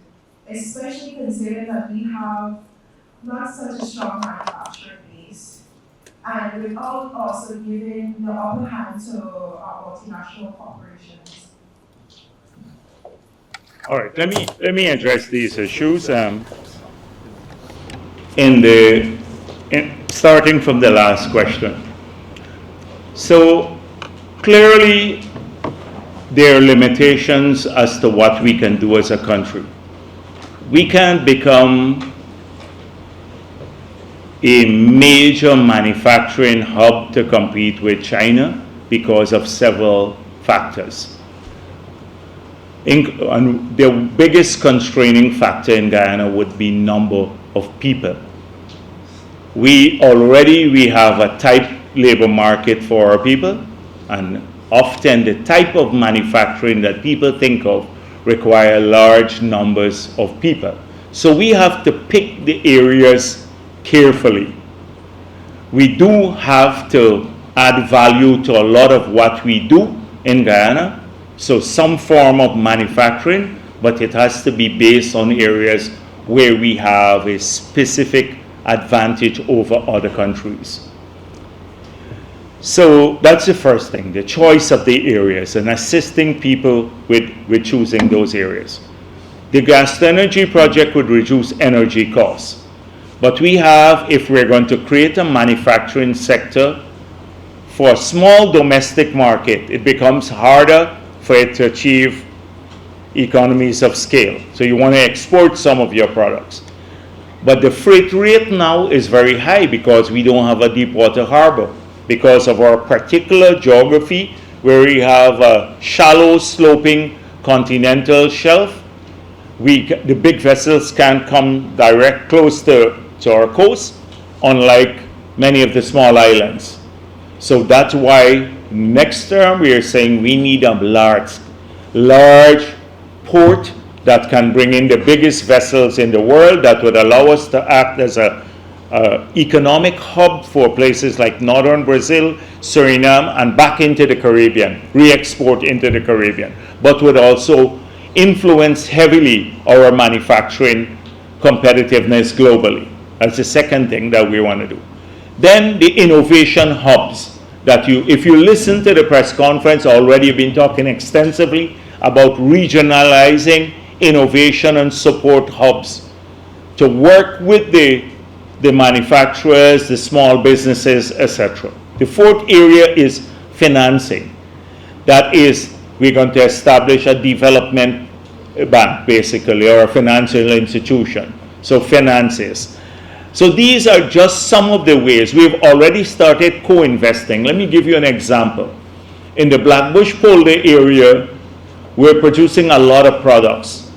especially considering that we have not such a strong manufacturing base, and without also giving the upper hand to our multinational corporations? All right, let me address these issues. Starting from the last question. So clearly, there are limitations as to what we can do as a country. We can't become a major manufacturing hub to compete with China because of several factors. And the biggest constraining factor in Guyana would be number of people. We have a tight labor market for our people, and often the type of manufacturing that people think of require large numbers of people. So we have to pick the areas carefully. We do have to add value to a lot of what we do in Guyana, so some form of manufacturing, but it has to be based on areas where we have a specific advantage over other countries. So that's the first thing, the choice of the areas and assisting people with choosing those areas. The gas to energy project would reduce energy costs. But we have, if we're going to create a manufacturing sector for a small domestic market, it becomes harder for it to achieve economies of scale. So you want to export some of your products. But the freight rate now is very high because we don't have a deep water harbor, because of our particular geography where we have a shallow sloping continental shelf. The big vessels can't come direct close to our coast, unlike many of the small islands. So that's why next term we are saying we need a large port that can bring in the biggest vessels in the world, that would allow us to act as a economic hub for places like northern Brazil, Suriname, and back into the Caribbean, re-export into the Caribbean, but would also influence heavily our manufacturing competitiveness globally. That's the second thing that we want to do. Then the innovation hubs that if you listen to the press conference, already you've been talking extensively about regionalizing innovation and support hubs to work with the manufacturers, the small businesses, etc. The fourth area is financing. That is, we're going to establish a development bank, basically, or a financial institution. So finances. So these are just some of the ways. We've already started co-investing. Let me give you an example. In the Blackbush Polder area, we're producing a lot of products.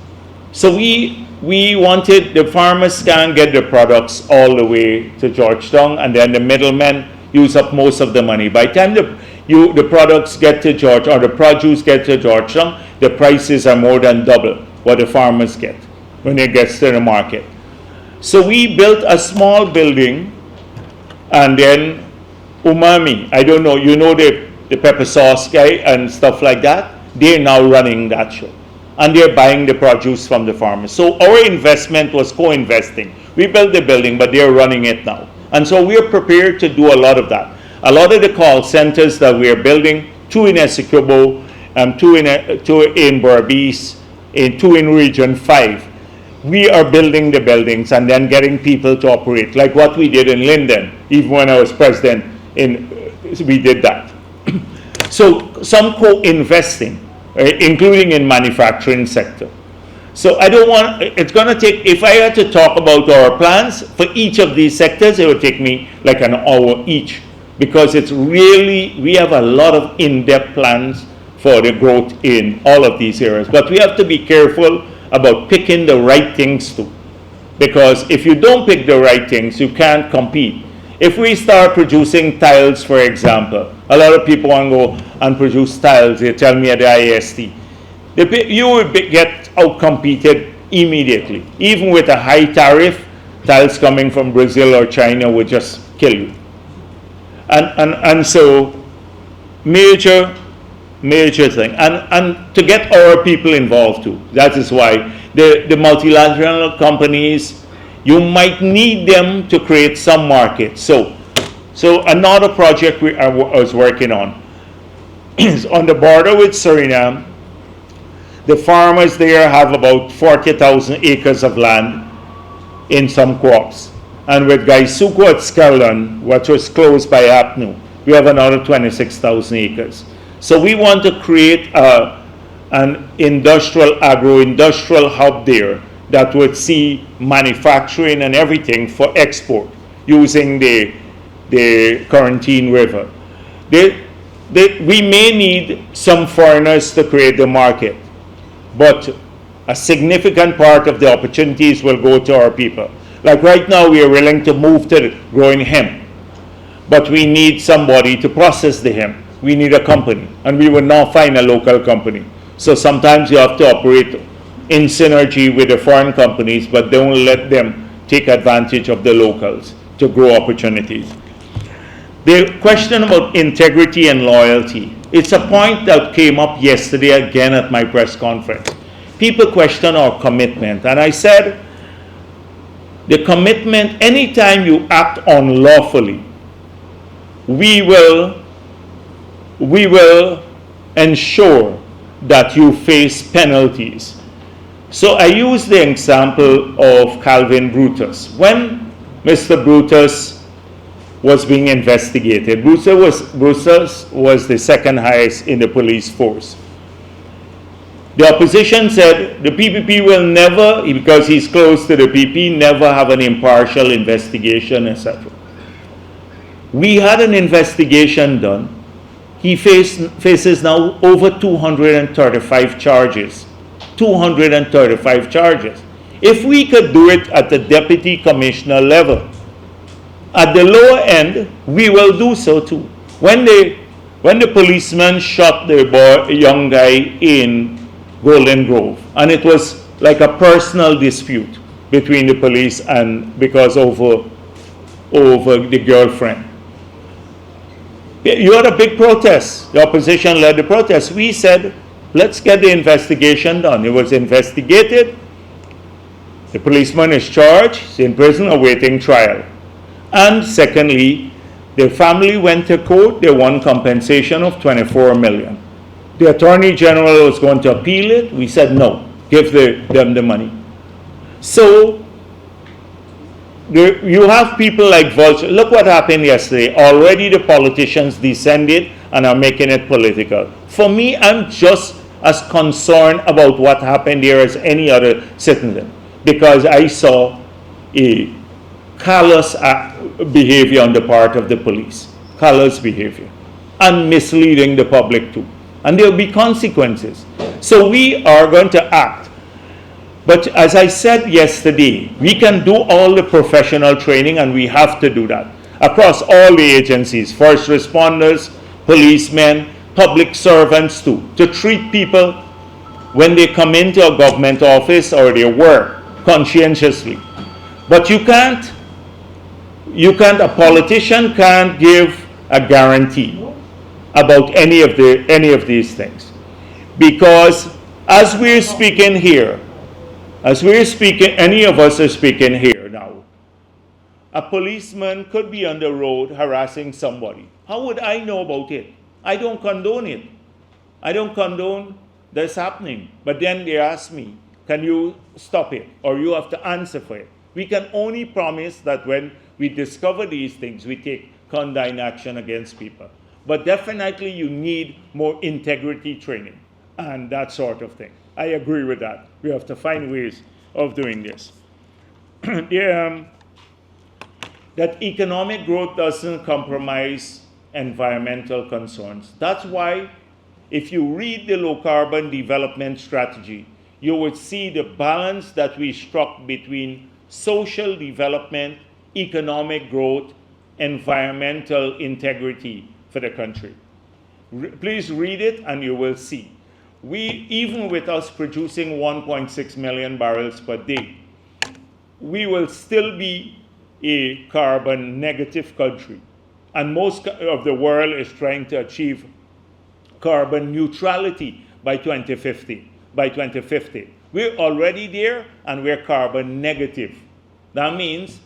So we wanted, the farmers can't get the products all the way to Georgetown, and then the middlemen use up most of the money. By the time the products get to Georgetown, or the produce get to Georgetown, the prices are more than double what the farmers get when it gets to the market. So we built a small building, and then Umami, I don't know, you know the pepper sauce guy and stuff like that, they're now running that show. And they're buying the produce from the farmers. So our investment was co-investing. We built the building, but they're running it now. And so we're prepared to do a lot of that. A lot of the call centers that we're building, 2 in Essequibo, 2 in Berbice, 2 in Region 5, we are building the buildings and then getting people to operate, like what we did in Linden. Even when I was president, we did that. So some co-investing, including in manufacturing sector. So I don't want, it's going to take, if I had to talk about our plans for each of these sectors, it would take me like an hour each, because it's really, we have a lot of in-depth plans for the growth in all of these areas. But we have to be careful about picking the right things too. Because if you don't pick the right things, you can't compete. If we start producing tiles, for example, a lot of people want to go and produce tiles, they tell me at the IST. You will get out-competed immediately. Even with a high tariff, tiles coming from Brazil or China would just kill you. And so, major thing. And to get our people involved too. That is why the multilateral companies, you might need them to create some market. So another project I was working on is on the border with Suriname. The farmers there have about 40,000 acres of land in some crops. And with Gaisuko at Skelton, which was closed by APNU, we have another 26,000 acres. So we want to create an agro-industrial hub there that would see manufacturing and everything for export using the Quarantine River. We may need some foreigners to create the market, but a significant part of the opportunities will go to our people. Like right now, we are willing to move to growing hemp, but we need somebody to process the hemp. We need a company, and we will now find a local company. So sometimes you have to operate in synergy with the foreign companies, but don't let them take advantage of the locals to grow opportunities. The question about integrity and loyalty, it's a point that came up yesterday again at my press conference. People question our commitment, and I said, the commitment, anytime you act unlawfully, we will ensure that you face penalties. So I use the example of Calvin Brutus. When Mr. Brutus was being investigated, Brutus was the second highest in the police force. The opposition said the PPP will never, because he's close to the PP, never have an impartial investigation, etc. We had an investigation done. He faces now over 235 charges. 235 charges. If we could do it at the deputy commissioner level, at the lower end, we will do so too. When the policeman shot the young guy in Golden Grove, and it was like a personal dispute between the police and because over the girlfriend. You had a big protest. The opposition led the protest. We said, let's get the investigation done. It was investigated. The policeman is charged. He's in prison awaiting trial. And secondly, the family went to court. They won compensation of $24 million. The Attorney General was going to appeal it. We said no, give them the money. So you have people like Vulture. Look what happened yesterday. Already the politicians descended and are making it political. For me, I'm just as concerned about what happened here as any other citizen, because I saw a callous behavior on the part of the police. Callous behavior. And misleading the public too. And there will be consequences. So we are going to act. But as I said yesterday, we can do all the professional training, and we have to do that across all the agencies, first responders, policemen, public servants too, to treat people when they come into a government office or their work conscientiously. But a politician can't give a guarantee about any of these things, because as we're speaking here, any of us are speaking here now, a policeman could be on the road harassing somebody. How would I know about it? I don't condone it. I don't condone this happening. But then they ask me, can you stop it? Or you have to answer for it. We can only promise that when we discover these things, we take condign action against people. But definitely you need more integrity training and that sort of thing. I agree with that. We have to find ways of doing this. That economic growth doesn't compromise environmental concerns. That's why if you read the low carbon development strategy, you would see the balance that we struck between social development, economic growth, environmental integrity for the country. Please read it and you will see. Even with us producing 1.6 million barrels per day, we will still be a carbon negative country. And most of the world is trying to achieve carbon neutrality by 2050. We're already there and we're carbon negative. That means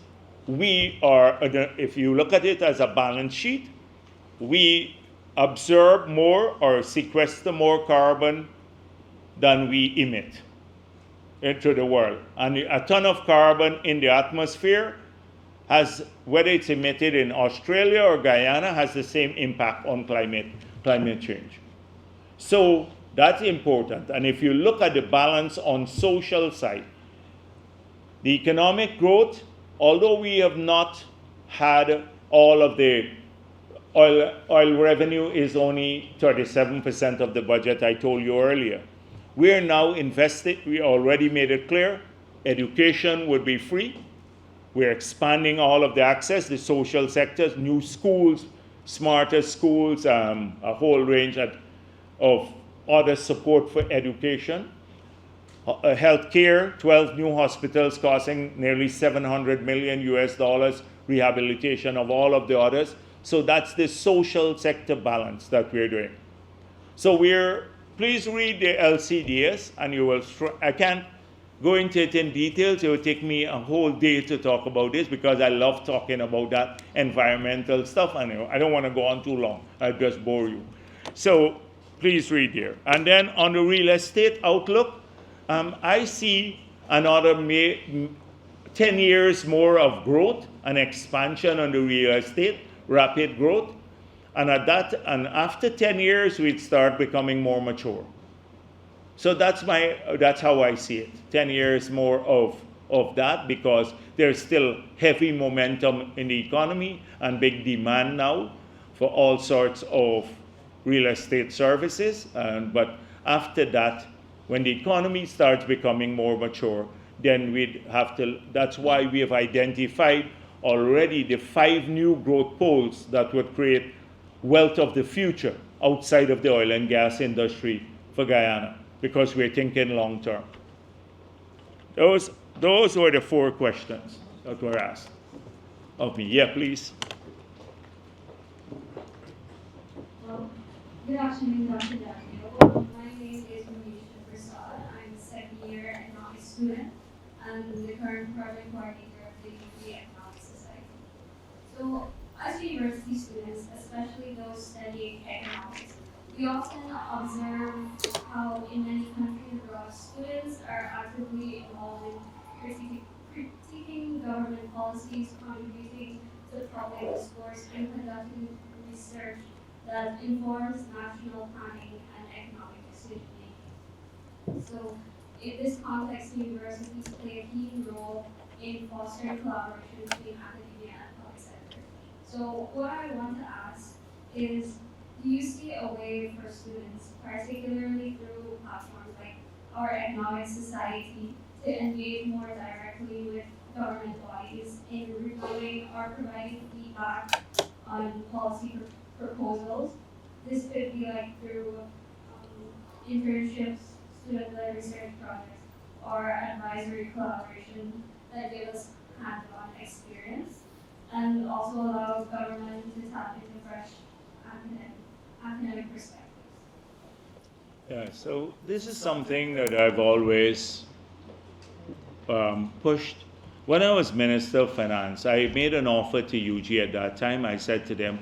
we are, if you look at it as a balance sheet, we absorb more or sequester more carbon than we emit into the world. And a ton of carbon in the atmosphere has, whether it's emitted in Australia or Guyana, has the same impact on climate change. So that's important. And if you look at the balance on social side, the economic growth, although we have not had all of the oil revenue is only 37% of the budget I told you earlier. We are now invested, we already made it clear, education would be free. We're expanding all of the access, the social sectors, new schools, smarter schools, a whole range of other support for education. Healthcare, 12 new hospitals costing nearly $700 million US, rehabilitation of all of the others. So that's the social sector balance that we're doing. So please read the LCDS, and you will, I can't go into it in details. It will take me a whole day to talk about this because I love talking about that environmental stuff. And I don't want to go on too long. I'll just bore you. So please read here. And then on the real estate outlook, I see another 10 years more of growth and expansion on the real estate, rapid growth. And after 10 years, we'd start becoming more mature. So that's how I see it. 10 years more of that, because there's still heavy momentum in the economy and big demand now for all sorts of real estate services. But after that, when the economy starts becoming more mature, then that's why we have identified already the 5 new growth poles that would create wealth of the future outside of the oil and gas industry for Guyana, because we're thinking long term. Those were the 4 questions that were asked of me. Yeah, please. Well, good afternoon, Dr. Jagdeo. My name is Manisha Prasad. I'm a second-year economics student and the current project coordinator of the UGES Economic Society. So, as university students, especially those studying economics, we often observe how in many countries abroad, students are actively involved in critiquing government policies, contributing to public discourse, and conducting research that informs national planning and economic decision-making. So, in this context, universities play a key role in fostering collaboration between academia and public sector. So what I want to ask is, do you see a way for students, particularly through platforms like our economic society, to engage more directly with government bodies in reviewing or providing feedback on policy proposals? This could be like through internships, student-led research projects, or advisory collaboration that give us hands-on experience, and also allow government to tap into fresh academic perspectives. Yeah, so this is something that I've always pushed. When I was Minister of Finance, I made an offer to UGE at that time. I said to them,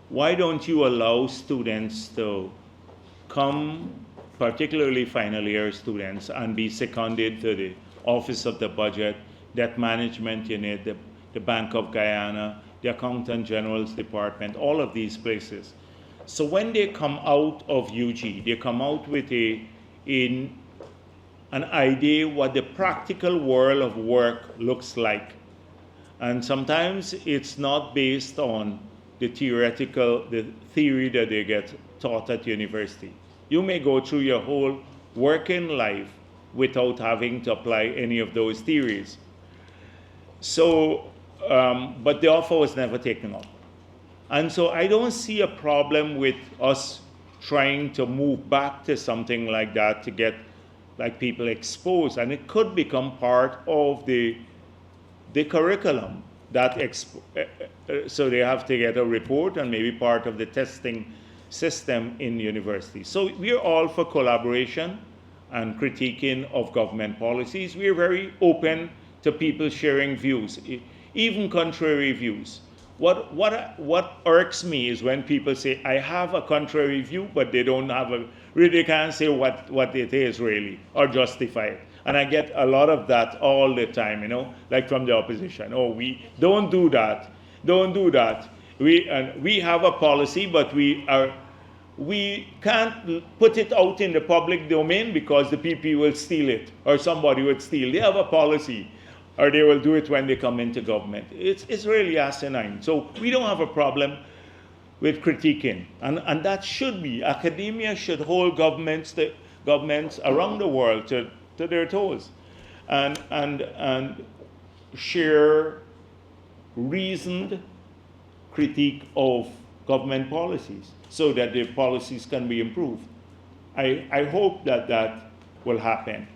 why don't you allow students to come, particularly final year students, and be seconded to the Office of the Budget, Debt Management Unit, the Bank of Guyana, the Accountant General's Department, all of these places. So when they come out of UG, they come out with an idea what the practical world of work looks like. And sometimes it's not based on the theory that they get taught at university. You may go through your whole working life without having to apply any of those theories. So, but the offer was never taken up. And so I don't see a problem with us trying to move back to something like that to get like people exposed. And it could become part of the curriculum. So they have to get a report and maybe part of the testing system in university. So we're all for collaboration and critiquing of government policies. We're very open to people sharing views, even contrary views. what irks me is when people say, I have a contrary view, but they don't have really can't say what it is really, or justify it. And I get a lot of that all the time, like from the opposition. Oh, we don't do that. Don't do that. We have a policy, but we can't put it out in the public domain because the PP will steal it, or somebody would steal. They have a policy, or they will do it when they come into government. It's really asinine. So we don't have a problem with critiquing, and that should be. Academia should hold governments around the world to their toes, and share reasoned critique of government policies so that the policies can be improved. I hope that will happen.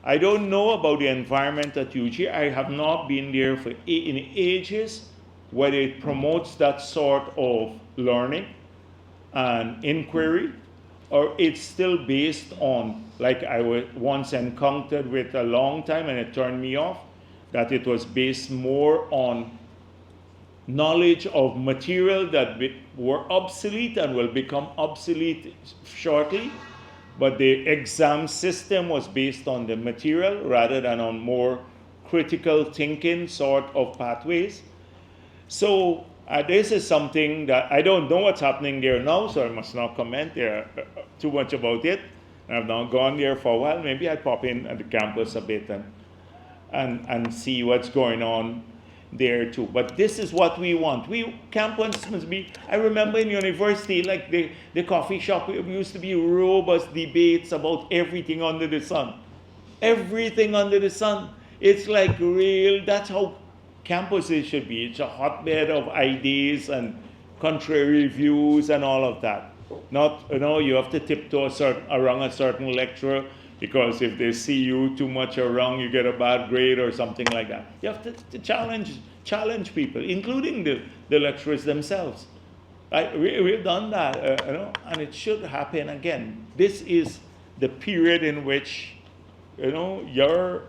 I don't know about the environment at UGE. I have not been there in ages, whether it promotes that sort of learning and inquiry, or it's still based on, like I was once encountered with a long time and it turned me off, that it was based more on knowledge of material that were obsolete and will become obsolete shortly, but the exam system was based on the material rather than on more critical thinking sort of pathways. So this is something that I don't know what's happening there now, so I must not comment there too much about it. I've now gone there for a while. Maybe I'd pop in at the campus a bit and see what's going on there too. But this is what we want. Campus must be, I remember in university, like the coffee shop, it used to be robust debates about everything under the sun. Everything under the sun. It's like real, that's how campuses should be. It's a hotbed of ideas and contrary views and all of that. Not, you have to tiptoe around a certain lecturer, because if they see you too much around, you get a bad grade or something like that. You have to challenge people, including the lecturers themselves. We've done that, and it should happen again. This is the period in which, your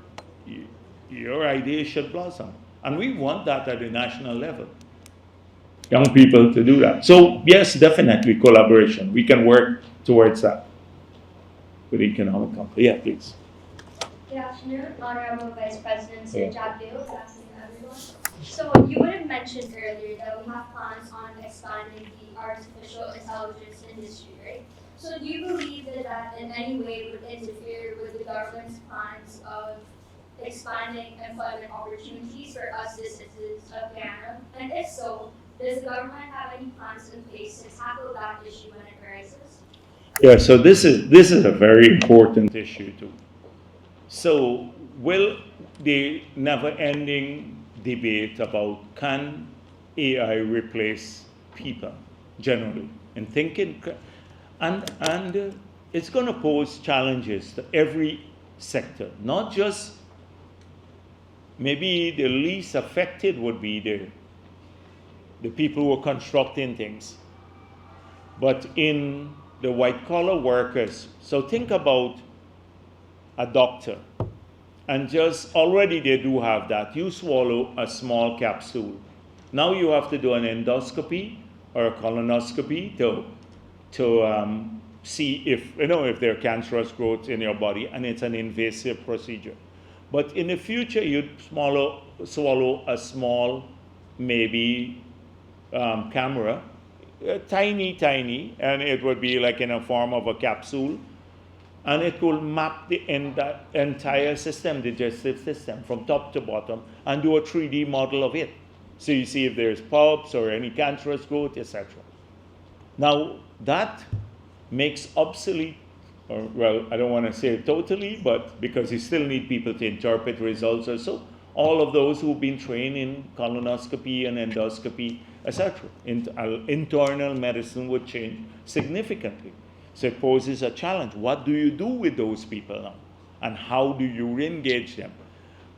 ideas should blossom. And we want that at the national level. Young people to do that. So yes, definitely collaboration. We can work towards that with economic company. Yeah, please. Good afternoon, Honorable Vice President Sir Jagdeo. Good afternoon, everyone. So you would have mentioned earlier that we have plans on expanding the artificial intelligence industry, right? So do you believe that in any way would interfere with the government's plans of expanding employment opportunities for us citizens of Guyana? And if so, does the government have any plans in place to tackle that issue when it arises? Yeah, so this is a very important issue too. So will the never-ending debate about can AI replace people generally in thinking, and it's going to pose challenges to every sector, not just maybe the least affected would be the people who are constructing things, but in the white-collar workers. So think about a doctor, and just already they do have that. You swallow a small capsule. Now you have to do an endoscopy or a colonoscopy to see if there are cancerous growths in your body, and it's an invasive procedure. But in the future, you'd swallow a small, maybe camera, tiny, and it would be like in a form of a capsule, and it will map the entire system, digestive system, from top to bottom, and do a 3D model of it. So you see if there's polyps or any cancerous growth, etc. Now, that makes obsolete, or well, I don't want to say totally, but because you still need people to interpret results or so, all of those who've been trained in colonoscopy and endoscopy, etc. Internal medicine would change significantly. So it poses a challenge. What do you do with those people now? And how do you re-engage them?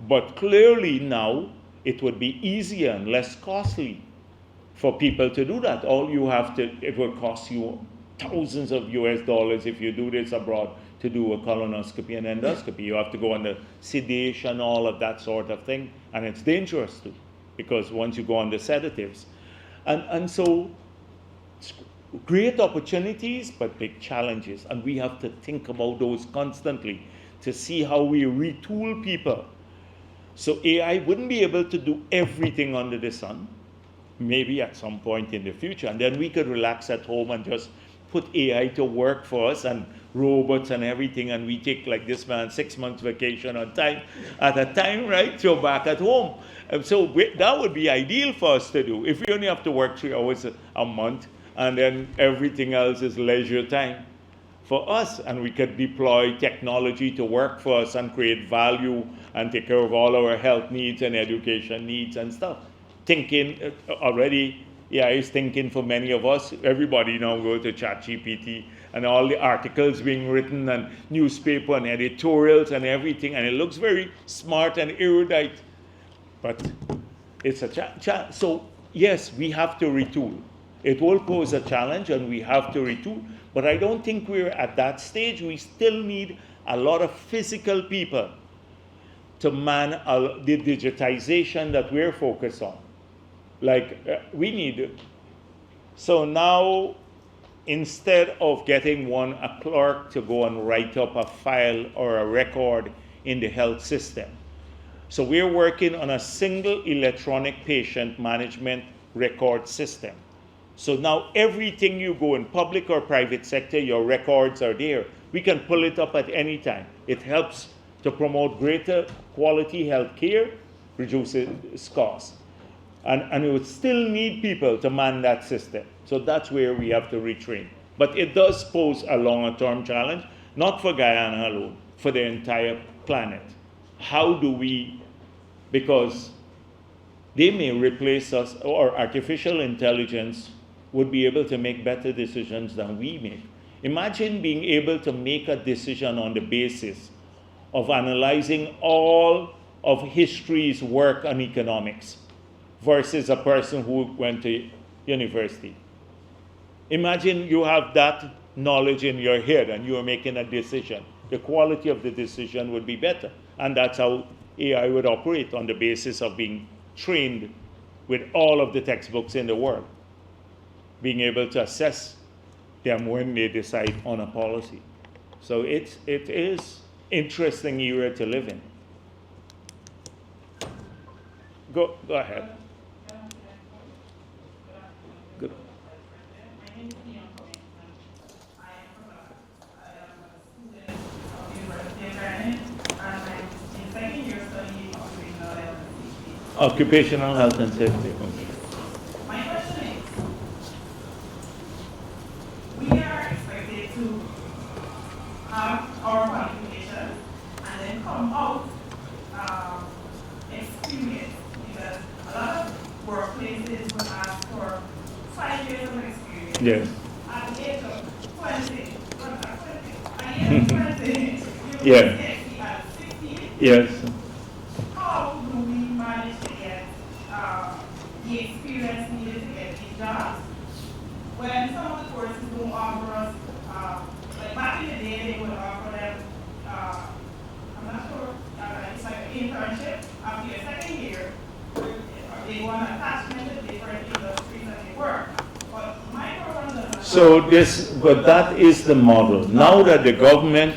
But clearly now, it would be easier and less costly for people to do that. It would cost you thousands of US dollars if you do this abroad to do a colonoscopy and endoscopy. You have to go under sedation, all of that sort of thing, and it's dangerous too, because once you go on the sedatives. And so great opportunities, but big challenges. And we have to think about those constantly to see how we retool people. So AI wouldn't be able to do everything under the sun, maybe at some point in the future. And then we could relax at home and just put AI to work for us and robots and everything. And we take, like this man, 6 months vacation at a time, right? So back at home. And so that would be ideal for us to do. If we only have to work 3 hours a month, and then everything else is leisure time for us, and we could deploy technology to work for us and create value and take care of all our health needs and education needs and stuff. Thinking already, AI is thinking for many of us. Everybody now go to ChatGPT and all the articles being written and newspaper and editorials and everything, and it looks very smart and erudite. But it's a so yes, we have to retool. It will pose a challenge and we have to retool, but I don't think we're at that stage. We still need a lot of physical people to man the digitization that we're focused on. Like we need, so now instead of getting a clerk to go and write up a file or a record in the health system, so we're working on a single electronic patient management record system. So now everything you go in public or private sector, your records are there. We can pull it up at any time. It helps to promote greater quality health care, reduces costs. And you would still need people to man that system. So that's where we have to retrain. But it does pose a longer-term challenge, not for Guyana alone, for the entire planet. How do we, because they may replace us, or artificial intelligence would be able to make better decisions than we make. Imagine being able to make a decision on the basis of analyzing all of history's work on economics versus a person who went to university. Imagine you have that knowledge in your head and you are making a decision. The quality of the decision would be better. And that's how AI would operate, on the basis of being trained with all of the textbooks in the world, being able to assess them when they decide on a policy. So it is interesting era to live in. Go ahead. Good. Occupational health and safety. My question is, we are expected to have our qualifications and then come out experienced, because a lot of workplaces will ask for 5 years of experience. Yes. At the age of 20, at the age of 20, you Yeah. will at 16. Yes. How do we manage to get the experience needed to get these jobs when some of the courses don't offer us, like back in the day, they would offer them, I'm not sure, it's like an internship after your second year, or they want an attachment to different industries that they work. But my program doesn't. So but that is the model. Now that the government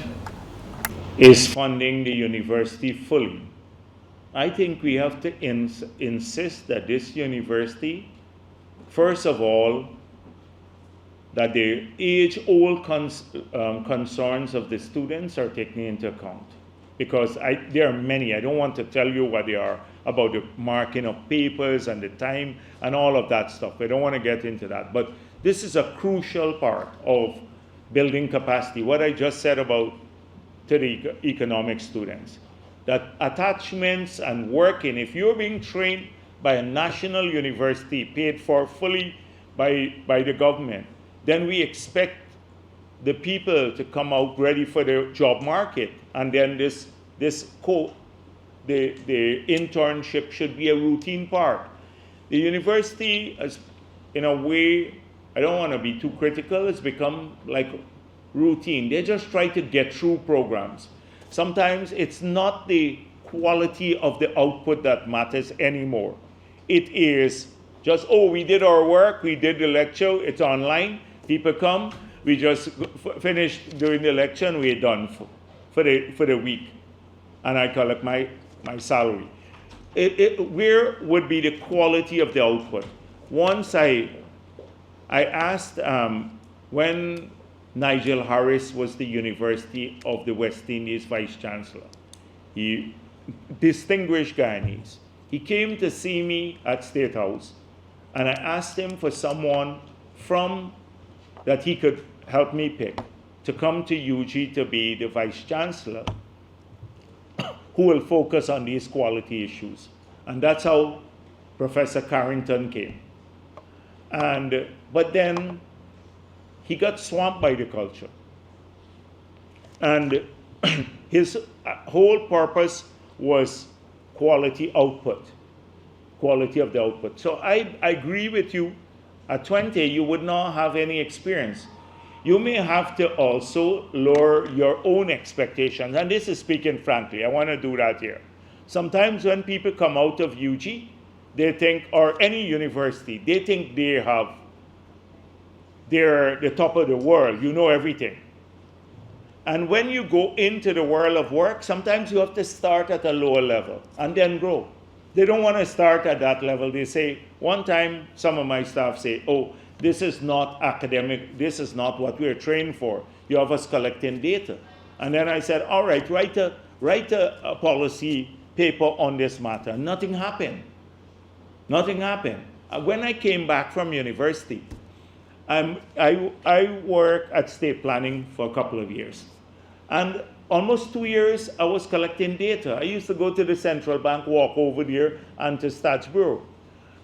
is funding the university fully, I think we have to insist that this university, first of all, that the age-old concerns of the students are taken into account. Because there are many, I don't want to tell you what they are, about the marking of papers and the time and all of that stuff. I don't want to get into that. But this is a crucial part of building capacity. What I just said about to the economic students, that attachments and working, if you're being trained by a national university paid for fully by the government, then we expect the people to come out ready for the job market. And then the internship should be a routine part. The university, in a way, I don't want to be too critical, it's become like routine. They just try to get through programs. Sometimes it's not the quality of the output that matters anymore. It is Just, oh, we did our work, we did the lecture, it's online, people come, we just finished doing the lecture and we're done for the week. And I collect my salary. Where would be the quality of the output? Once I asked when Nigel Harris was the University of the West Indies Vice Chancellor, he distinguished Guyanese. He came to see me at State House, and I asked him for someone that he could help me pick to come to UG to be the Vice Chancellor who will focus on these quality issues. And that's how Professor Carrington came. But then he got swamped by the culture. And his whole purpose was quality output, quality of the output. So I agree with you. At 20, you would not have any experience. You may have to also lower your own expectations. And this is speaking frankly. I want to do that here. Sometimes when people come out of UG, they think, or any university, they think they're the top of the world. You know everything. And when you go into the world of work, sometimes you have to start at a lower level and then grow. They don't want to start at that level. They say, one time, some of my staff say, oh, this is not academic, this is not what we're trained for. You have us collecting data. And then I said, all right, write a policy paper on this matter. Nothing happened. Nothing happened. When I came back from university, I worked at state planning for a couple of years. And almost 2 years, I was collecting data. I used to go to the central bank, walk over there, and to Stats Bureau.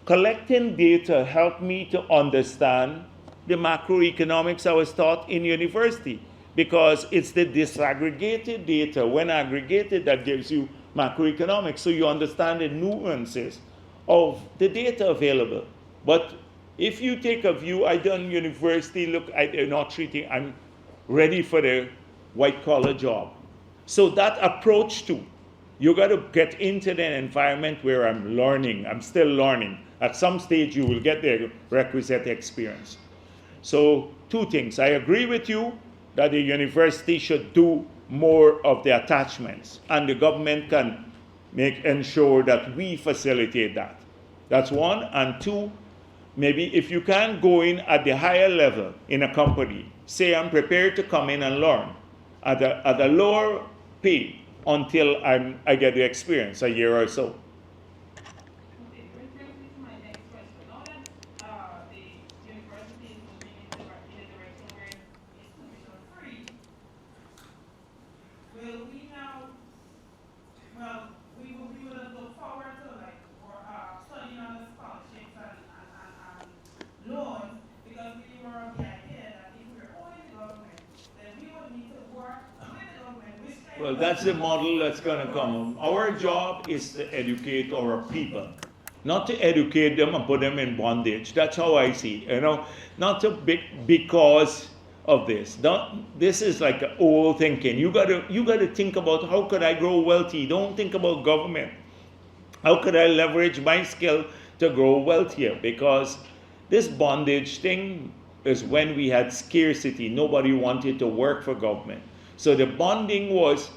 Collecting data helped me to understand the macroeconomics I was taught in university, because it's the disaggregated data, when aggregated, that gives you macroeconomics, so you understand the nuances of the data available. But if you take a view, I done university, look, I'm not treating, I'm ready for the white-collar job. So that approach too, you got to get into the environment where I'm learning, I'm still learning. At some stage, you will get the requisite experience. So 2 things. I agree with you that the university should do more of the attachments, and the government can ensure that we facilitate that. That's 1. And 2, maybe if you can't go in at the higher level in a company, say I'm prepared to come in and learn at a lower pay until I get the experience, a year or so. Well, that's the model that's going to come. Our job is to educate our people, not to educate them and put them in bondage. That's how I see it, not to because of this. This is like old thinking. You got to think about, how could I grow wealthy? Don't think about government. How could I leverage my skill to grow wealthier? Because this bondage thing is when we had scarcity. Nobody wanted to work for government. So the bonding was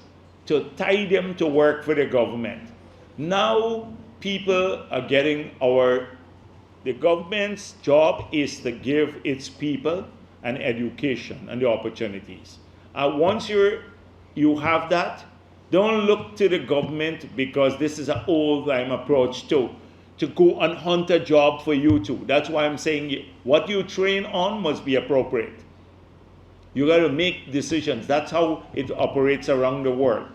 to tie them to work for the government. Now people are getting the government's job is to give its people an education and the opportunities. Once you have that, don't look to the government, because this is an old-time approach to go and hunt a job for you too. That's why I'm saying what you train on must be appropriate. You got to make decisions. That's how it operates around the world.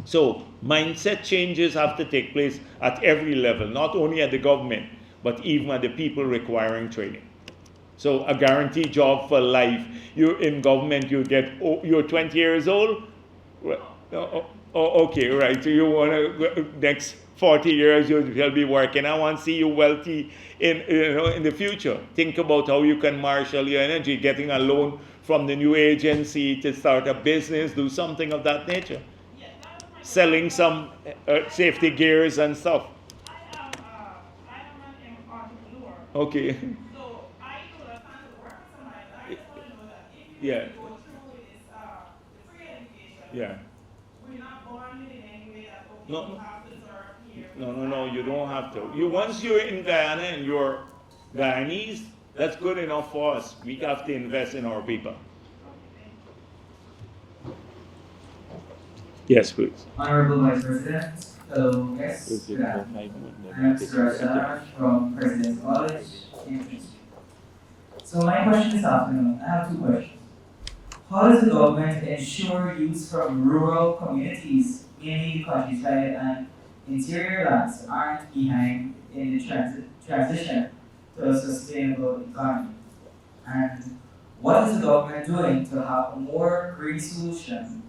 So mindset changes have to take place at every level, not only at the government, but even at the people requiring training. So a guaranteed job for life. You're in government, you're 20 years old. Okay, right. So you want to next 40 years you'll be working. I want to see you wealthy in the future. Think about how you can marshal your energy, getting a loan from the new agency to start a business, do something of that nature. Selling some safety gears and stuff. I am an entrepreneur Okay. So I do that kind of work with somebody. I just want to know that if you Yeah. go through with this, the free education, Yeah. we're not born in any way that, okay, No. you have to serve here. No, you don't have to. Once you're in Guyana and you're Guyanese, that's good enough for us. We have to invest in our people. Yes, please. Honorable Vice President, fellow guests, good afternoon. I'm Mr. Rajadar from President's College, Cambridge. So my question this afternoon, I have two questions. How does the government ensure youth from rural communities, mainly the countryside and interior lands, aren't behind in the transition to a sustainable economy? And what is the government doing to have a more green solution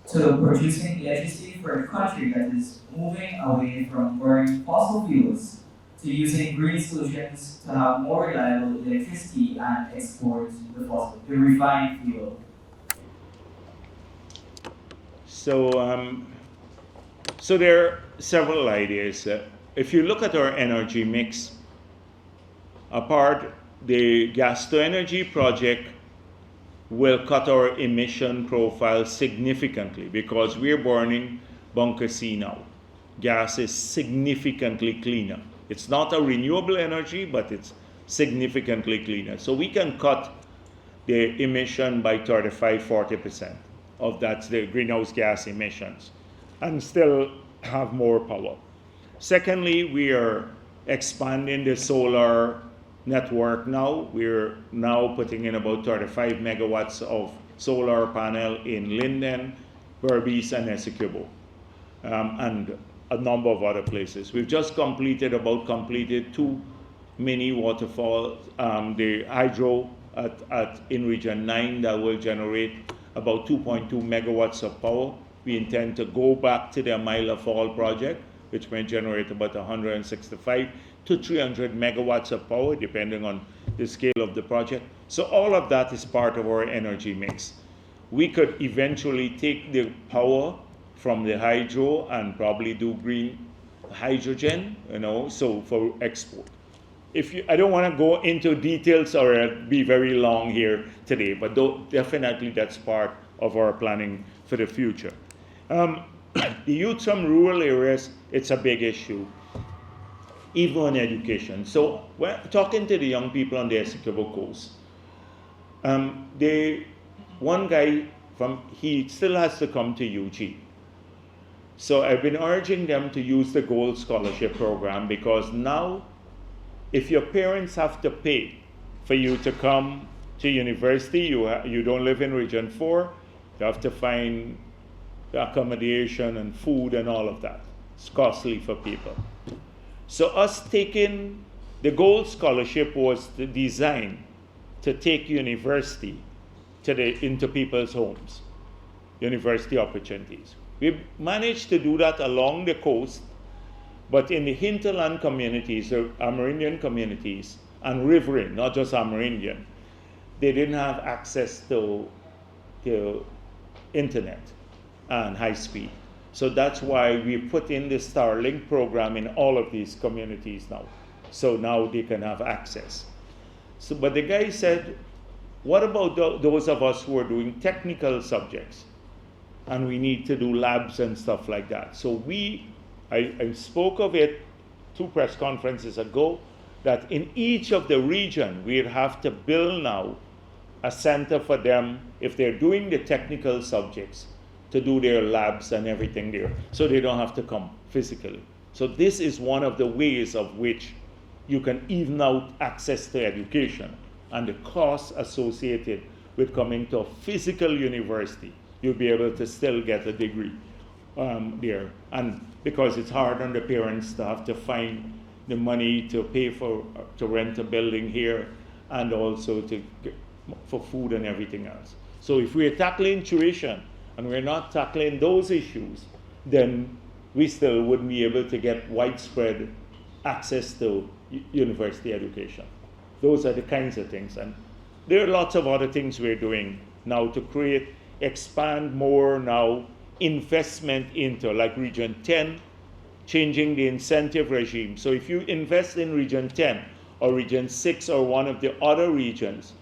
to producing electricity for a country that is moving away from burning fossil fuels to using green solutions to have more reliable electricity and export the refined fuel? So, so there are several ideas. If you look at our energy mix, apart the gas to energy project will cut our emission profile significantly because we're burning bunker C now. Gas is significantly cleaner. It's not a renewable energy, but it's significantly cleaner. So we can cut the emission by 35-40% of that's the greenhouse gas emissions and still have more power. Secondly, we are expanding the solar network now. We're now putting in about 35 megawatts of solar panel in Linden, Berbice, and Essequibo, and a number of other places. We've just completed two mini waterfalls, the hydro in Region 9 that will generate about 2.2 megawatts of power. We intend to go back to the Amila Fall project, which may generate about 165 to 300 megawatts of power, depending on the scale of the project. So all of that is part of our energy mix. We could eventually take the power from the hydro and probably do green hydrogen, so for export. I don't want to go into details or it'll be very long here today, but definitely that's part of our planning for the future. The youth from rural areas, it's a big issue, even in education. So when talking to the young people on the Essequibo coast, one guy he still has to come to UG. So I've been urging them to use the Gold Scholarship Program because now, if your parents have to pay for you to come to university, you don't live in Region 4, you have to find accommodation and food and all of that. It's costly for people. So us taking the Gold Scholarship was designed to take university into people's homes, university opportunities. We managed to do that along the coast, but in the hinterland communities, the Amerindian communities, and riverine, not just Amerindian, they didn't have access to internet and high speed. So that's why we put in the Starlink program in all of these communities now. So now they can have access. But the guy said, what about those of us who are doing technical subjects? And we need to do labs and stuff like that. So I spoke of it 2 press conferences ago, that in each of the region, we'd have to build now a center for them, if they're doing the technical subjects, to do their labs and everything there, so they don't have to come physically. So this is one of the ways of which you can even out access to education and the costs associated with coming to a physical university. You'll be able to still get a degree there. And because it's hard on the parents to have to find the money to pay to rent a building here and also for food and everything else. So if we're tackling tuition and we're not tackling those issues, then we still wouldn't be able to get widespread access to university education. Those are the kinds of things. And there are lots of other things we're doing now to expand more now investment into, like Region 10 changing the incentive regime. So if you invest in Region 10 or Region 6 or one of the other regions,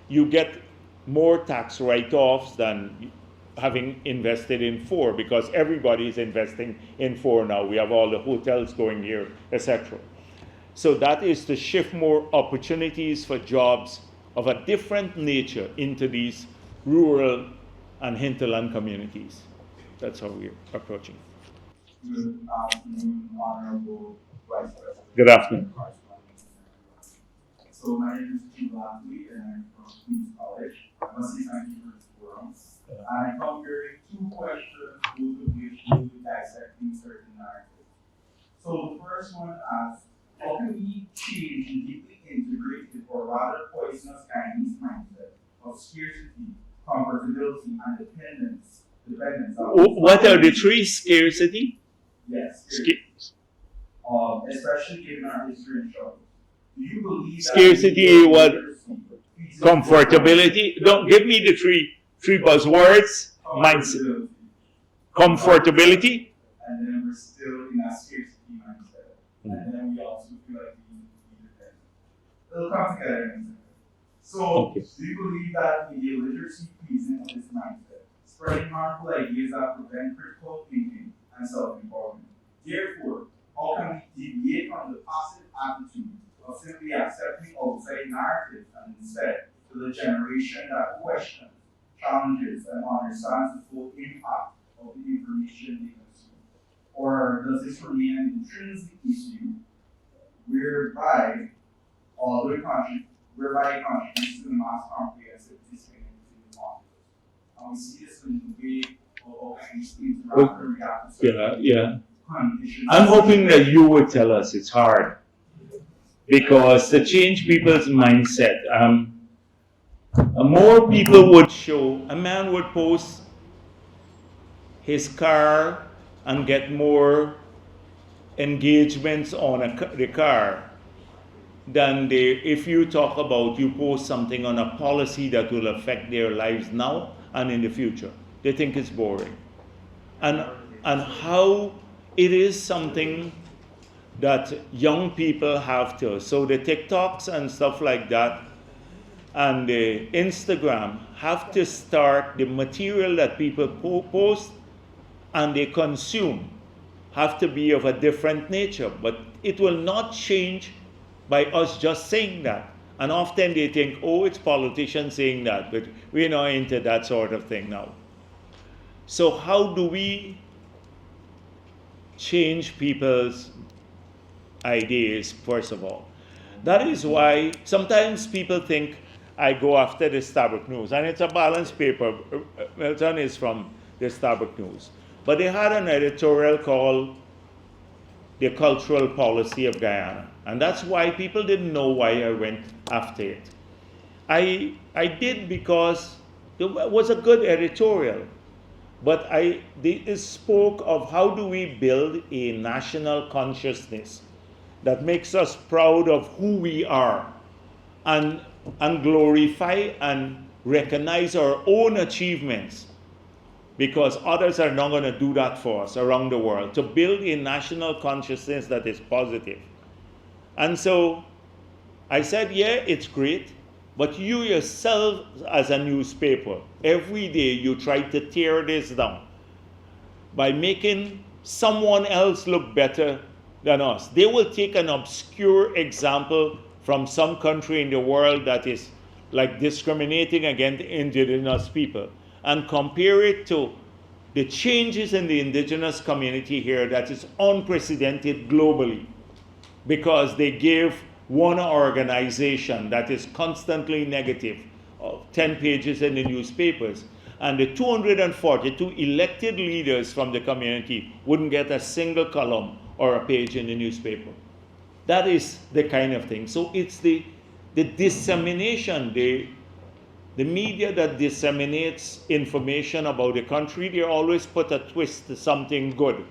you get more tax write-offs than having invested in 4, because everybody is investing in 4 now. We have all the hotels going here, etc. So that is to shift more opportunities for jobs of a different nature into these rural and hinterland communities. That's how we're approaching. Good afternoon, Honorable Vice President. Good afternoon. So my name is Kim Blackley, and I'm from Queens College. I must say thank you for this forum. And I come here with 2 questions, both of which will be dissecting certain narratives. So the first one asks, how can we change the deeply integrated or rather poisonous Chinese mindset of scarcity, comfortability, and dependence? What are the 3? Scarcity? Yes. Especially given our history and struggle. Do you believe scarcity, what? Comfortability? Don't give me the 3 buzzwords. Mindset. Comfortability. And then we're still in that scarcity mindset. And then we also feel like we need dependence. It'll come together in a second. So, do you believe that the illiteracy pleasing of this mindset, spreading harmful ideas that prevent critical thinking and self-empowerment? Therefore, how can we deviate from the passive attitude of simply accepting outside narratives and instead to the generation that questions, challenges, and understands the full impact of the information they consume? Or does this remain an intrinsic issue whereby it contributes to the mass comprehensive discrimination in the market? And we see this in the way of these interact and react to certain conditions. I'm hoping that you would tell us it's hard, because to change people's mindset, more people would show, a man would post his car and get more engagements on the car than if you talk about, you post something on a policy that will affect their lives now and in the future. They think it's boring. And how it is something that young people have to. So the TikToks and stuff like that and the Instagram have to start, the material that people post and they consume have to be of a different nature. But it will not change by us just saying that. And often they think, oh, it's politicians saying that, but we're not into that sort of thing now. So how do we change people's ideas, first of all? That is why sometimes people think I go after the Starbuck News, and it's a balanced paper. Milton is from the Starbuck News. But they had an editorial called The Cultural Policy of Guyana. And that's why people didn't know why I went after it. I did because it was a good editorial. But it spoke of how do we build a national consciousness that makes us proud of who we are and glorify and recognize our own achievements, because others are not going to do that for us around the world, to build a national consciousness that is positive. And so I said, yeah, it's great, but you yourself as a newspaper, every day you try to tear this down by making someone else look better than us. They will take an obscure example from some country in the world that is like discriminating against indigenous people and compare it to the changes in the indigenous community here that is unprecedented globally, because they give one organization that is constantly negative, 10 pages in the newspapers, and the 242 elected leaders from the community wouldn't get a single column or a page in the newspaper. That is the kind of thing. So it's the dissemination, the media that disseminates information about the country, they always put a twist to something good.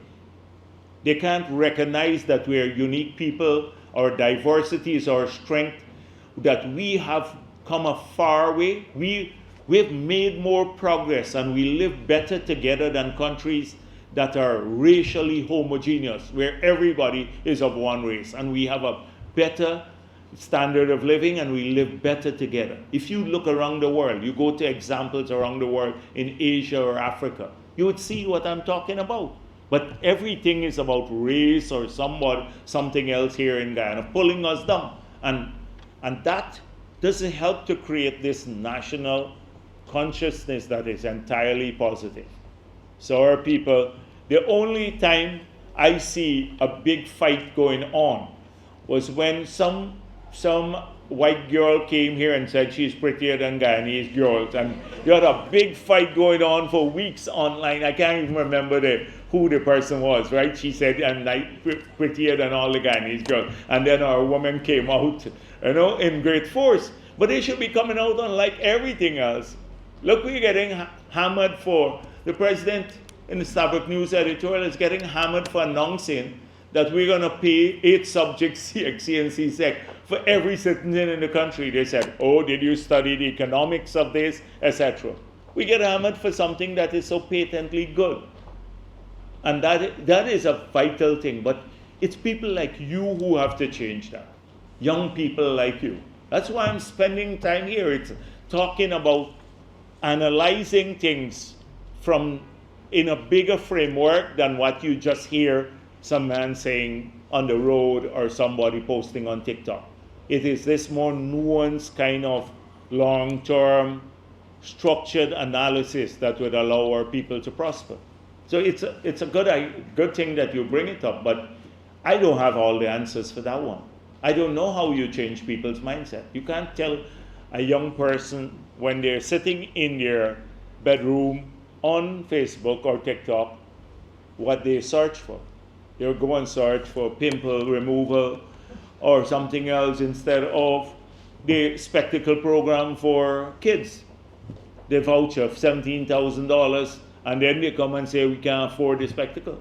They can't recognize that we are unique people, our diversity is our strength, that we have come a far way. We've made more progress and we live better together than countries that are racially homogeneous, where everybody is of one race, and we have a better standard of living and we live better together. If you look around the world, you go to examples around the world in Asia or Africa, you would see what I'm talking about. But everything is about race or something else here in Guyana, pulling us down. And that doesn't help to create this national consciousness that is entirely positive. So our people, the only time I see a big fight going on was when some white girl came here and said she's prettier than Guyanese girls, and you had a big fight going on for weeks online. I can't even remember who the person was, right? She said, I'm prettier than all the Guyanese girls. And then our woman came out, in great force. But they should be coming out on like everything else. Look, we're getting hammered for, the president in the Starbuck News editorial is getting hammered for announcing that we're going to pay 8 subjects CXC and CSEC for every citizen in the country. They said, oh, did you study the economics of this, etc. We get hammered for something that is so patently good. And that is a vital thing. But it's people like you who have to change that. Young people like you. That's why I'm spending time here. It's talking about analyzing things in a bigger framework than what you just hear some man saying on the road or somebody posting on TikTok. It is this more nuanced kind of long-term structured analysis that would allow our people to prosper. So it's a good thing that you bring it up, but I don't have all the answers for that one. I don't know how you change people's mindset. You can't tell a young person when they're sitting in their bedroom on Facebook or TikTok what they search for. They'll go and search for pimple removal or something else instead of the spectacle program for kids. The voucher of $17,000, and then they come and say we can't afford the spectacle.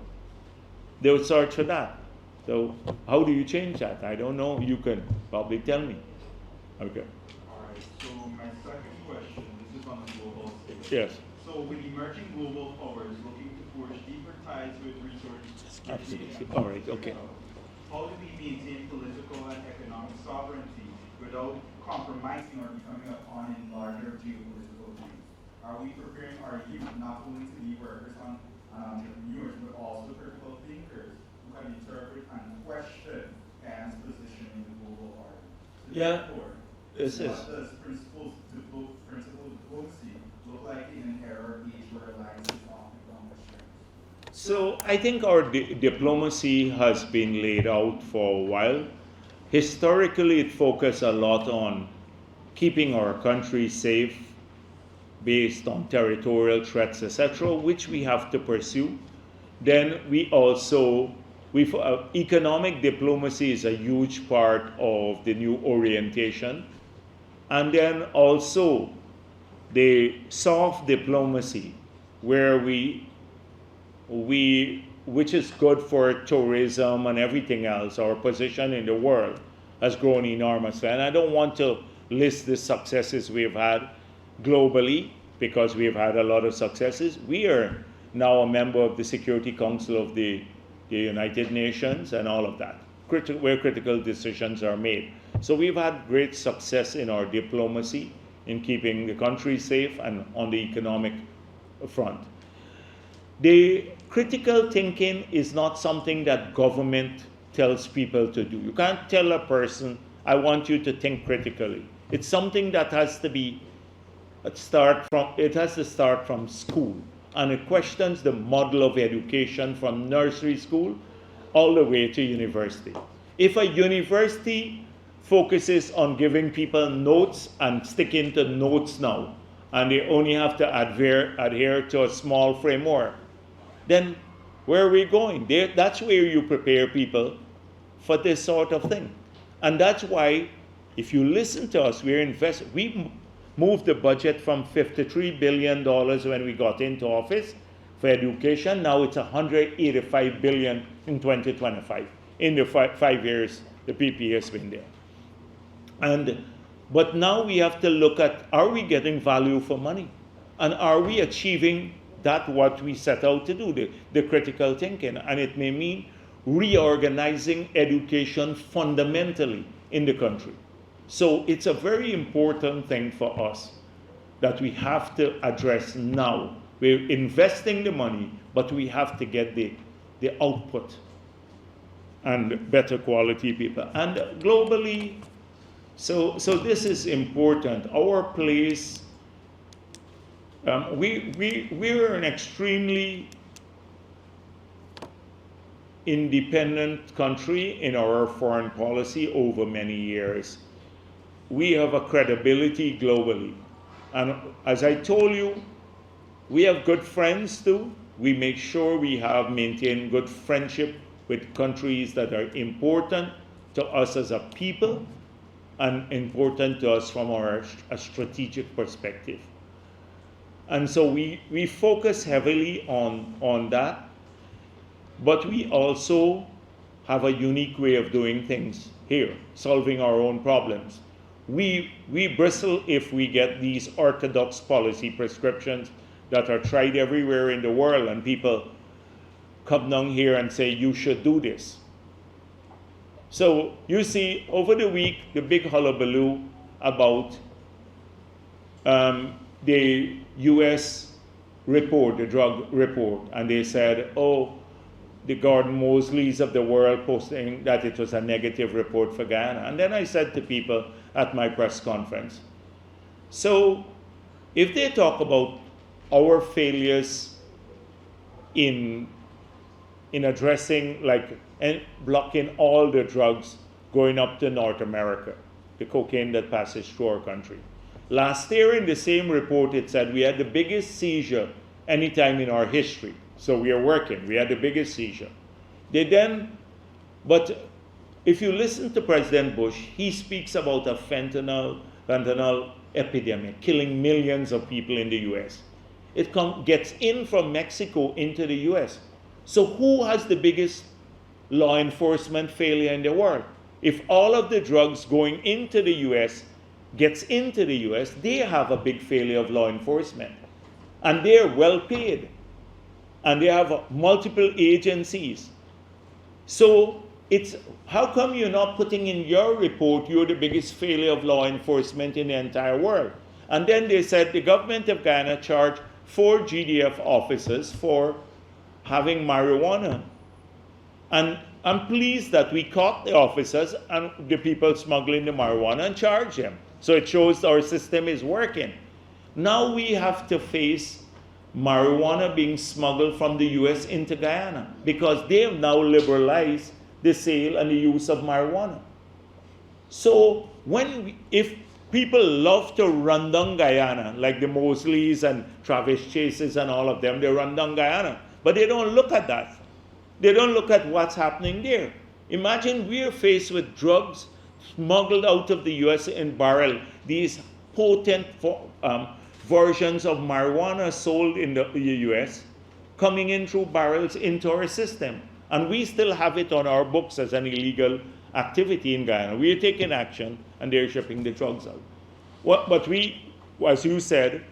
They would search for that. So how do you change that? I don't know. You can probably tell me. Okay. All right. So my second question, this is on a global scale. Yes. So with emerging global powers looking to forge deeper ties with resources, Absolutely. All right. Okay. how do we maintain political and economic sovereignty without compromising or becoming a pawn in larger geopolitical games? Are we preparing our youth not only to be workers and entrepreneurs, but also critical thinkers who can interpret and question Guyana's position in the global order? So Yeah. therefore, What does principal diplomacy look like in an era or age where alliances often become questioned? So I think our diplomacy has been laid out for a while. Historically, it focused a lot on keeping our country safe based on territorial threats, etc., which we have to pursue. Then economic diplomacy is a huge part of the new orientation. And then also the soft diplomacy, where which is good for tourism and everything else, our position in the world has grown enormously. And I don't want to list the successes we've had globally, because we've had a lot of successes. We are now a member of the Security Council of the United Nations and all of that, where critical decisions are made. So we've had great success in our diplomacy, in keeping the country safe and on the economic front. The critical thinking is not something that government tells people to do. You can't tell a person, I want you to think critically. It's something that has to start from school. And it questions the model of education from nursery school all the way to university. If a university focuses on giving people notes and sticking to notes now, and they only have to adhere to a small framework, then where are we going? That's where you prepare people for this sort of thing. And that's why, if you listen to us, we moved the budget from $53 billion when we got into office for education. Now it's $185 billion in 2025. In the 5 years the PP has been there. But now we have to look at, are we getting value for money? And are we achieving that's what we set out to do, the critical thinking. And it may mean reorganizing education fundamentally in the country. So it's a very important thing for us that we have to address now. We're investing the money, but we have to get the output and better quality people. And globally, so this is important. Our place, we're an extremely independent country in our foreign policy over many years. We have a credibility globally. And as I told you, we have good friends too. We make sure we maintain good friendship with countries that are important to us as a people and important to us from a strategic perspective. And so we focus heavily on that, but we also have a unique way of doing things here, solving our own problems. We bristle if we get these orthodox policy prescriptions that are tried everywhere in the world, and people come down here and say, you should do this. So you see, over the week, the big hullabaloo about the US report, the drug report, and they said, oh, the Gordon Mosleys of the world posting that it was a negative report for Guyana. And then I said to people at my press conference, so if they talk about our failures in addressing, like, and blocking all the drugs going up to North America, the cocaine that passes through our country. Last year in the same report, it said we had the biggest seizure anytime in our history. So we are working, we had the biggest seizure. But if you listen to President Bush, he speaks about a fentanyl epidemic, killing millions of people in the US. It gets in from Mexico into the US. So who has the biggest law enforcement failure in the world? If all of the drugs going into the US gets into the US, they have a big failure of law enforcement. And they're well paid. And they have multiple agencies. So it's, how come you're not putting in your report you're the biggest failure of law enforcement in the entire world? And then they said the government of Guyana charged 4 GDF officers for having marijuana. And I'm pleased that we caught the officers and the people smuggling the marijuana and charged them. So it shows our system is working. Now we have to face marijuana being smuggled from the US into Guyana because they have now liberalized the sale and the use of marijuana. So if people love to run down Guyana, like the Mosleys and Travis Chases and all of them, they run down Guyana. But they don't look at that. They don't look at what's happening there. Imagine we're faced with drugs smuggled out of the US in barrel, these potent versions of marijuana sold in the US coming in through barrels into our system. And we still have it on our books as an illegal activity in Guyana. We are taking action and they're shipping the drugs out. But we, as you said,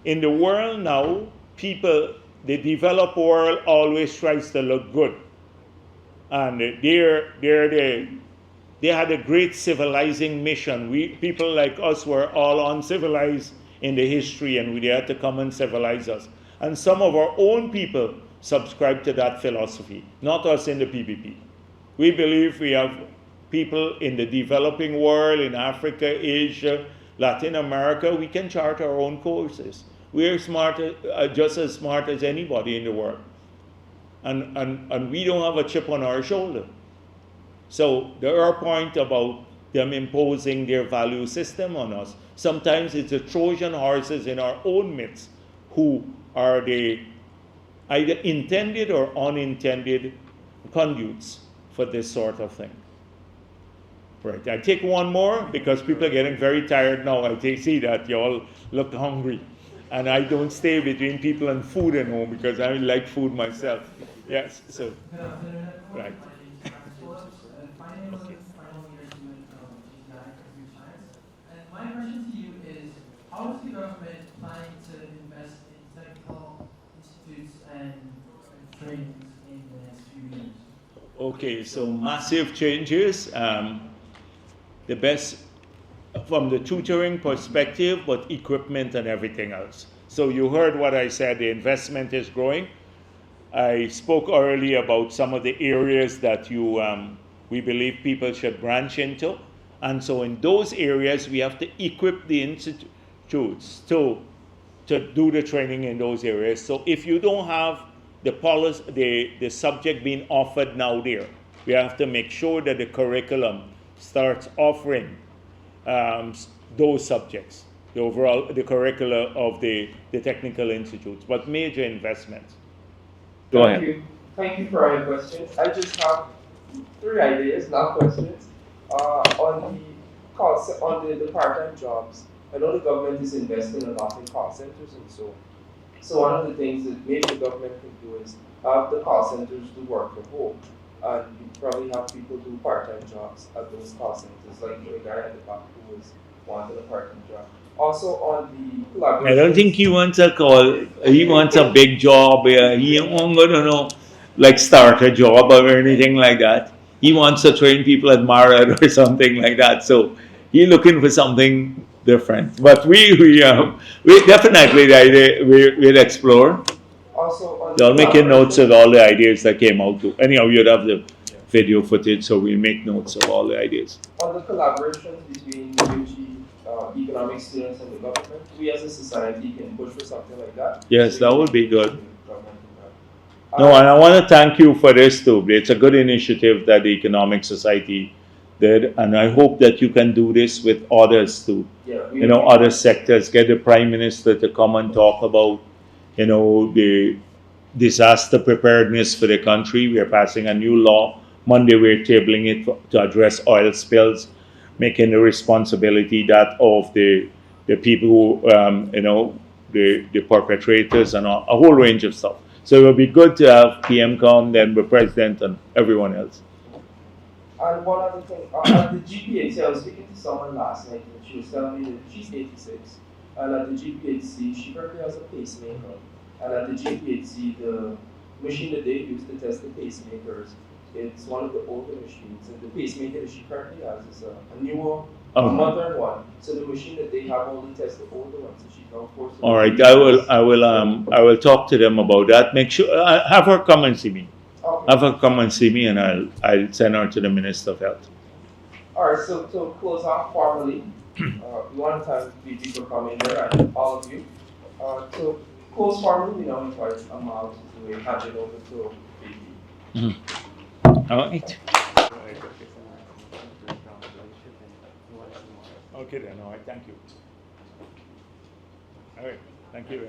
in the world now, people, the developed world always tries to look good. And they had a great civilizing mission. People like us were all uncivilized in the history, and they had to come and civilize us. And some of our own people subscribe to that philosophy, not us in the PPP. We believe we have people in the developing world, in Africa, Asia, Latin America, we can chart our own courses. We're just as smart as anybody in the world. And we don't have a chip on our shoulder. So there are points about them imposing their value system on us. Sometimes it's the Trojan horses in our own midst who are the either intended or unintended conduits for this sort of thing. Right, I take one more because people are getting very tired now. I see that you all look hungry. And I don't stay between people and food at home because I like food myself. Yes, so, right. My question to you is, how is the government planning to invest in trainings in the next few years? Okay, so massive changes. The best from the tutoring perspective, but equipment and everything else. So you heard what I said, the investment is growing. I spoke earlier about some of the areas that we believe people should branch into. And so in those areas, we have to equip the institutes to do the training in those areas. So if you don't have the policy, the subject being offered now there, we have to make sure that the curriculum starts offering those subjects, the curricula of the technical institutes, but major investments. Go ahead. Thank you for your questions. I just have 3 ideas, not questions. On the part-time jobs, I know the government is investing a lot in call centers and so one of the things that maybe the government can do is have the call centers do work from home. And you probably have people do part-time jobs at those call centers, like the guy at the back who was wanting a part-time job. Also on the collaboration. I don't think he wants a call. He wants a big job. He won't go to like start a job or anything like that. He wants to train people at Marriott or something like that. So he's looking for something different. But we definitely we'll explore. Also on They'll make notes of all the ideas that came out. Anyhow, you'd have the video footage, so we'll make notes of all the ideas. On the collaborations between the UG economic students and the government, we as a society can push for something like that. Yes, that would be good. No, and I want to thank you for this too. It's a good initiative that the Economic Society did, and I hope that you can do this with others too. Yeah, Other sectors. Get the Prime Minister to come and talk about, the disaster preparedness for the country. We are passing a new law. Monday we're tabling it to address oil spills, making the responsibility that of the people who, the perpetrators and a whole range of stuff. So it would be good to have PM come, then the President and everyone else. And one other thing, at the GPHC, I was speaking to someone last night and she was telling me that she's 86, and at the GPHC, she currently has a pacemaker. And at the GPHC, the machine that they use to test the pacemakers, it's one of the older machines, and the pacemaker that she currently has is a newer, modern one. So the machine that they have only tests the older ones, so she's now forced. All right, I will talk to them about that. Make sure have her come and see me. Okay. Have her come and see me, and I'll send her to the Minister of Health. All right, so to close off formally, we want to thank VP for coming here and all of you. To close formally, we now invite Amal to do a handing over to VP. All right. Okay then, all right, thank you. All right, thank you.